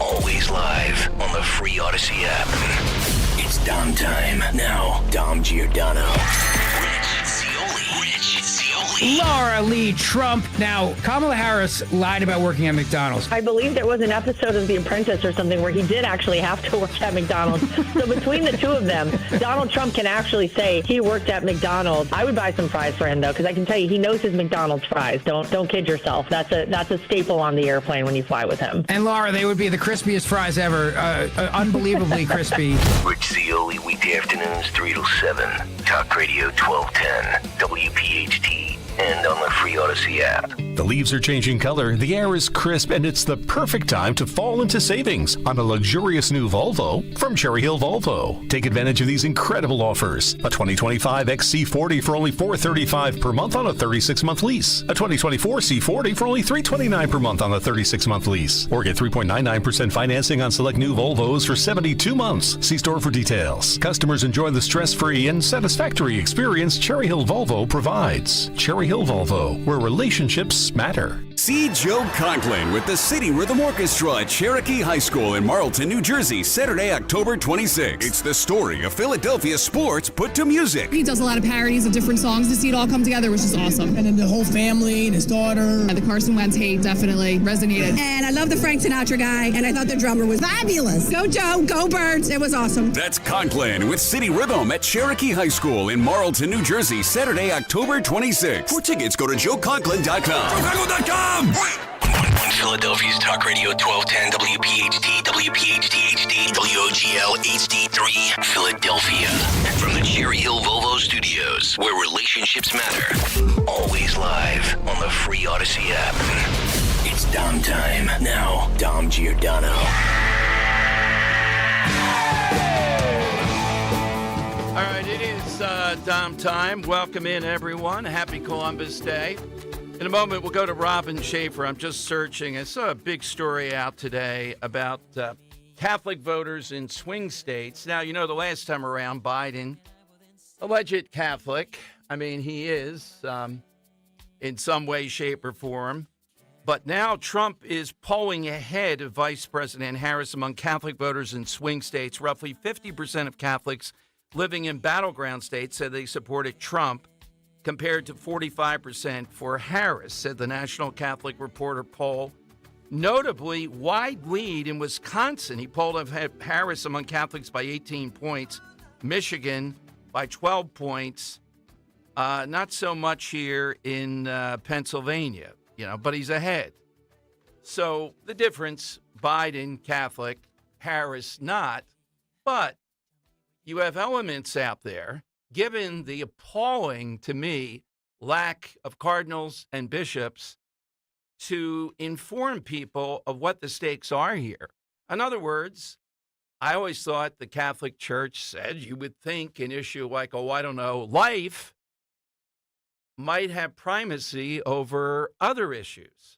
Always live on the free Odyssey app. It's Dom time. Now, Dom Giordano. Rich Zioli. Laura Lee Trump. Now, Kamala Harris lied about working at McDonald's. I believe there was an episode of The Apprentice or something where he did actually have to work at McDonald's. So between the two of them, Donald Trump can actually say he worked at McDonald's. I would buy some fries for him, though, because I can tell you he knows his McDonald's fries. Don't kid yourself. That's a staple on the airplane when you fly with him. And Laura, they would be the crispiest fries ever. Unbelievably crispy. Rich Zioli, weekday afternoons 3 to 7. Talk Radio 1210, WPHT, and on the free Odyssey app. The leaves are changing color, the air is crisp, and it's the perfect time to fall into savings on a luxurious new Volvo from Cherry Hill Volvo. Take advantage of these incredible offers. A 2025 XC40 for only $435 per month on a 36-month lease. A 2024 C40 for only $329 per month on a 36-month lease. Or get 3.99% financing on select new Volvos for 72 months. See store for details. Customers enjoy the stress-free and satisfactory experience Cherry Hill Volvo provides. Cherry Hill Volvo, where relationships matter. See Joe Conklin with the City Rhythm Orchestra at Cherokee High School in Marlton, New Jersey, Saturday, October 26th. It's the story of Philadelphia sports put to music. He does a lot of parodies of different songs. To see it all come together was just awesome. And then the whole family and his daughter. The Carson Wentz hate definitely resonated. And I love the Frank Sinatra guy, and I thought the drummer was fabulous. Go Joe, go Birds. It was awesome. That's Conklin with City Rhythm at Cherokee High School in Marlton, New Jersey, Saturday, October 26th. For tickets, go to joeconklin.com. joeconklin.com! Philadelphia's Talk Radio 1210, WPHT, WPHT HD, WOGL HD3, Philadelphia. From the Cherry Hill Volvo Studios, where relationships matter. Always live on the free Odyssey app. It's Dom time. Now, Dom Giordano. All right, it is Dom time. Welcome in, everyone. Happy Columbus Day. In a moment, we'll go to Robin Schaefer. I'm just searching. I saw a big story out today about Catholic voters in swing states. Now, you know, the last time around, Biden, alleged Catholic. I mean, he is in some way, shape, or form. But now Trump is polling ahead of Vice President Harris among Catholic voters in swing states. Roughly 50% of Catholics living in battleground states said they supported Trump, compared to 45% for Harris, said the National Catholic Reporter poll. Notably, wide lead in Wisconsin. He polled Harris among Catholics by 18 points, Michigan by 12 points. Not so much here in Pennsylvania, but he's ahead. So the difference, Biden, Catholic, Harris, not. But you have elements out there, given the appalling, to me, lack of cardinals and bishops, to inform people of what the stakes are here. In other words, I always thought the Catholic Church said you would think an issue like, life might have primacy over other issues.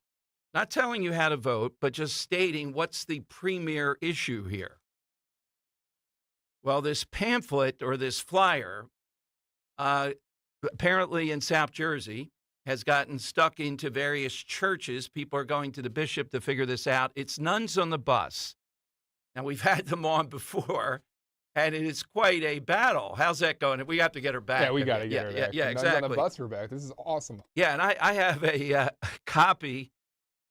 Not telling you how to vote, but just stating what's the premier issue here. Well, this pamphlet or this flyer, apparently in South Jersey, has gotten stuck into various churches. People are going to the bishop to figure this out. It's Nuns on the Bus. Now, we've had them on before, and it is quite a battle. How's that going? We have to get her back. Yeah, we got to get her back. Yeah, Nuns exactly. on the Bus, we're back. This is awesome. Yeah, and I have a copy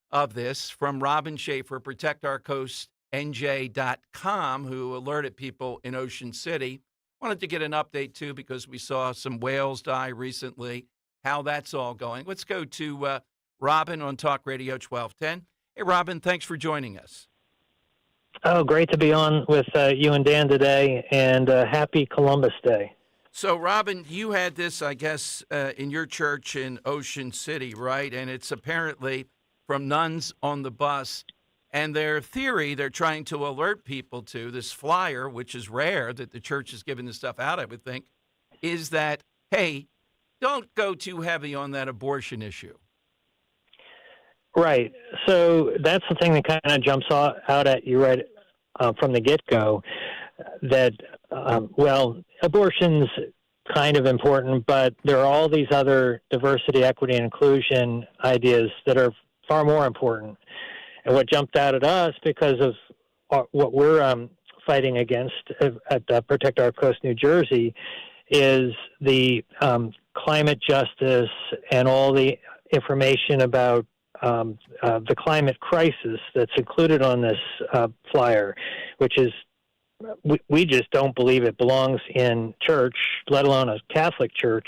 of this from Robin Schaefer, ProtectOurCoastNJ.com, who alerted people in Ocean City. Wanted to get an update, too, because we saw some whales die recently, how that's all going. Let's go to Robin on Talk Radio 1210. Hey, Robin, thanks for joining us. Oh, great to be on with you and Dan today, and happy Columbus Day. So, Robin, you had this, I guess, in your church in Ocean City, right? And it's apparently from Nuns on the Bus. And their theory, they're trying to alert people to this flyer, which is rare that the church is giving this stuff out, I would think, is that, hey, don't go too heavy on that abortion issue. Right. So that's the thing that kind of jumps out at you right from the get-go, that, abortion's kind of important, but there are all these other diversity, equity, and inclusion ideas that are far more important. And what jumped out at us, because of what we're fighting against at Protect Our Coast, New Jersey, is the climate justice and all the information about the climate crisis that's included on this flyer, which is we just don't believe it belongs in church, let alone a Catholic church.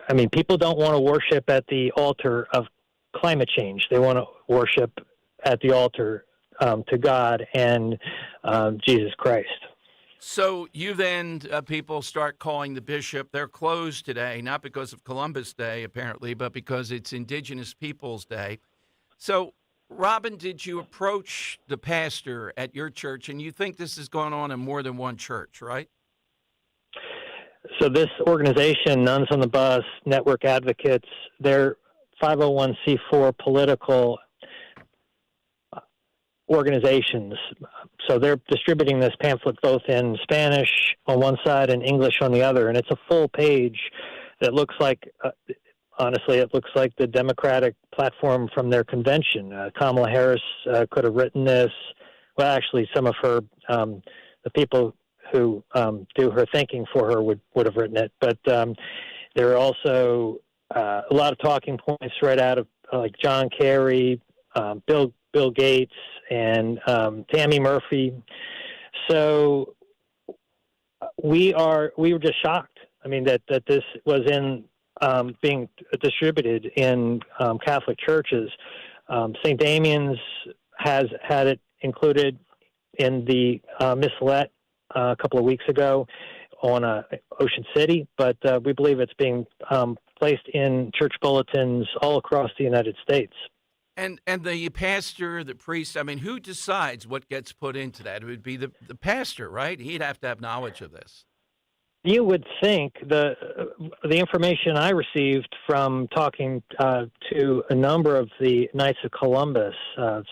I mean, people don't want to worship at the altar of climate change. They want to worship at the altar to God and Jesus Christ. So you then, people start calling the bishop. They're closed today, not because of Columbus Day, apparently, but because it's Indigenous Peoples Day. So, Robin, did you approach the pastor at your church? And you think this is going on in more than one church, right? So this organization, Nuns on the Bus, Network Advocates, they're 501c4 political organizations. So they're distributing this pamphlet both in Spanish on one side and English on the other. And it's a full page that looks like, honestly, it looks like the Democratic platform from their convention. Kamala Harris could have written this. Well, actually, some of her, the people who do her thinking for her would have written it. But there are also a lot of talking points right out of like John Kerry, Bill Gates, and Tammy Murphy. So we were just shocked. I mean, that this was being distributed in Catholic churches. St. Damian's has had it included in the Missalette a couple of weeks ago on Ocean City, but we believe it's being placed in church bulletins all across the United States. And the pastor, the priest, I mean, who decides what gets put into that? It would be the pastor, right? He'd have to have knowledge of this. You would think the information I received from talking to a number of the Knights of Columbus,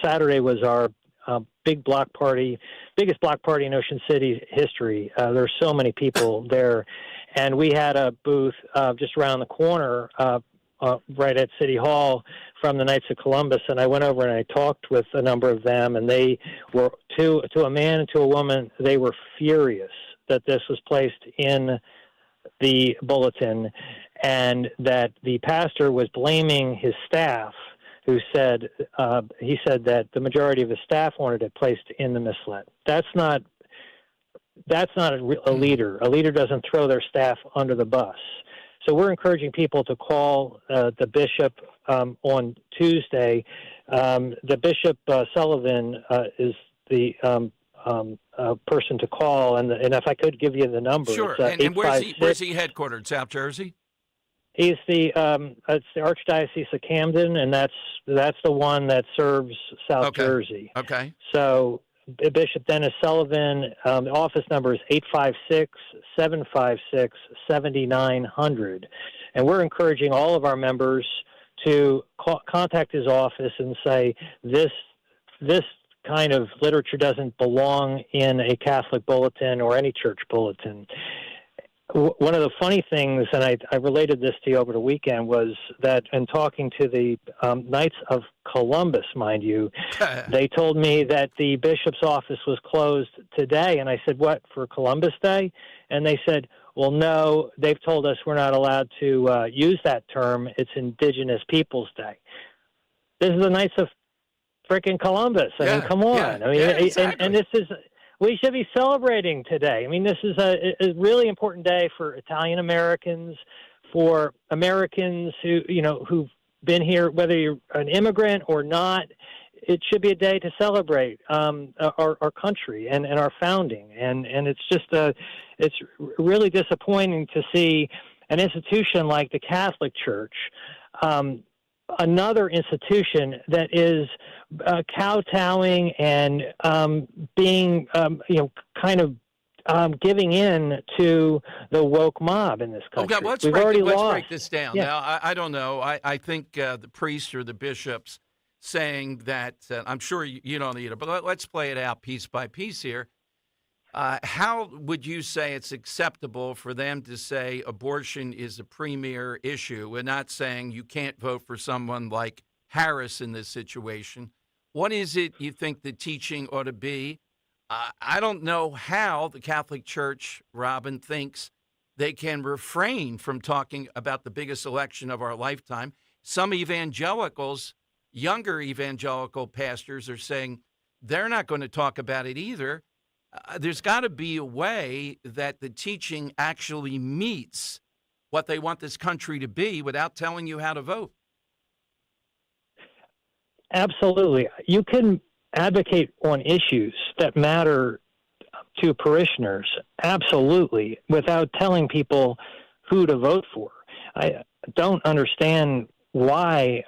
Saturday was our biggest block party in Ocean City history. There were so many people there, and we had a booth just around the corner right at City Hall from the Knights of Columbus, and I went over and I talked with a number of them, and they were, to a man and to a woman, they were furious that this was placed in the bulletin, and that the pastor was blaming his staff, who said he said that the majority of his staff wanted it placed in the Missalette. That's not a leader. A leader doesn't throw their staff under the bus. So we're encouraging people to call the bishop on Tuesday. The Bishop Sullivan is the person to call, and if I could give you the number. Sure. It's, and where's he headquartered? South Jersey? He's it's the Archdiocese of Camden, and that's the one that serves South Jersey. Okay. So Bishop Dennis Sullivan, the office number is 856-756-7900. And we're encouraging all of our members to contact his office and say, this kind of literature doesn't belong in a Catholic bulletin or any church bulletin. One of the funny things, and I related this to you over the weekend, was that in talking to the Knights of Columbus, mind you, they told me that the bishop's office was closed today. And I said, what, for Columbus Day? And they said, well, no, they've told us we're not allowed to use that term. It's Indigenous Peoples Day. This is the Knights of frickin' Columbus. I mean, come on. Yeah, I mean, exactly. and this is... We should be celebrating today. I mean, this is a really important day for Italian Americans, for Americans who've been here, whether you're an immigrant or not. It should be a day to celebrate our country and our founding. And it's just it's really disappointing to see an institution like the Catholic Church, another institution that is kowtowing and being, giving in to the woke mob in this country. Okay, let's break this down. Yeah. Now, I don't know. I think the priests or the bishops saying that, I'm sure you don't either, but let's play it out piece by piece here. How would you say it's acceptable for them to say abortion is a premier issue? We're not saying you can't vote for someone like Harris in this situation. What is it you think the teaching ought to be? I don't know how the Catholic Church, Robin, thinks they can refrain from talking about the biggest election of our lifetime. Some evangelicals, younger evangelical pastors, are saying they're not going to talk about it either. There's got to be a way that the teaching actually meets what they want this country to be without telling you how to vote. Absolutely. You can advocate on issues that matter to parishioners, absolutely, without telling people who to vote for. I don't understand why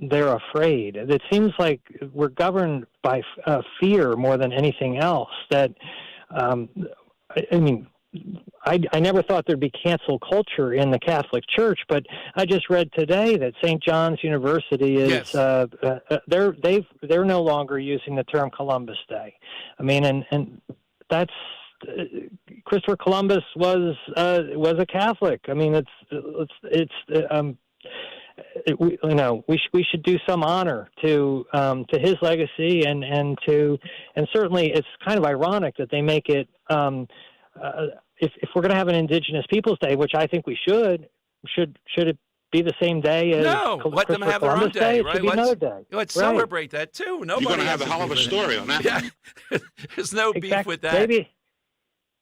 they're afraid. It seems like we're governed by fear more than anything else. That I never thought there'd be cancel culture in the Catholic Church, but I just read today that St. John's University is they're no longer using the term Columbus Day. I mean, and that's Christopher Columbus was a Catholic. I mean, we should do some honor to his legacy and certainly it's kind of ironic that they make it if we're going to have an Indigenous Peoples Day, which I think we should it be the same day as let them have their own day, right? Let's celebrate that too. Nobody You're going to have a hell of a story on that. Yeah. There's no beef with that. Maybe.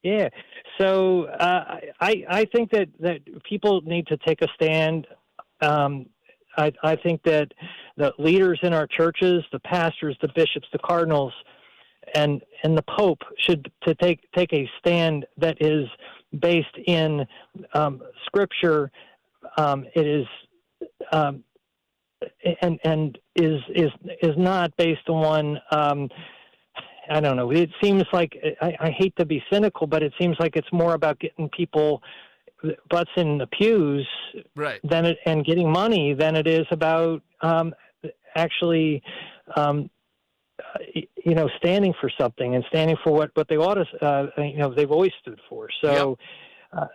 Yeah. So I think that people need to take a stand. I think that the leaders in our churches, the pastors, the bishops, the cardinals, and the Pope should take a stand that is based in Scripture. It is and is not based on. I don't know. It seems like I hate to be cynical, but it seems like it's more about getting people butts in the pews, right? And getting money than it is about actually, standing for something and standing for what they ought to. They've always stood for. So. Yep.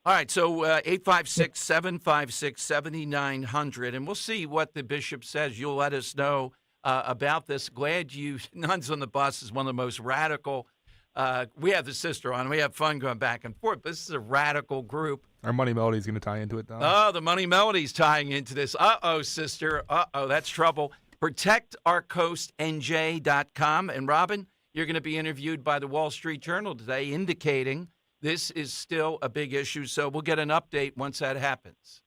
All right, so 856-756-7900, and we'll see what the bishop says. You'll let us know about this. Glad you, Nuns on the Bus is one of the most radical. We have the sister on. We have fun going back and forth. This is a radical group. Our Money Melody is going to tie into it, Don. Oh, the Money Melody's tying into this. Uh-oh, sister. Uh-oh, that's trouble. ProtectOurCoastNJ.com. And, Robin, you're going to be interviewed by the Wall Street Journal today indicating this is still a big issue, so we'll get an update once that happens.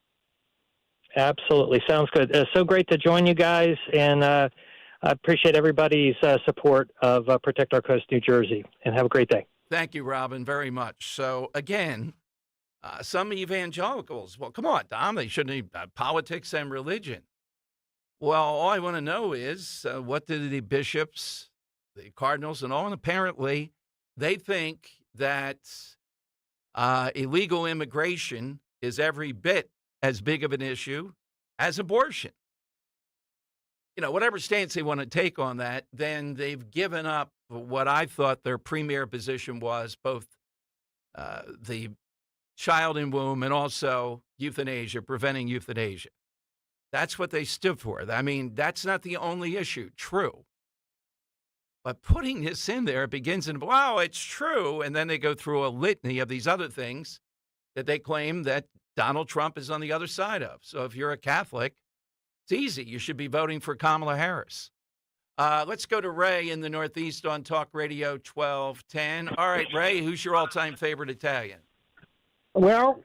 Absolutely. Sounds good. So great to join you guys, and I appreciate everybody's support of Protect Our Coast, New Jersey, and have a great day. Thank you, Robin, very much. So, again, some evangelicals, well, come on, Dom, they shouldn't have politics and religion. Well, all I want to know is what do the bishops, the cardinals, and all, and apparently they think that illegal immigration is every bit as big of an issue as abortion. Whatever stance they want to take on that, then they've given up what I thought their premier position was, both the child in womb and also euthanasia, preventing euthanasia. That's what they stood for. I mean, that's not the only issue, true. But putting this in there begins in, wow, it's true. And then they go through a litany of these other things that they claim that Donald Trump is on the other side of. So if you're a Catholic, it's easy. You should be voting for Kamala Harris. Let's go to Ray in the Northeast on Talk Radio 1210. All right, Ray, who's your all-time favorite Italian? Well,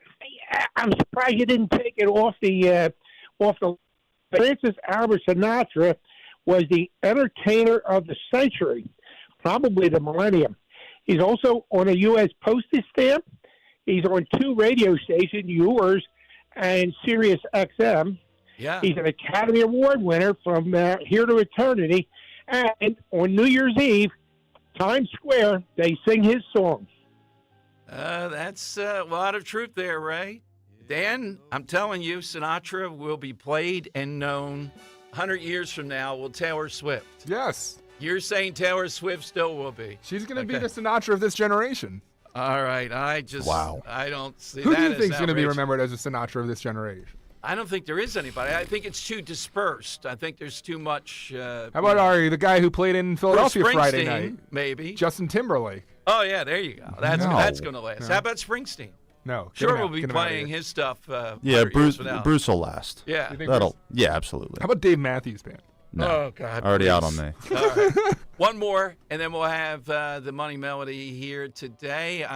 I'm surprised you didn't take it off the Francis Albert Sinatra was the entertainer of the century, probably the millennium. He's also on a U.S. postage stamp. He's on 2 radio stations, yours and Sirius XM. Yeah. He's an Academy Award winner from Here to Eternity. And on New Year's Eve, Times Square, they sing his song. That's a lot of truth there, Ray. Dan, I'm telling you, Sinatra will be played and known 100 years from now. Will Taylor Swift? Yes. You're saying Taylor Swift still will be. She's going to be the Sinatra of this generation. All right. I don't see Who that. Who do you think is going to be remembered as a Sinatra of this generation? I don't think there is anybody. I think it's too dispersed. I think there's too much. How about the guy who played in Philadelphia Friday night? Maybe. Justin Timberlake. Oh, yeah. There you go. That's going to last. No. How about Springsteen? No. Sure, we'll be playing his stuff. Yeah, 100 years from now. Bruce will last. Yeah. Yeah, absolutely. How about Dave Matthews Band? No. Oh, God. Already please. out on me. All right. One more, and then we'll have the Money Melody here today.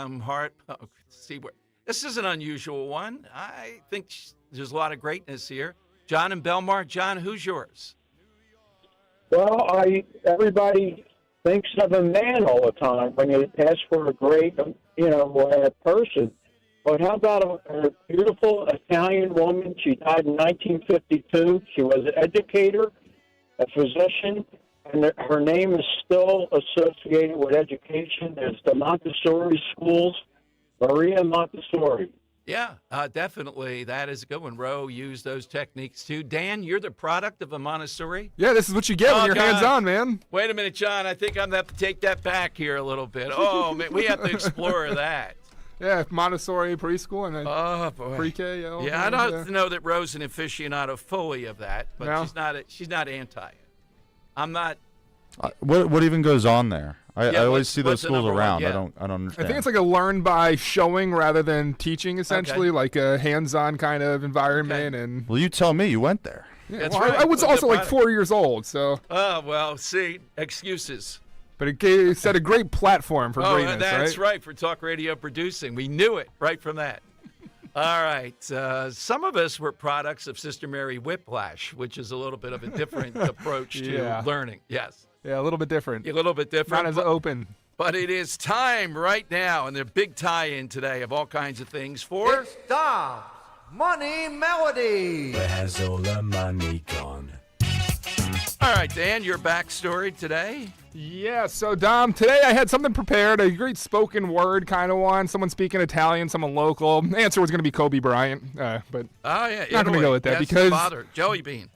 This is an unusual one. I think there's a lot of greatness here. John and Belmar. John, who's yours? Well, everybody thinks of a man all the time when you ask for a great, person. But how about a beautiful Italian woman? She died in 1952. She was an educator, a physician, and her name is still associated with education. There's the Montessori schools, Maria Montessori. Yeah, definitely. That is a good one. Roe used those techniques too. Dan, you're the product of a Montessori? Yeah, this is what you get when you're hands-on, man. Wait a minute, John. I think I'm going to have to take that back here a little bit. Oh, man, we have to explore that. Yeah, Montessori preschool and pre-K. Yeah, I don't know that Roe's an aficionado fully of that, but No? she's not anti it. I'm not. What even goes on there? I always see those what's the schools number one? around. Yeah. I don't understand. I think it's like a learn by showing rather than teaching, essentially, like a hands-on kind of environment. And well, you tell me. You went there. yeah, That's well, right. I was With the also like product. 4 years old, so. Oh, well, see, excuses. But it set a great platform for greatness, that's right, for talk radio producing. We knew it right from that. All right. Some of us were products of Sister Mary Whiplash, which is a little bit of a different approach to learning. Yes. Yeah, a little bit different. A little bit different. Not as open. But it is time right now, and the big tie-in today of all kinds of things for... It's Dom's Money Melody. Where has all the money gone? All right, Dan, your backstory today? Yeah, so Dom, today I had something prepared, a great spoken word kind of one. Someone speaking Italian, someone local. The answer was going to be Kobe Bryant, but oh yeah, not going to go with that because Joey Bean.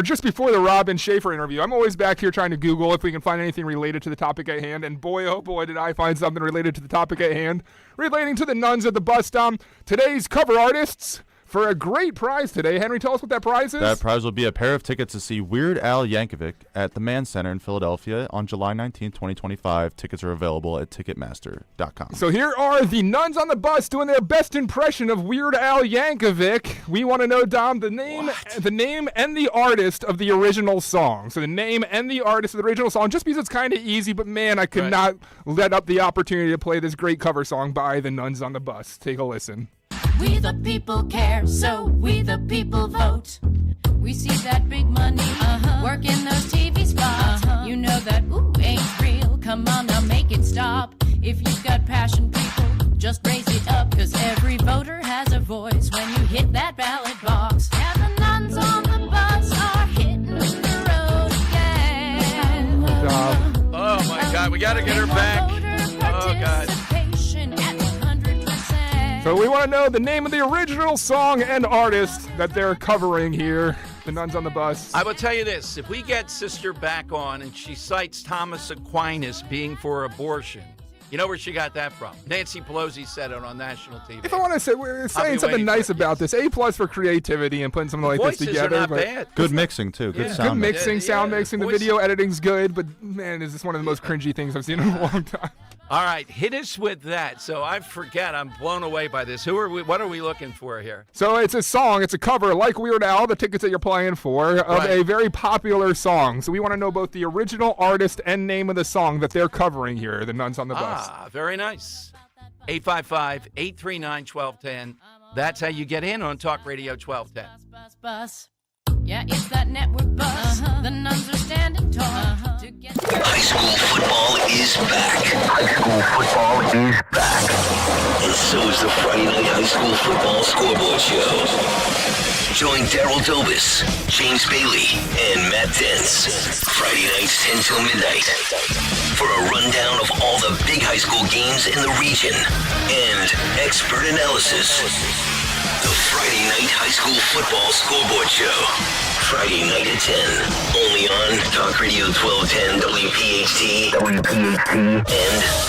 Just before the Robin Schaefer interview, I'm always back here trying to Google if we can find anything related to the topic at hand, and boy, oh boy, did I find something related to the topic at hand, relating to the nuns at the bus, Dom. Today's cover artists. For a great prize today. Henry, tell us what that prize is. That prize will be a pair of tickets to see Weird Al Yankovic at the Mann Center in Philadelphia on July 19, 2025. Tickets are available at Ticketmaster.com. So here are the nuns on the bus doing their best impression of Weird Al Yankovic. We want to know, Dom, the name and the artist of the original song. So the name and the artist of the original song, just because it's kind of easy, but man, I could not let up the opportunity to play this great cover song by the nuns on the bus. Take a listen. We the people care, so we the people vote. We see that big money working those TV spots. You know that ain't real. Come on now, make it stop. If you've got passion, people, just raise it up. Cause every voter has a voice when you hit that ballot box. And the nuns on the bus are hitting the road again. Oh my God, we got to get her back. Oh God. So we want to know the name of the original song and artist that they're covering here, the nuns on the bus. I will tell you this, if we get Sister back on and she cites Thomas Aquinas being for abortion, you know where she got that from? Nancy Pelosi said it on national TV. If I want to say, we're saying something nice about this, A+ for creativity and putting something like this together. Are not bad. Good mixing, too. Good sound Good mixing, sound mixing. The video editing's good, but man, is this one of the most cringy things I've seen in a long time. All right, hit us with that. So I forget, I'm blown away by this. What are we looking for here? So it's a song, it's a cover, like Weird Al, the tickets that you're playing for, of a very popular song. So we want to know both the original artist and name of the song that they're covering here, the nuns on the bus. Ah, very nice. 855-839-1210. That's how you get in on Talk Radio 1210. Bus. Yeah, it's that network bus. The nuns are standing tall. High school football is back. High school football is back. And so is the Friday Night High School Football Scoreboard Show. Join Daryl Dobis, James Bailey, and Matt Dents. Friday nights 10 till midnight. For a rundown of all the big high school games in the region and expert analysis. The Friday Night High School Football Scoreboard Show. Friday night at 10. Only on Talk Radio 1210, WPHT, and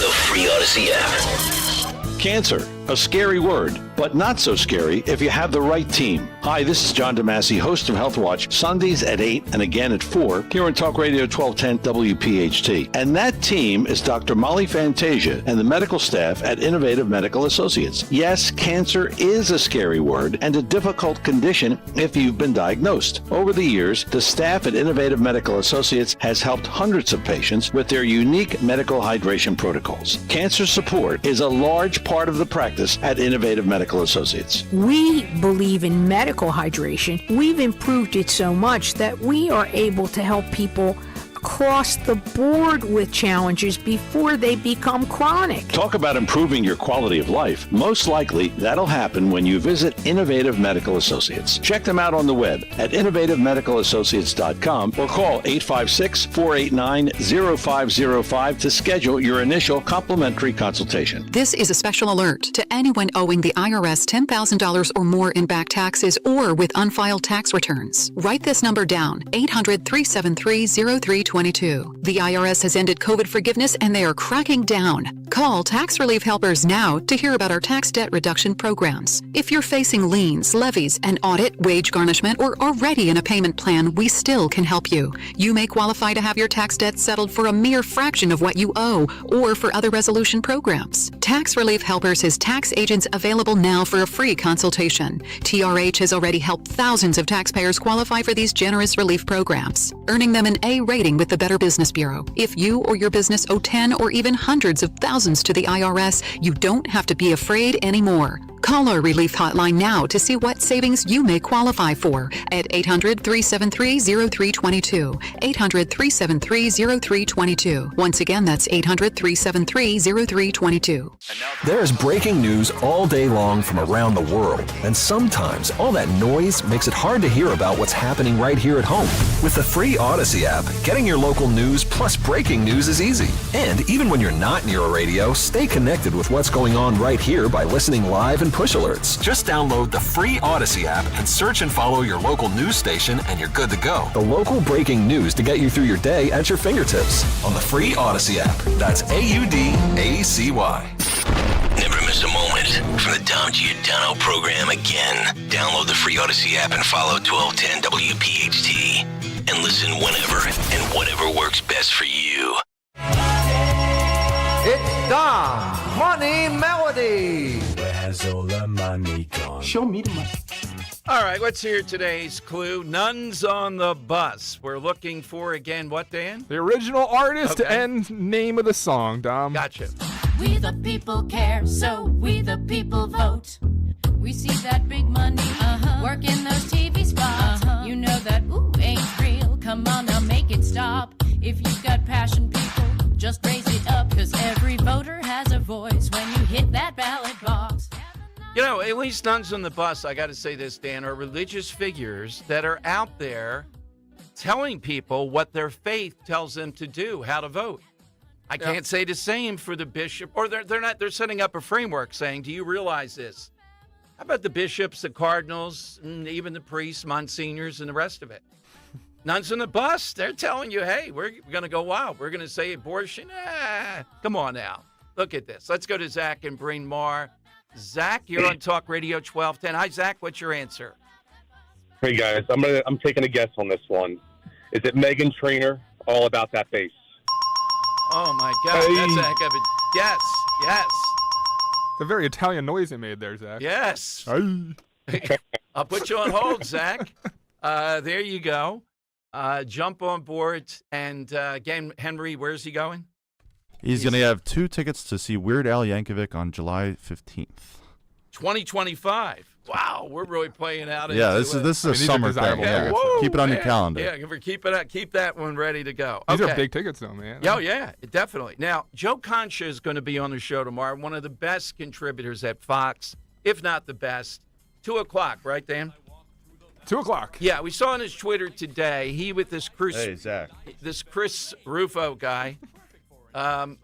the free Odyssey app. Cancer A scary word, but not so scary if you have the right team. Hi, this is John DeMasi, host of Health Watch, Sundays at 8 and again at 4 here on Talk Radio 1210 WPHT. And that team is Dr. Molly Fantasia and the medical staff at Innovative Medical Associates. Yes, cancer is a scary word and a difficult condition if you've been diagnosed. Over the years, the staff at Innovative Medical Associates has helped hundreds of patients with their unique medical hydration protocols. Cancer support is a large part of the practice at Innovative Medical Associates. We believe in medical hydration. We've improved it so much that we are able to help people across the board with challenges before they become chronic. Talk about improving your quality of life. Most likely, that'll happen when you visit Innovative Medical Associates. Check them out on the web at innovativemedicalassociates.com or call 856-489-0505 to schedule your initial complimentary consultation. This is a special alert to anyone owing the IRS $10,000 or more in back taxes or with unfiled tax returns. Write this number down, 800-373-0322. The IRS has ended COVID forgiveness and they are cracking down. Call Tax Relief Helpers now to hear about our tax debt reduction programs. If you're facing liens, levies, an audit, wage garnishment, or already in a payment plan, we still can help you. You may qualify to have your tax debt settled for a mere fraction of what you owe or for other resolution programs. Tax Relief Helpers has tax agents available now for a free consultation. TRH has already helped thousands of taxpayers qualify for these generous relief programs, earning them an A rating with the Better Business Bureau. If you or your business owe 10 or even hundreds of thousands to the IRS, you don't have to be afraid anymore. Call our relief hotline now to see what savings you may qualify for at 800-373-0322. 800-373-0322. Once again, that's 800-373-0322. There's breaking news all day long from around the world, and sometimes all that noise makes it hard to hear about what's happening right here at home. With the free Odyssey app, getting your local news plus breaking news is easy. And even when you're not near a radio, stay connected with what's going on right here by listening live and push alerts. Just download the free Odyssey app and search and follow your local news station and you're good to go. The local breaking news to get you through your day at your fingertips on the free Odyssey app. That's AUDACY. Never miss a moment from the Tom Giordano program again. Download the free Odyssey app and follow 1210 WPHT. And listen whenever and whatever works best for you. It's Dom Money Melody. Where's all the money gone? Show me the money. All right, let's hear today's clue. Nuns on the Bus. We're looking for, again, what, Dan? The original artist and name of the song, Dom. Gotcha. We the people care, so we the people vote. We see that big money working those TV spots. You know that ain't real. Come on now, make it stop. If you've got passion, people, just raise it up, because every voter has a voice when you hit that ballot box. You know, at least Nuns on the Bus, I got to say this, Dan, are religious figures that are out there telling people what their faith tells them to do, how to vote. I can't say the same for the bishop, or they're setting up a framework saying, do you realize this? How about the bishops, the cardinals, and even the priests, monsignors, and the rest of it? Nuns on the Bus, they're telling you, hey, we're going to go wild. We're going to say abortion. Come on now. Look at this. Let's go to Zach and Bryn Mawr. Zach, you're on Talk Radio 1210. Hi, Zach. What's your answer? Hey, guys. I'm taking a guess on this one. Is it Meghan Trainor, All About That Bass? Oh, my God. Hey. That's a heck of a yes. Yes. It's a very Italian noise they made there, Zach. Yes. I'll put you on hold, Zach. There you go. Jump on board. And again, Henry, where's he going? He's going to have 2 tickets to see Weird Al Yankovic on July 15th. 2025. Wow, we're really playing out. Yeah, this is a summer thing. Yeah. Keep it on your calendar. Yeah, keep that one ready to go. These are big tickets, though, man. Oh, yeah, definitely. Now, Joe Concha is going to be on the show tomorrow. One of the best contributors at Fox, if not the best. 2 o'clock, right, Dan? 2 o'clock. Yeah, we saw on his Twitter today. He with this Chris Rufo guy. You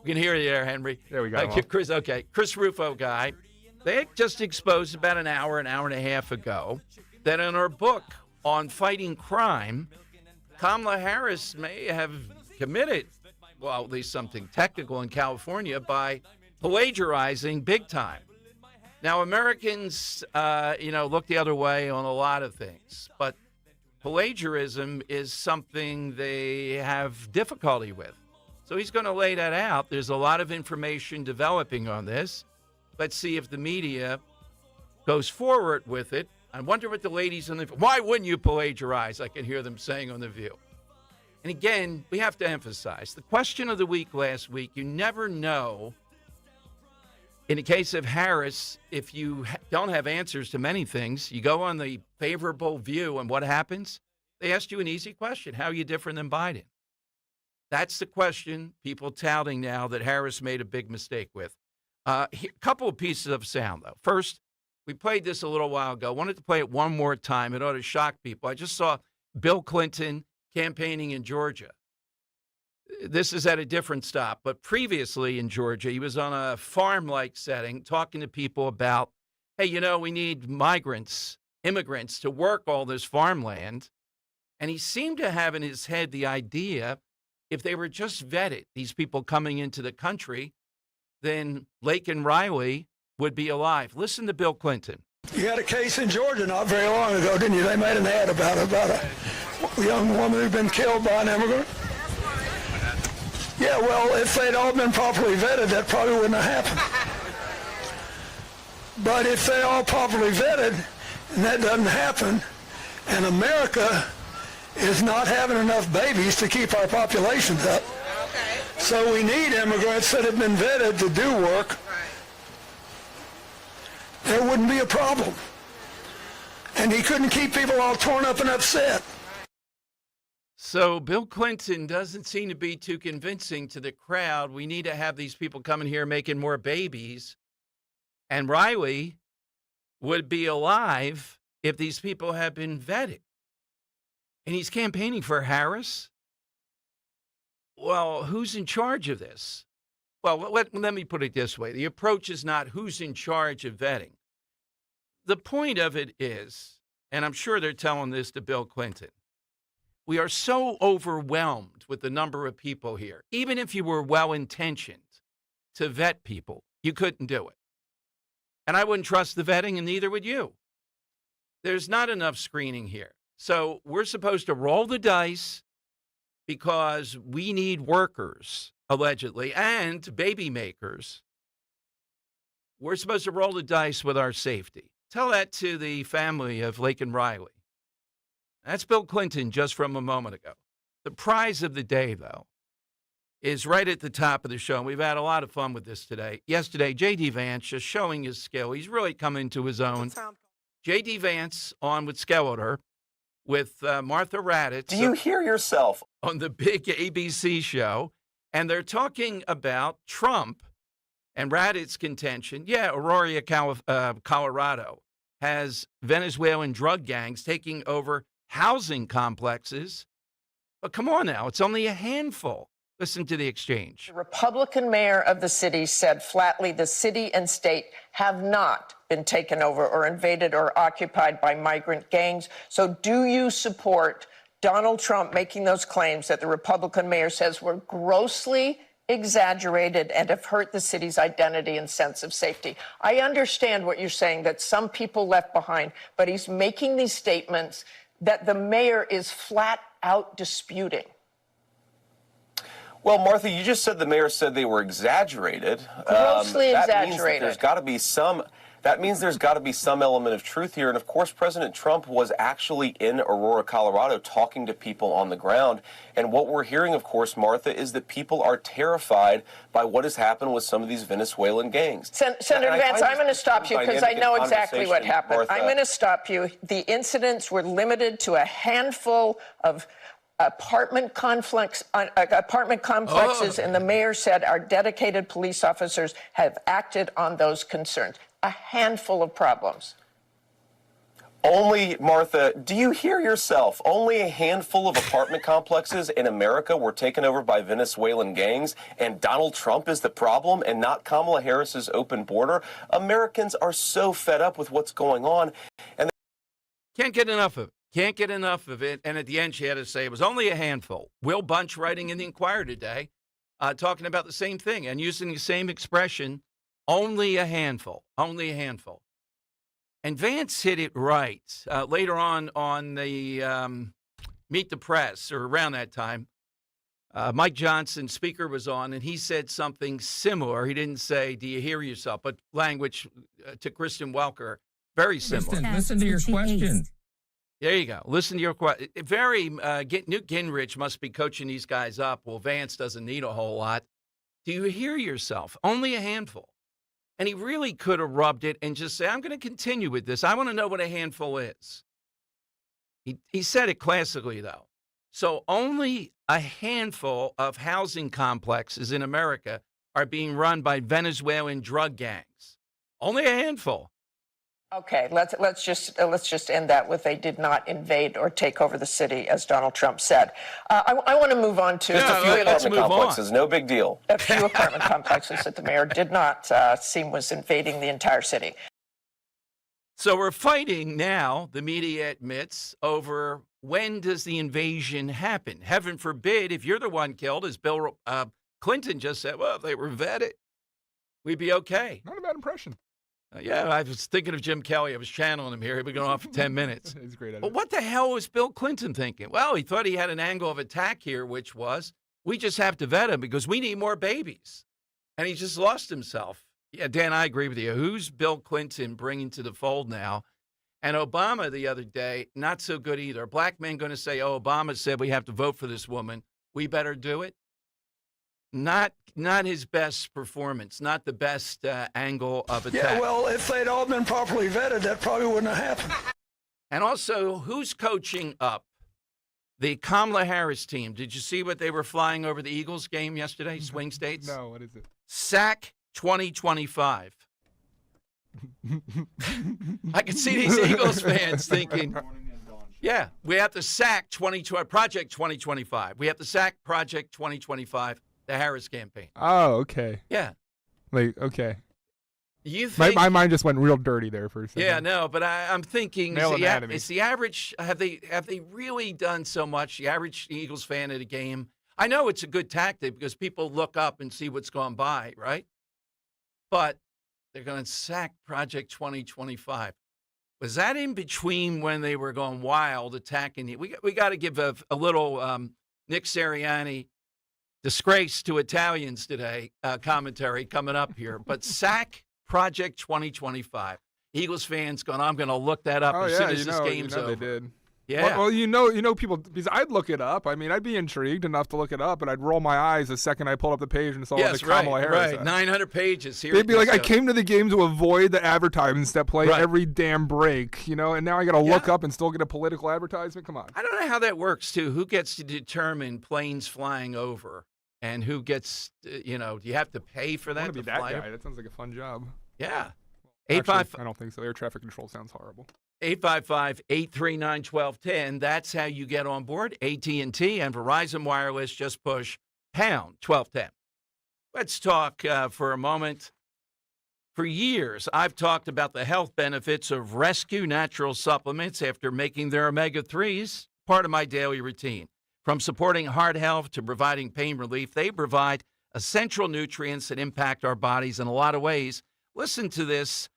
can hear it there, Henry. There we go. Chris Rufo guy. They just exposed about an hour and a half ago that in her book on fighting crime, Kamala Harris may have committed, well, at least something technical in California by plagiarizing big time. Now, Americans, look the other way on a lot of things, but plagiarism is something they have difficulty with. So he's going to lay that out. There's a lot of information developing on this. Let's see if the media goes forward with it. I wonder what the ladies on why wouldn't you plagiarize? I can hear them saying on The View. And again, we have to emphasize the question of the week last week, you never know. In the case of Harris, if you don't have answers to many things, you go on the favorable view, and what happens? They asked you an easy question. How are you different than Biden? That's the question people touting now that Harris made a big mistake with. A couple of pieces of sound, though. First, we played this a little while ago. Wanted to play it one more time. It ought to shock people. I just saw Bill Clinton campaigning in Georgia. This is at a different stop, but previously in Georgia, he was on a farm-like setting talking to people about, hey, we need immigrants to work all this farmland. And he seemed to have in his head the idea if they were just vetted, these people coming into the country, then Lake and Riley would be alive. Listen to Bill Clinton. You had a case in Georgia not very long ago, didn't you? They made an ad about a young woman who'd been killed by an immigrant. Yeah, well, if they'd all been properly vetted, that probably wouldn't have happened. But if they're all properly vetted, and that doesn't happen, and America is not having enough babies to keep our populations up. Okay. So we need immigrants that have been vetted to do work. There wouldn't be a problem. And he couldn't keep people all torn up and upset. So Bill Clinton doesn't seem to be too convincing to the crowd. We need to have these people coming here making more babies. And Riley would be alive if these people had been vetted. And he's campaigning for Harris? Well, who's in charge of this? Well, let me put it this way. The approach is not who's in charge of vetting. The point of it is, and I'm sure they're telling this to Bill Clinton, we are so overwhelmed with the number of people here. Even if you were well-intentioned to vet people, you couldn't do it. And I wouldn't trust the vetting, and neither would you. There's not enough screening here. So we're supposed to roll the dice because we need workers, allegedly, and baby makers. We're supposed to roll the dice with our safety. Tell that to the family of Lake and Riley. That's Bill Clinton just from a moment ago. The prize of the day, though, is right at the top of the show. And we've had a lot of fun with this today. Yesterday, J.D. Vance just showing his skill. He's really come into his own. J.D. Vance on with Skeletor with Martha Raddatz. Do you hear yourself? On the big ABC show. And they're talking about Trump and Raddatz's contention. Yeah, Aurora, Colorado has Venezuelan drug gangs taking over housing complexes. But come on now, it's only a handful. Listen to the exchange. The Republican mayor of the city said flatly the city and state have not been taken over or invaded or occupied by migrant gangs. So do you support Donald Trump making those claims that the Republican mayor says were grossly exaggerated and have hurt the city's identity and sense of safety? I understand what you're saying, that some people left behind, but he's making these statements that the mayor is flat out disputing. Well, Martha, you just said the mayor said they were exaggerated. Grossly exaggerated. That means there's got to be some element of truth here. And of course, President Trump was actually in Aurora, Colorado, talking to people on the ground. And what we're hearing, of course, Martha, is that people are terrified by what has happened with some of these Venezuelan gangs. Senator Vance, I'm going to stop you because I know exactly what happened. Martha. I'm going to stop you. The incidents were limited to a handful of apartment complexes, and the mayor said our dedicated police officers have acted on those concerns. A handful of problems. Only, Martha, do you hear yourself? Only a handful of apartment complexes in America were taken over by Venezuelan gangs, and Donald Trump is the problem and not Kamala Harris's open border. Americans are so fed up with what's going on. And can't get enough of it. Can't get enough of it. And at the end, she had to say it was only a handful. Will Bunch writing in the Inquirer today, talking about the same thing and using the same expression Only a handful. Only a handful. And Vance hit it right. Later on the Meet the Press, or around that time, Mike Johnson, speaker, was on, and he said something similar. He didn't say, do you hear yourself? But language to Kristen Welker, very similar. Listen to your question. There you go. Listen to your question. Newt Gingrich must be coaching these guys up. Well, Vance doesn't need a whole lot. Do you hear yourself? Only a handful. And he really could have rubbed it and just say, I'm going to continue with this. I want to know what a handful is. He said it classically, though. So only a handful of housing complexes in America are being run by Venezuelan drug gangs. Only a handful. Okay, let's just end that with they did not invade or take over the city, as Donald Trump said. I want to move on to a few apartment complexes. No big deal. A few apartment complexes that the mayor did not seem was invading the entire city. So we're fighting now, the media admits, over when does the invasion happen? Heaven forbid, if you're the one killed, as Bill Clinton just said, well, if they were vetted, we'd be okay. Not a bad impression. Yeah, I was thinking of Jim Kelly. I was channeling him here. He'd been going on for 10 minutes. He's great at it. But what the hell was Bill Clinton thinking? Well, he thought he had an angle of attack here, which was, we just have to vet him because we need more babies. And he just lost himself. Yeah, Dan, I agree with you. Who's Bill Clinton bringing to the fold now? And Obama the other day, not so good either. A black man going to say, oh, Obama said we have to vote for this woman. We better do it. Not his best performance, not the best angle of attack. Yeah, well, if they'd all been properly vetted, that probably wouldn't have happened. And also, who's coaching up the Kamala Harris team? Did you see what they were flying over the Eagles game yesterday, swing states? No, what is it? SAC 2025. I can see these Eagles fans thinking, yeah, we have to SAC Project 2025. We have to SAC Project 2025. The Harris campaign. Oh, okay. Yeah. Like, okay. You think, my mind just went real dirty there for a second. Yeah, no, but I'm thinking, anatomy. is the average, have they really done so much, the average Eagles fan at a game? I know it's a good tactic because people look up and see what's gone by, right? But they're going to SAC Project 2025. Was that in between when they were going wild, attacking? We got to give a little Nick Sirianni, disgrace to Italians today, commentary coming up here. But SAC Project 2025. Eagles fans going, I'm going to look that up as soon as this game's over. They did. Yeah. Well, you know people, because I'd look it up. I mean, I'd be intrigued enough to look it up, and I'd roll my eyes the second I pulled up the page and saw the Kamala Harris. Right, 900 pages here. They'd be like, I came to the game to avoid the advertisements that play every damn break, and now I got to look up and still get a political advertisement? Come on. I don't know how that works, too. Who gets to determine planes flying over? And who gets, do you have to pay for that? I want to be that guy. That sounds like a fun job. Yeah. Actually, I don't think so. Air traffic control sounds horrible. 855-839-1210. That's how you get on board. AT&T and Verizon Wireless. Just push pound 1210. Let's talk for a moment. For years, I've talked about the health benefits of Rescue Natural Supplements after making their omega-3s part of my daily routine. From supporting heart health to providing pain relief, they provide essential nutrients that impact our bodies in a lot of ways. Listen to this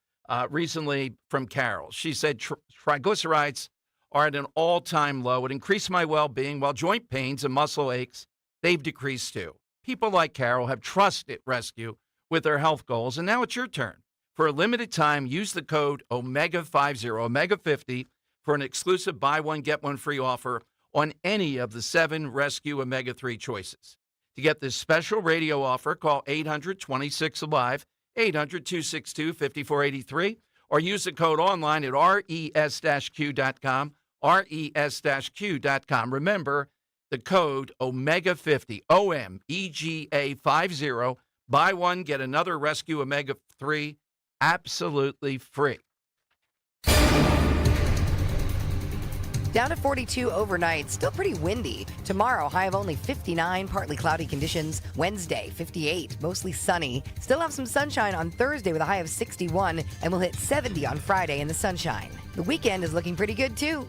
recently from Carol. She said triglycerides are at an all-time low. It increased my well-being, while joint pains and muscle aches, they've decreased too. People like Carol have trusted Rescue with their health goals, and now it's your turn. For a limited time, use the code OMEGA50, OMEGA50, for an exclusive buy one, get one free offer on any of the 7 Rescue Omega-3 choices. To get this special radio offer, call 800-26-ALIVE, 800-262-5483, or use the code online at res-q.com, res-q.com. Remember the code OMEGA50, OMEGA50. Buy one, get another Rescue Omega-3 absolutely free. Down to 42 overnight, still pretty windy. Tomorrow, high of only 59, partly cloudy conditions. Wednesday, 58, mostly sunny. Still have some sunshine on Thursday with a high of 61, and we'll hit 70 on Friday in the sunshine. The weekend is looking pretty good, too.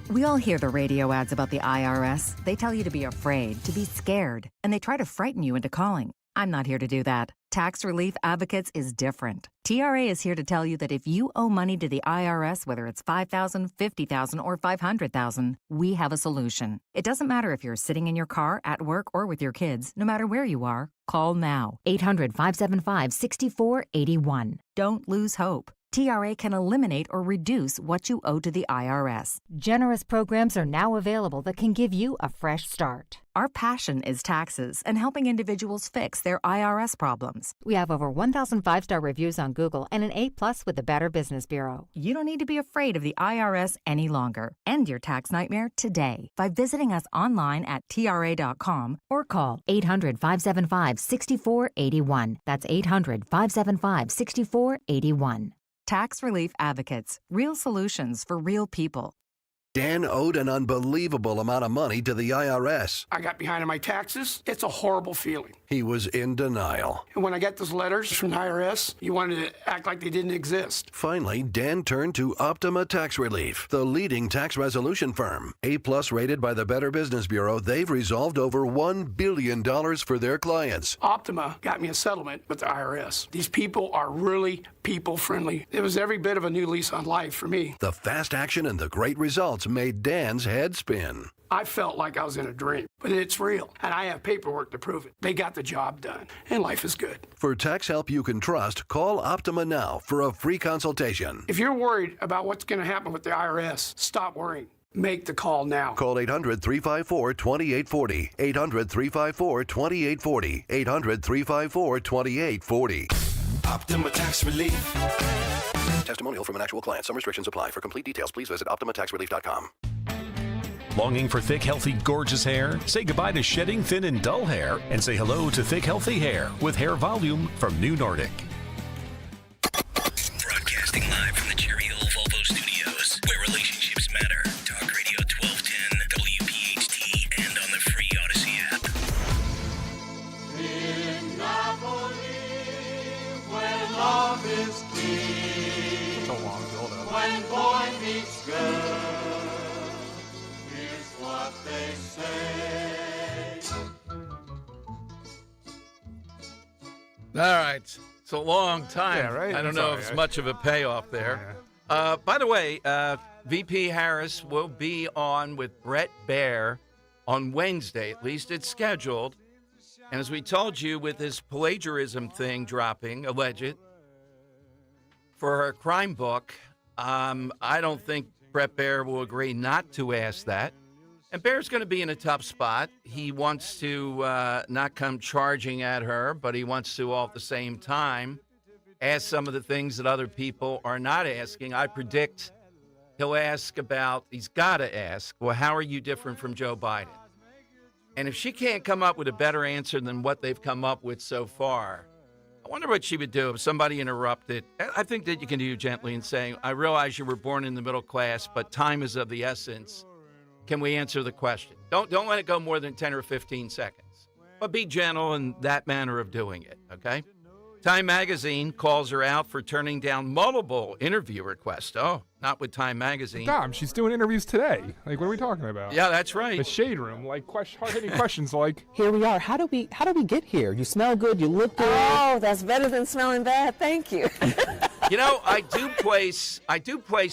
We all hear the radio ads about the IRS. They tell you to be afraid, to be scared, and they try to frighten you into calling. I'm not here to do that. Tax Relief Advocates is different. TRA is here to tell you that if you owe money to the IRS, whether it's $5,000, $50,000, or $500,000, we have a solution. It doesn't matter if you're sitting in your car, at work, or with your kids. No matter where you are, call now. 800-575-6481. Don't lose hope. TRA can eliminate or reduce what you owe to the IRS. Generous programs are now available that can give you a fresh start. Our passion is taxes and helping individuals fix their IRS problems. We have over 1,000 5-star reviews on Google and an A+ with the Better Business Bureau. You don't need to be afraid of the IRS any longer. End your tax nightmare today by visiting us online at TRA.com or call 800-575-6481. That's 800-575-6481. Tax Relief Advocates. Real solutions for real people. Dan owed an unbelievable amount of money to the IRS. I got behind on my taxes. It's a horrible feeling. He was in denial. And when I got those letters from the IRS, you wanted to act like they didn't exist. Finally, Dan turned to Optima Tax Relief, the leading tax resolution firm. A+ rated by the Better Business Bureau, they've resolved over $1 billion for their clients. Optima got me a settlement with the IRS. These people are really people-friendly. It was every bit of a new lease on life for me. The fast action and the great results made Dan's head spin. I felt like I was in a dream, but it's real, and I have paperwork to prove it. They got the job done, and life is good. For tax help you can trust, call Optima now for a free consultation. If you're worried about what's going to happen with the IRS, stop worrying. Make the call now. Call 800-354-2840. 800-354-2840. 800-354-2840. Optima Tax Relief. Testimonial from an actual client. Some restrictions apply. For complete details, please visit OptimaTaxRelief.com. Longing for thick, healthy, gorgeous hair? Say goodbye to shedding thin and dull hair and say hello to thick, healthy hair with Hair Volume from New Nordic. Broadcasting live from the Cherry Hill Volvo Studios, where relationships matter. Talk Radio 1210, WPHT, and on the free Odyssey app. In Napoli, where love is king, It's a long build-up. when boy meets girl, here's what they say. All right. It's a long time. Yeah, right? I don't It's know all if it's right. much of a payoff there. By the way, VP Harris will be on with Brett Baer on Wednesday. At least it's scheduled. And as we told you, with this plagiarism thing dropping, alleged, for her crime book, I don't think Brett Baer will agree not to ask that. And Baer's going to be in a tough spot. He wants to not come charging at her, but he wants to, all at the same time, ask some of the things that other people are not asking. I predict he'll ask about, he's got to ask, well, how are you different from Joe Biden? And if she can't come up with a better answer than what they've come up with so far, I wonder what she would do if somebody interrupted. I think that you can do gently and saying, I realize you were born in the middle class, but time is of the essence. Can we answer the question? Don't let it go more than 10 or 15 seconds. But be gentle in that manner of doing it, okay? Time Magazine calls her out for turning down multiple interview requests. Oh, not with Time Magazine. Dom, she's doing interviews today. Like, what are we talking about? Yeah, that's right. The shade room, like hard-hitting questions like, Here we are. How do we get here? You smell good. You look good. Oh, that's better than smelling bad. Thank you. You know, I do place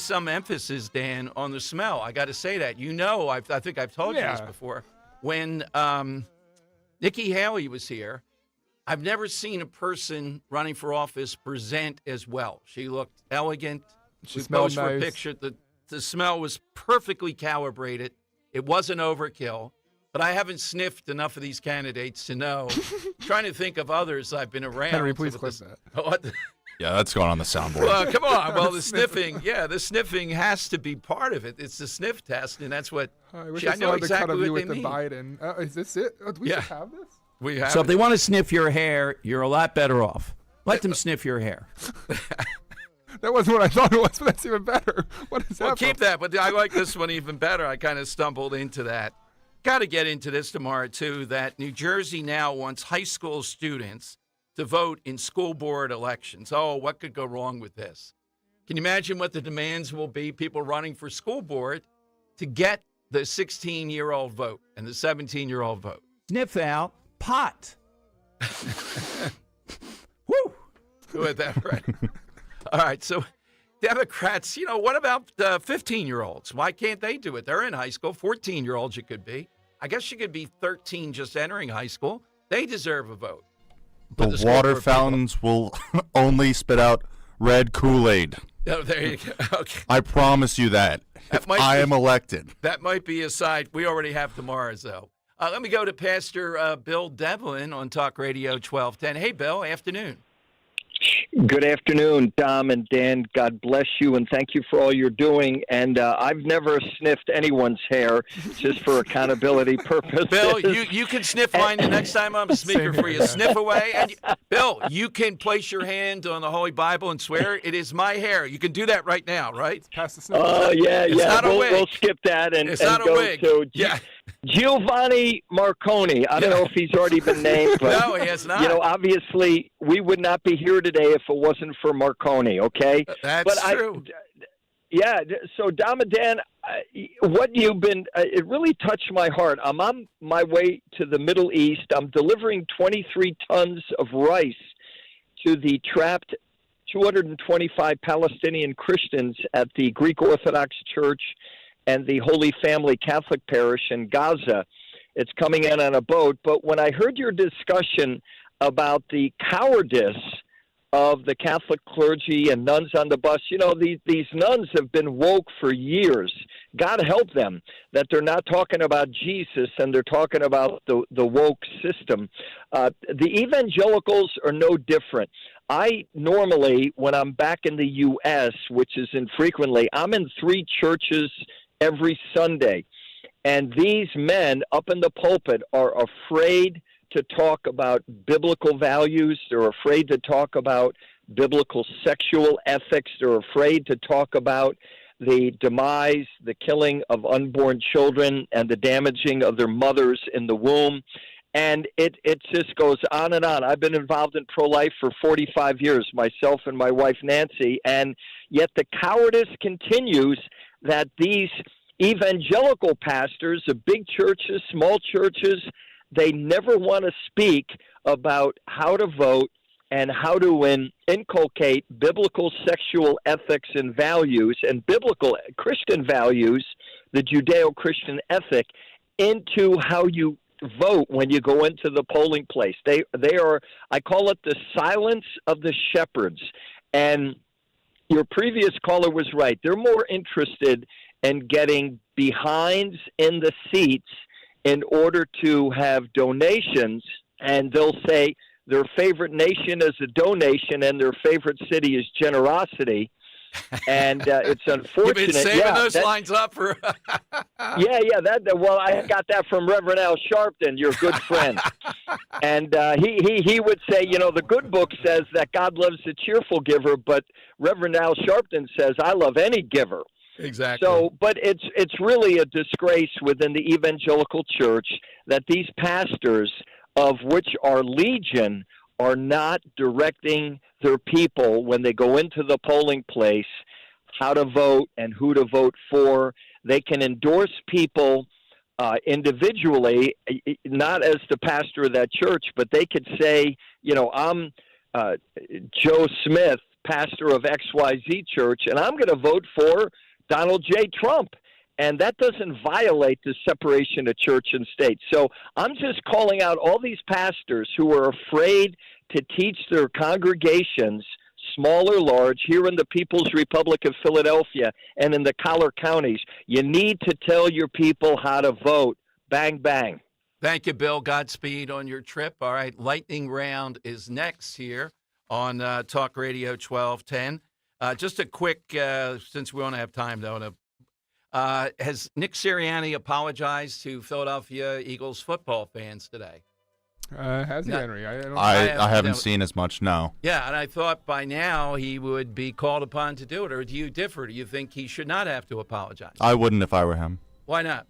some emphasis, Dan, on the smell. I got to say that. You know, I think I've told you this before. When Nikki Haley was here, I've never seen a person running for office present as well. She looked elegant. She We smelled posed for a nice. picture. The smell was perfectly calibrated. It wasn't overkill. But I haven't sniffed enough of these candidates to know. Trying to think of others I've been around. Henry, please clip that. What? Yeah, that's going on the soundboard. Well, come on. Well, the sniffing has to be part of it. It's the sniff test, and that's what I wish I I know had the cut exactly of you what with they the mean. Biden. Is this it? Do we Yeah. still have this? We have So if it. they want to sniff your hair, you're a lot better off. Let them sniff your hair. That wasn't what I thought it was, but that's even better. What is that? Well, keep from? that, but I like this one even better. I kind of stumbled into that. Got to get into this tomorrow, too, that New Jersey now wants high school students to vote in school board elections. Oh, what could go wrong with this? Can you imagine what the demands will be? People running for school board to get the 16-year-old vote and the 17-year-old vote. Sniff out pot. with that, right? All right, so Democrats, what about 15-year-olds? Why can't they do it? They're in high school. 14-year-olds, you could be. I guess you could be 13 just entering high school. They deserve a vote. The water fountains will only spit out red Kool-Aid. Oh, there you go. Okay. I promise you that. If I am elected. That might be a side. We already have tomorrow's, though. Let me go to Pastor Bill Devlin on Talk Radio 1210. Hey, Bill, afternoon. Good afternoon, Dom and Dan. God bless you, and thank you for all you're doing. And I've never sniffed anyone's hair, just for accountability purposes. Bill, you can sniff mine the next time I'm a speaker for you. Sniff away. And Bill, you can place your hand on the Holy Bible and swear it is my hair. You can do that right now, right? Yeah. It's not a wig. We'll skip that and not go a wig. to Giovanni Marconi. I don't know if he's already been named, but no, he has not. Obviously, we would not be here today if it wasn't for Marconi. Okay, that's true. So Dom and Dan, what you've been, it really touched my heart. I'm on my way to the Middle East. I'm delivering 23 tons of rice to the trapped 225 Palestinian Christians at the Greek Orthodox Church and the Holy Family Catholic Parish in Gaza. It's coming in on a boat. But when I heard your discussion about the cowardice of the Catholic clergy and nuns on the bus, these nuns have been woke for years. God help them that they're not talking about Jesus and they're talking about the woke system. The evangelicals are no different. I normally, when I'm back in the U.S., which is infrequently, I'm in 3 churches every Sunday. And these men up in the pulpit are afraid to talk about biblical values. They're afraid to talk about biblical sexual ethics. They're afraid to talk about the demise, the killing of unborn children, and the damaging of their mothers in the womb. And it just goes on and on. I've been involved in pro-life for 45 years, myself and my wife Nancy, and yet the cowardice continues that these evangelical pastors of big churches, small churches, they never want to speak about how to vote and how to inculcate biblical sexual ethics and values and biblical Christian values, the Judeo-Christian ethic, into how you vote when you go into the polling place. They are, I call it the silence of the shepherds. And your previous caller was right. They're more interested in getting behinds in the seats in order to have donations, and they'll say their favorite nation is a donation and their favorite city is generosity. And it's unfortunate. You've been saving those lines up for. Well, I got that from Reverend Al Sharpton, your good friend, and he would say, the good book says that God loves the cheerful giver, but Reverend Al Sharpton says, I love any giver. Exactly. So, but it's really a disgrace within the evangelical church that these pastors, of which are legion, are not directing their people when they go into the polling place how to vote and who to vote for. They can endorse people individually, not as the pastor of that church, but they could say, I'm Joe Smith, pastor of XYZ Church, and I'm going to vote for Donald J. Trump. And that doesn't violate the separation of church and state. So I'm just calling out all these pastors who are afraid to teach their congregations, small or large, here in the People's Republic of Philadelphia and in the Collar counties. You need to tell your people how to vote. Bang, bang. Thank you, Bill. Godspeed on your trip. All right, lightning round is next here on Talk Radio 1210. Just a quick, since we only have time, though, has Nick Sirianni apologized to Philadelphia Eagles football fans today? Has he, Henry? I haven't seen as much, no. Yeah, and I thought by now he would be called upon to do it. Or do you differ? Do you think he should not have to apologize? I wouldn't if I were him. Why not?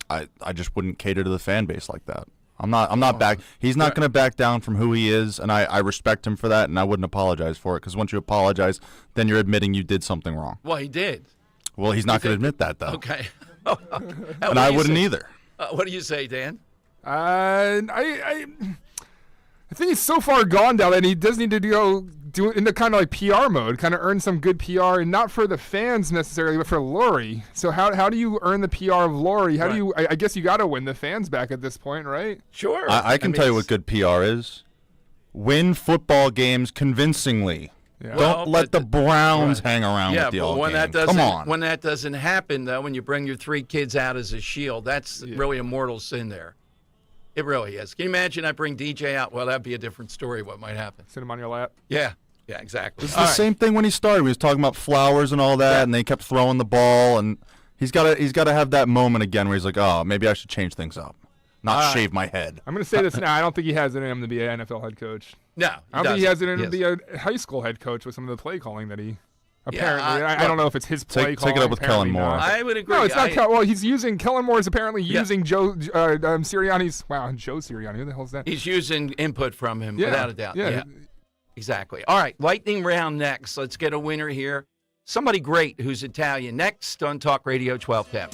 I just wouldn't cater to the fan base like that. I'm not back. He's not going to back down from who he is, and I respect him for that, and I wouldn't apologize for it, because once you apologize, then you're admitting you did something wrong. Well, he did. Well, he's not going to admit that, though. Okay. And I wouldn't either. What do you say, Dan? I think he's so far gone down that he does need to go do it in the kind of like PR mode, kind of earn some good PR, and not for the fans necessarily, but for Lori. So how do you earn the PR of Lori? How do you? I guess you got to win the fans back at this point, right? Sure. I can tell you what good PR is. Win football games convincingly. Yeah. Don't let the Browns hang around with the all when game. that doesn't, Come on. when that doesn't happen, though, when you bring your 3 kids out as a shield, that's really a mortal sin there. It really is. Can you imagine I bring DJ out? Well, that'd be a different story. What might happen? Sit him on your lap. Yeah, exactly. It's the same thing when he started. He was talking about flowers and all that, and they kept throwing the ball, and he's got to have that moment again where he's like, oh, maybe I should change things up, not shave my head. I'm going to say this now. I don't think he has it in him to be an NFL head coach. No, I don't think he has it in him to be a high school head coach with some of the play calling that he apparently. I don't know if it's his play calling. Take it up with Kellen Moore. I would agree. No, it's not. Well, he's using Kellen Moore is apparently using Joe Sirianni's. Wow, Joe Sirianni. Who the hell is that? He's using input from him without a doubt. Yeah, exactly. All right, lightning round next. Let's get a winner here. Somebody great who's Italian. Next on Talk Radio 1210.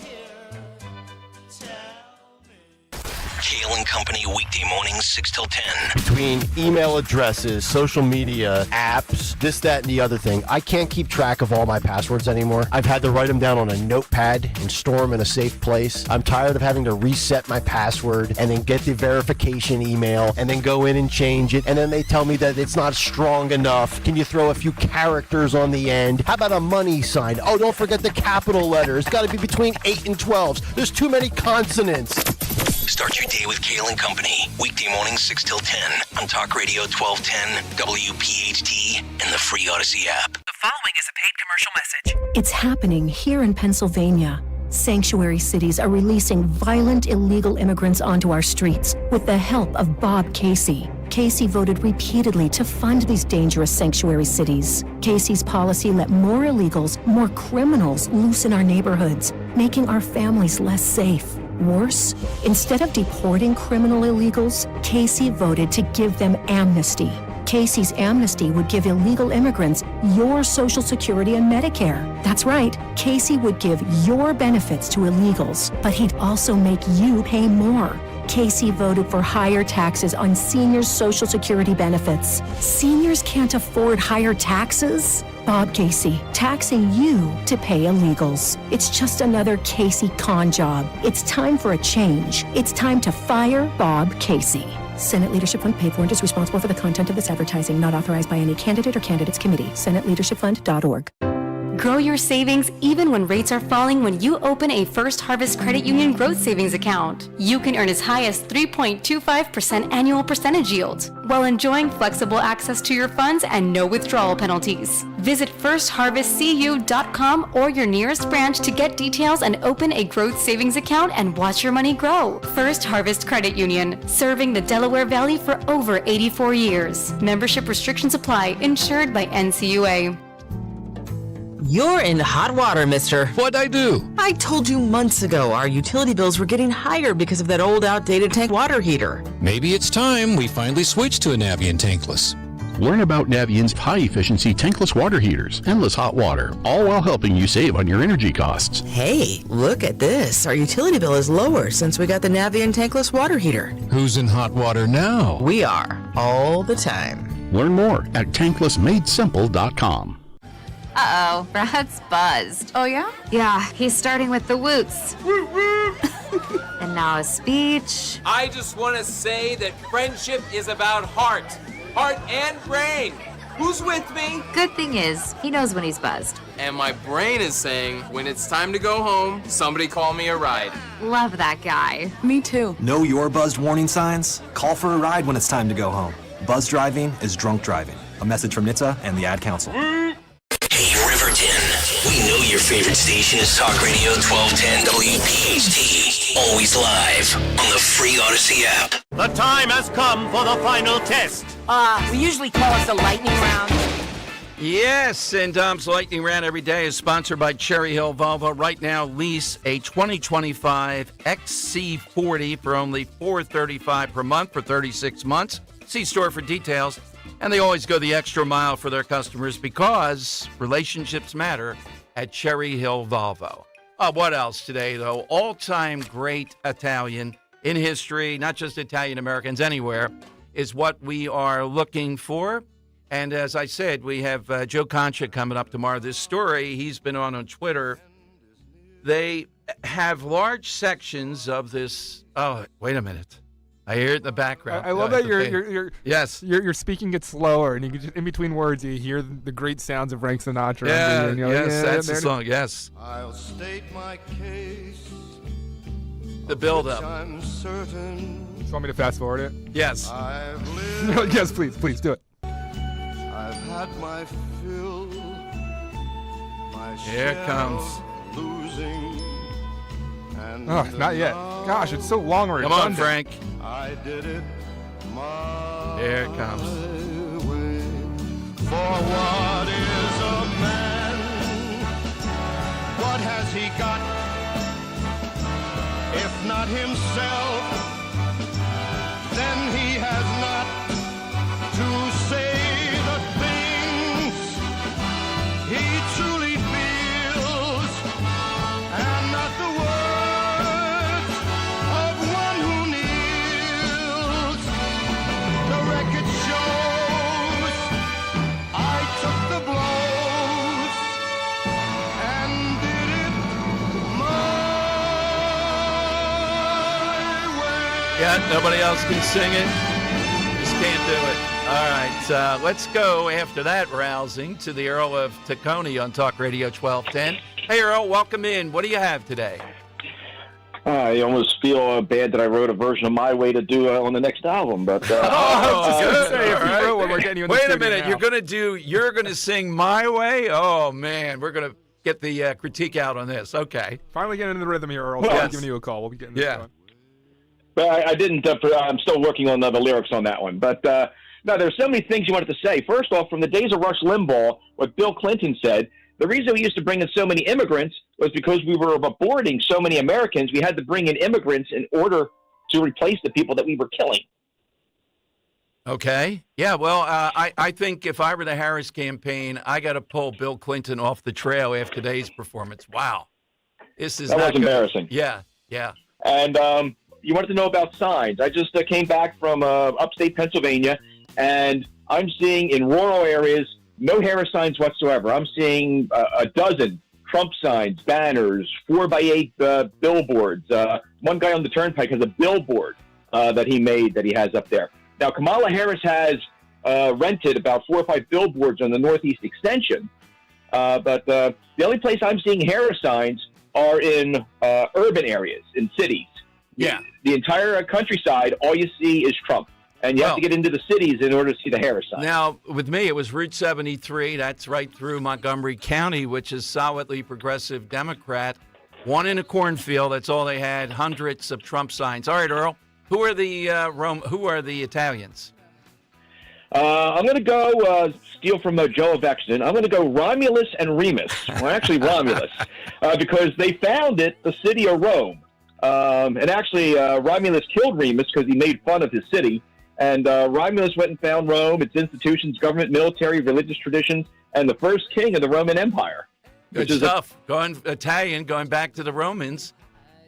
Kale and Company weekday mornings 6 till 10. Between email addresses, social media, apps, this, that, and the other thing, I can't keep track of all my passwords anymore. I've had to write them down on a notepad and store them in a safe place. I'm tired of having to reset my password and then get the verification email and then go in and change it. And then they tell me that it's not strong enough. Can you throw a few characters on the end? How about a money sign? Oh, don't forget the capital letter. It's got to be between 8 and 12s. There's too many consonants. Start your day with Kale and Company. Weekday mornings 6 till 10 on Talk Radio 1210, WPHT, and the free Odyssey app. The following is a paid commercial message. It's happening here in Pennsylvania. Sanctuary cities are releasing violent illegal immigrants onto our streets with the help of Bob Casey. Casey voted repeatedly to fund these dangerous sanctuary cities. Casey's policy let more illegals, more criminals loose in our neighborhoods, making our families less safe. Worse, instead of deporting criminal illegals, Casey voted to give them amnesty. Casey's amnesty would give illegal immigrants your Social Security and Medicare. That's right, Casey would give your benefits to illegals, but he'd also make you pay more. Casey voted for higher taxes on seniors' Social Security benefits. Seniors can't afford higher taxes? Bob Casey, taxing you to pay illegals. It's just another Casey con job. It's time for a change. It's time to fire Bob Casey. Senate Leadership Fund paid for and is responsible for the content of this advertising, not authorized by any candidate or candidates committee. SenateLeadershipFund.org. Grow your savings even when rates are falling when you open a First Harvest Credit Union Growth Savings account. You can earn as high as 3.25% annual percentage yield while enjoying flexible access to your funds and no withdrawal penalties. Visit firstharvestcu.com or your nearest branch to get details and open a growth savings account and watch your money grow. First Harvest Credit Union, serving the Delaware Valley for over 84 years. Membership restrictions apply, insured by NCUA. You're in hot water, mister. What'd I do? I told you months ago our utility bills were getting higher because of that old outdated tank water heater. Maybe it's time we finally switch to a Navien tankless. Learn about Navien's high-efficiency tankless water heaters, endless hot water, all while helping you save on your energy costs. Hey, look at this. Our utility bill is lower since we got the Navien tankless water heater. Who's in hot water now? We are, all the time. Learn more at tanklessmadesimple.com. Uh-oh, Brad's buzzed. Oh, yeah? Yeah, he's starting with the woots. And now a speech. I just want to say that friendship is about heart and brain. Who's with me? Good thing is, he knows when he's buzzed. And my brain is saying, when it's time to go home, somebody call me a ride. Love that guy. Me too. Know your buzzed warning signs? Call for a ride when it's time to go home. Buzz driving is drunk driving. A message from NHTSA and the Ad Council. Hey, Riverton. We know your favorite station is Talk Radio 1210 WPHT. Always live on the free Odyssey app. The time has come for the final test. We usually call it the lightning round. Yes, and Dom's Lightning Round every day is sponsored by Cherry Hill Volvo. Right now, lease a 2025 XC40 for only $435 per month for 36 months. See store for details. And they always go the extra mile for their customers because relationships matter at Cherry Hill Volvo. What else today, though? All-time great Italian in history, not just Italian Americans, anywhere, is what we are looking for. And as I said, we have Joe Concha coming up tomorrow. This story he's been on Twitter. They have large sections of this. Oh, wait a minute. I hear it in the background. I love that you're yes. You're speaking it slower, and you can just, in between words you hear the great sounds of Frank Sinatra. Yeah, and that's the song. Yes. I'll state my case. The build-up. I'm certain. You want me to fast forward it? Yes. I've lived. Yes, please do it. I've had my fill. My Here share comes. of losing. And Oh, not yet. Gosh, it's so long or Come on, Frank. I did it my Here it comes. way. For what is a man? What has he got? If not himself, then he has not to say the things he truly feels, and not the words of one who kneels. The record shows I took the blows and did it my way. Yeah, nobody else can sing it. Just can't do it. All right, let's go after that rousing to the Earl of Tacony on Talk Radio 1210. Hey, Earl, welcome in. What do you have today? I almost feel bad that I wrote a version of My Way to do on the next album, but good. Say, if you wrote one, we're getting you in the Wait a studio minute, now. you're gonna sing My Way? Oh man, we're gonna get the critique out on this. Okay. Finally getting in the rhythm here, Earl. Well, So I'm yes. giving you a call. We'll be getting this going. But I didn't. I'm still working on the lyrics on that one. But no, there's so many things you wanted to say. First off, from the days of Rush Limbaugh, what Bill Clinton said, the reason we used to bring in so many immigrants was because we were aborting so many Americans. We had to bring in immigrants in order to replace the people that we were killing. Okay. Yeah, well, I think if I were the Harris campaign, I got to pull Bill Clinton off the trail after today's performance. Wow. This is That not was good. embarrassing. Yeah. And you wanted to know about signs. I just came back from upstate Pennsylvania, and I'm seeing in rural areas no Harris signs whatsoever. I'm seeing a dozen Trump signs, banners, 4x8 billboards. One guy on the turnpike has a billboard that he made that he has up there. Now, Kamala Harris has rented about 4 or 5 billboards on the Northeast Extension, but the only place I'm seeing Harris signs are in urban areas, in cities. Yeah. The entire countryside, all you see is Trump. And you have to get into the cities in order to see the Harris sign. Now, with me, it was Route 73. That's right through Montgomery County, which is solidly progressive Democrat. One in a cornfield. That's all they had. Hundreds of Trump signs. All right, Earl. Who are the Who are the Italians? I'm going to go steal from Joe of Exton. I'm going to go Romulus and Remus. Well, actually Romulus, because they founded the city of Rome. And actually, Romulus killed Remus because he made fun of his city. And Romulus went and found Rome, its institutions, government, military, religious traditions, and the first king of the Roman Empire. Good stuff. Going Italian, going back to the Romans.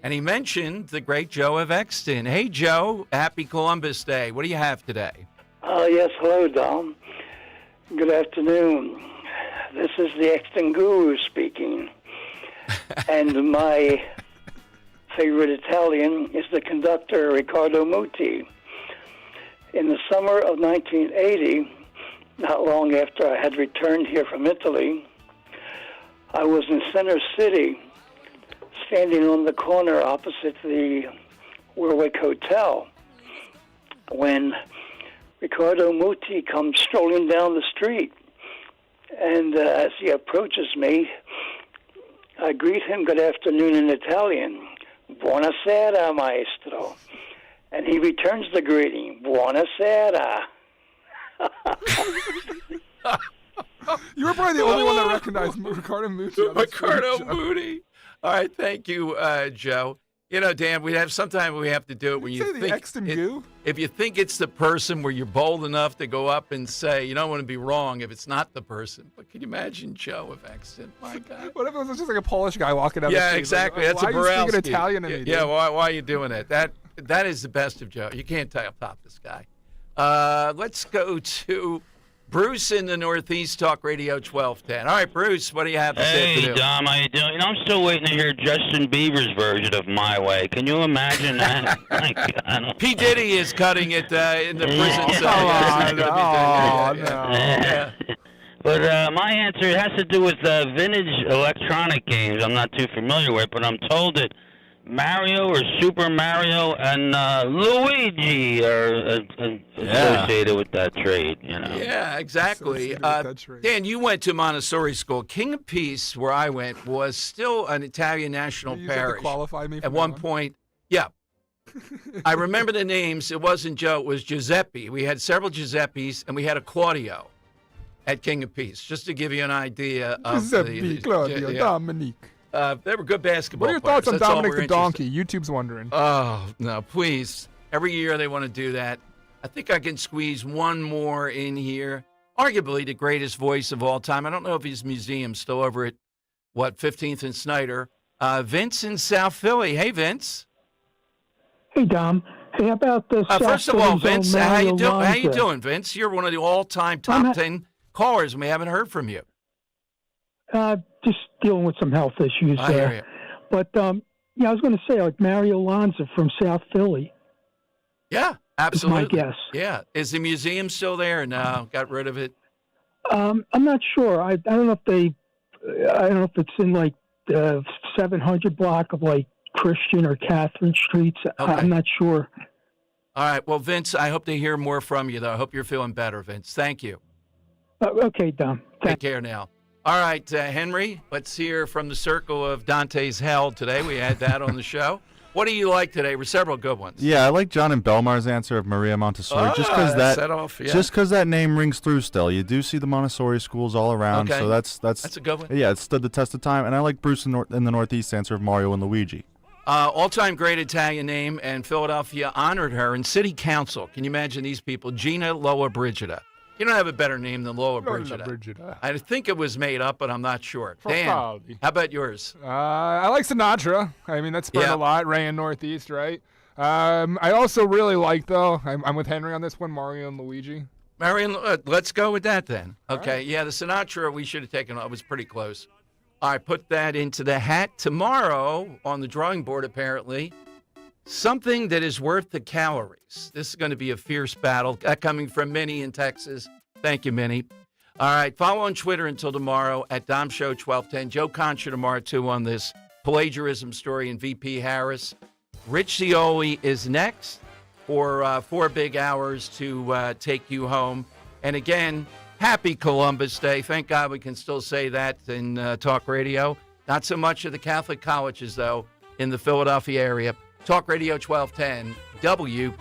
And he mentioned the great Joe of Exton. Hey, Joe, happy Columbus Day. What do you have today? Yes, hello, Dom. Good afternoon. This is the Exton Guru speaking. And my favorite Italian is the conductor Riccardo Muti. In the summer of 1980, not long after I had returned here from Italy, I was in Center City, standing on the corner opposite the Warwick Hotel, when Riccardo Muti comes strolling down the street. And as he approaches me, I greet him, good afternoon, in Italian. Buonasera, maestro. And he returns the greeting, buonasera. You were probably the only one that recognized Riccardo Muti. Riccardo Muti. All right, thank you, Joe. You know, Dan, sometimes we have to do it when you think if you think it's the person where you're bold enough to go up and say, you don't want to be wrong if it's not the person. But can you imagine Joe of Exton? My God. What if it was just like a Polish guy walking down the street? Yeah, exactly. Like, That's a why are you Borowski. speaking Italian to me, dude? Yeah, why are you doing it? That is the best of Joe. You can't top this guy. Let's go to Bruce in the Northeast, Talk Radio 1210. All right, Bruce, what do you have to say? Hey, Dom, how you doing? You know, I'm still waiting to hear Justin Bieber's version of My Way. Can you imagine that? My God. P. Diddy is cutting it in the prison cell. Yeah. But my answer has to do with vintage electronic games I'm not too familiar with, but I'm told that Mario or Super Mario and Luigi are associated with that trade, you know. Yeah, exactly. Dan, you went to Montessori school. King of Peace, where I went, was still an Italian national You parish. have to qualify me for At that one point, yeah. I remember the names. It wasn't Joe. It was Giuseppe. We had several Giuseppes, and we had a Claudio at King of Peace, just to give you an idea of Giuseppe, Claudio, Dominique. They were good basketball What are your players. thoughts on That's all Dominic we're the Donkey? YouTube's wondering. Oh, no, please. Every year they want to do that. I think I can squeeze one more in here. Arguably the greatest voice of all time. I don't know if his museum's still over at, 15th and Snyder. Vince in South Philly. Hey, Vince. Hey, Dom. Hey, how about the first of all, Vince, how you Lanza? doing, Vince? You're one of the all-time top 10 callers, and we haven't heard from you. Just dealing with some health issues. I hear you. But, I was going to say, like Mario Lanza from South Philly. Yeah, absolutely. Is my guess. Yeah. Is the museum still there? No, got rid of it. I'm not sure. I don't know if it's in like the 700 block of like Christian or Catherine Streets. Okay. I'm not sure. All right. Well, Vince, I hope to hear more from you, though. I hope you're feeling better, Vince. Thank you. Okay, Dom. Take care now. All right, Henry, let's hear from the circle of Dante's Hell today. We had that on the show. What do you like today? There were several good ones. Yeah, I like John and Belmar's answer of Maria Montessori, just because that name rings through still. You do see the Montessori schools all around, so that's a good one. Yeah, it stood the test of time, and I like Bruce in the Northeast answer of Mario and Luigi. All-time great Italian name, and Philadelphia honored her in City Council. Can you imagine these people? Gina Lollobrigida. You don't have a better name than Lollobrigida. I think it was made up, but I'm not sure. Dan, how about yours? I like Sinatra. I mean, that's spread a lot. Ray in Northeast, right? I also really like, though, I'm with Henry on this one, Mario and Luigi. Let's go with that then. Okay, yeah, the Sinatra we should have taken. It was pretty close. All right, put that into the hat. Tomorrow on the drawing board, apparently, something that is worth the calories. This is going to be a fierce battle. Coming from Minnie in Texas. Thank you, Minnie. All right, follow on Twitter until tomorrow at Dom Show 1210. Joe Concha tomorrow, too, on this plagiarism story in VP Harris. Rich Cioli is next for 4 big hours to take you home. And again, happy Columbus Day. Thank God we can still say that in talk radio. Not so much of the Catholic colleges, though, in the Philadelphia area. Talk Radio 1210, WPHT.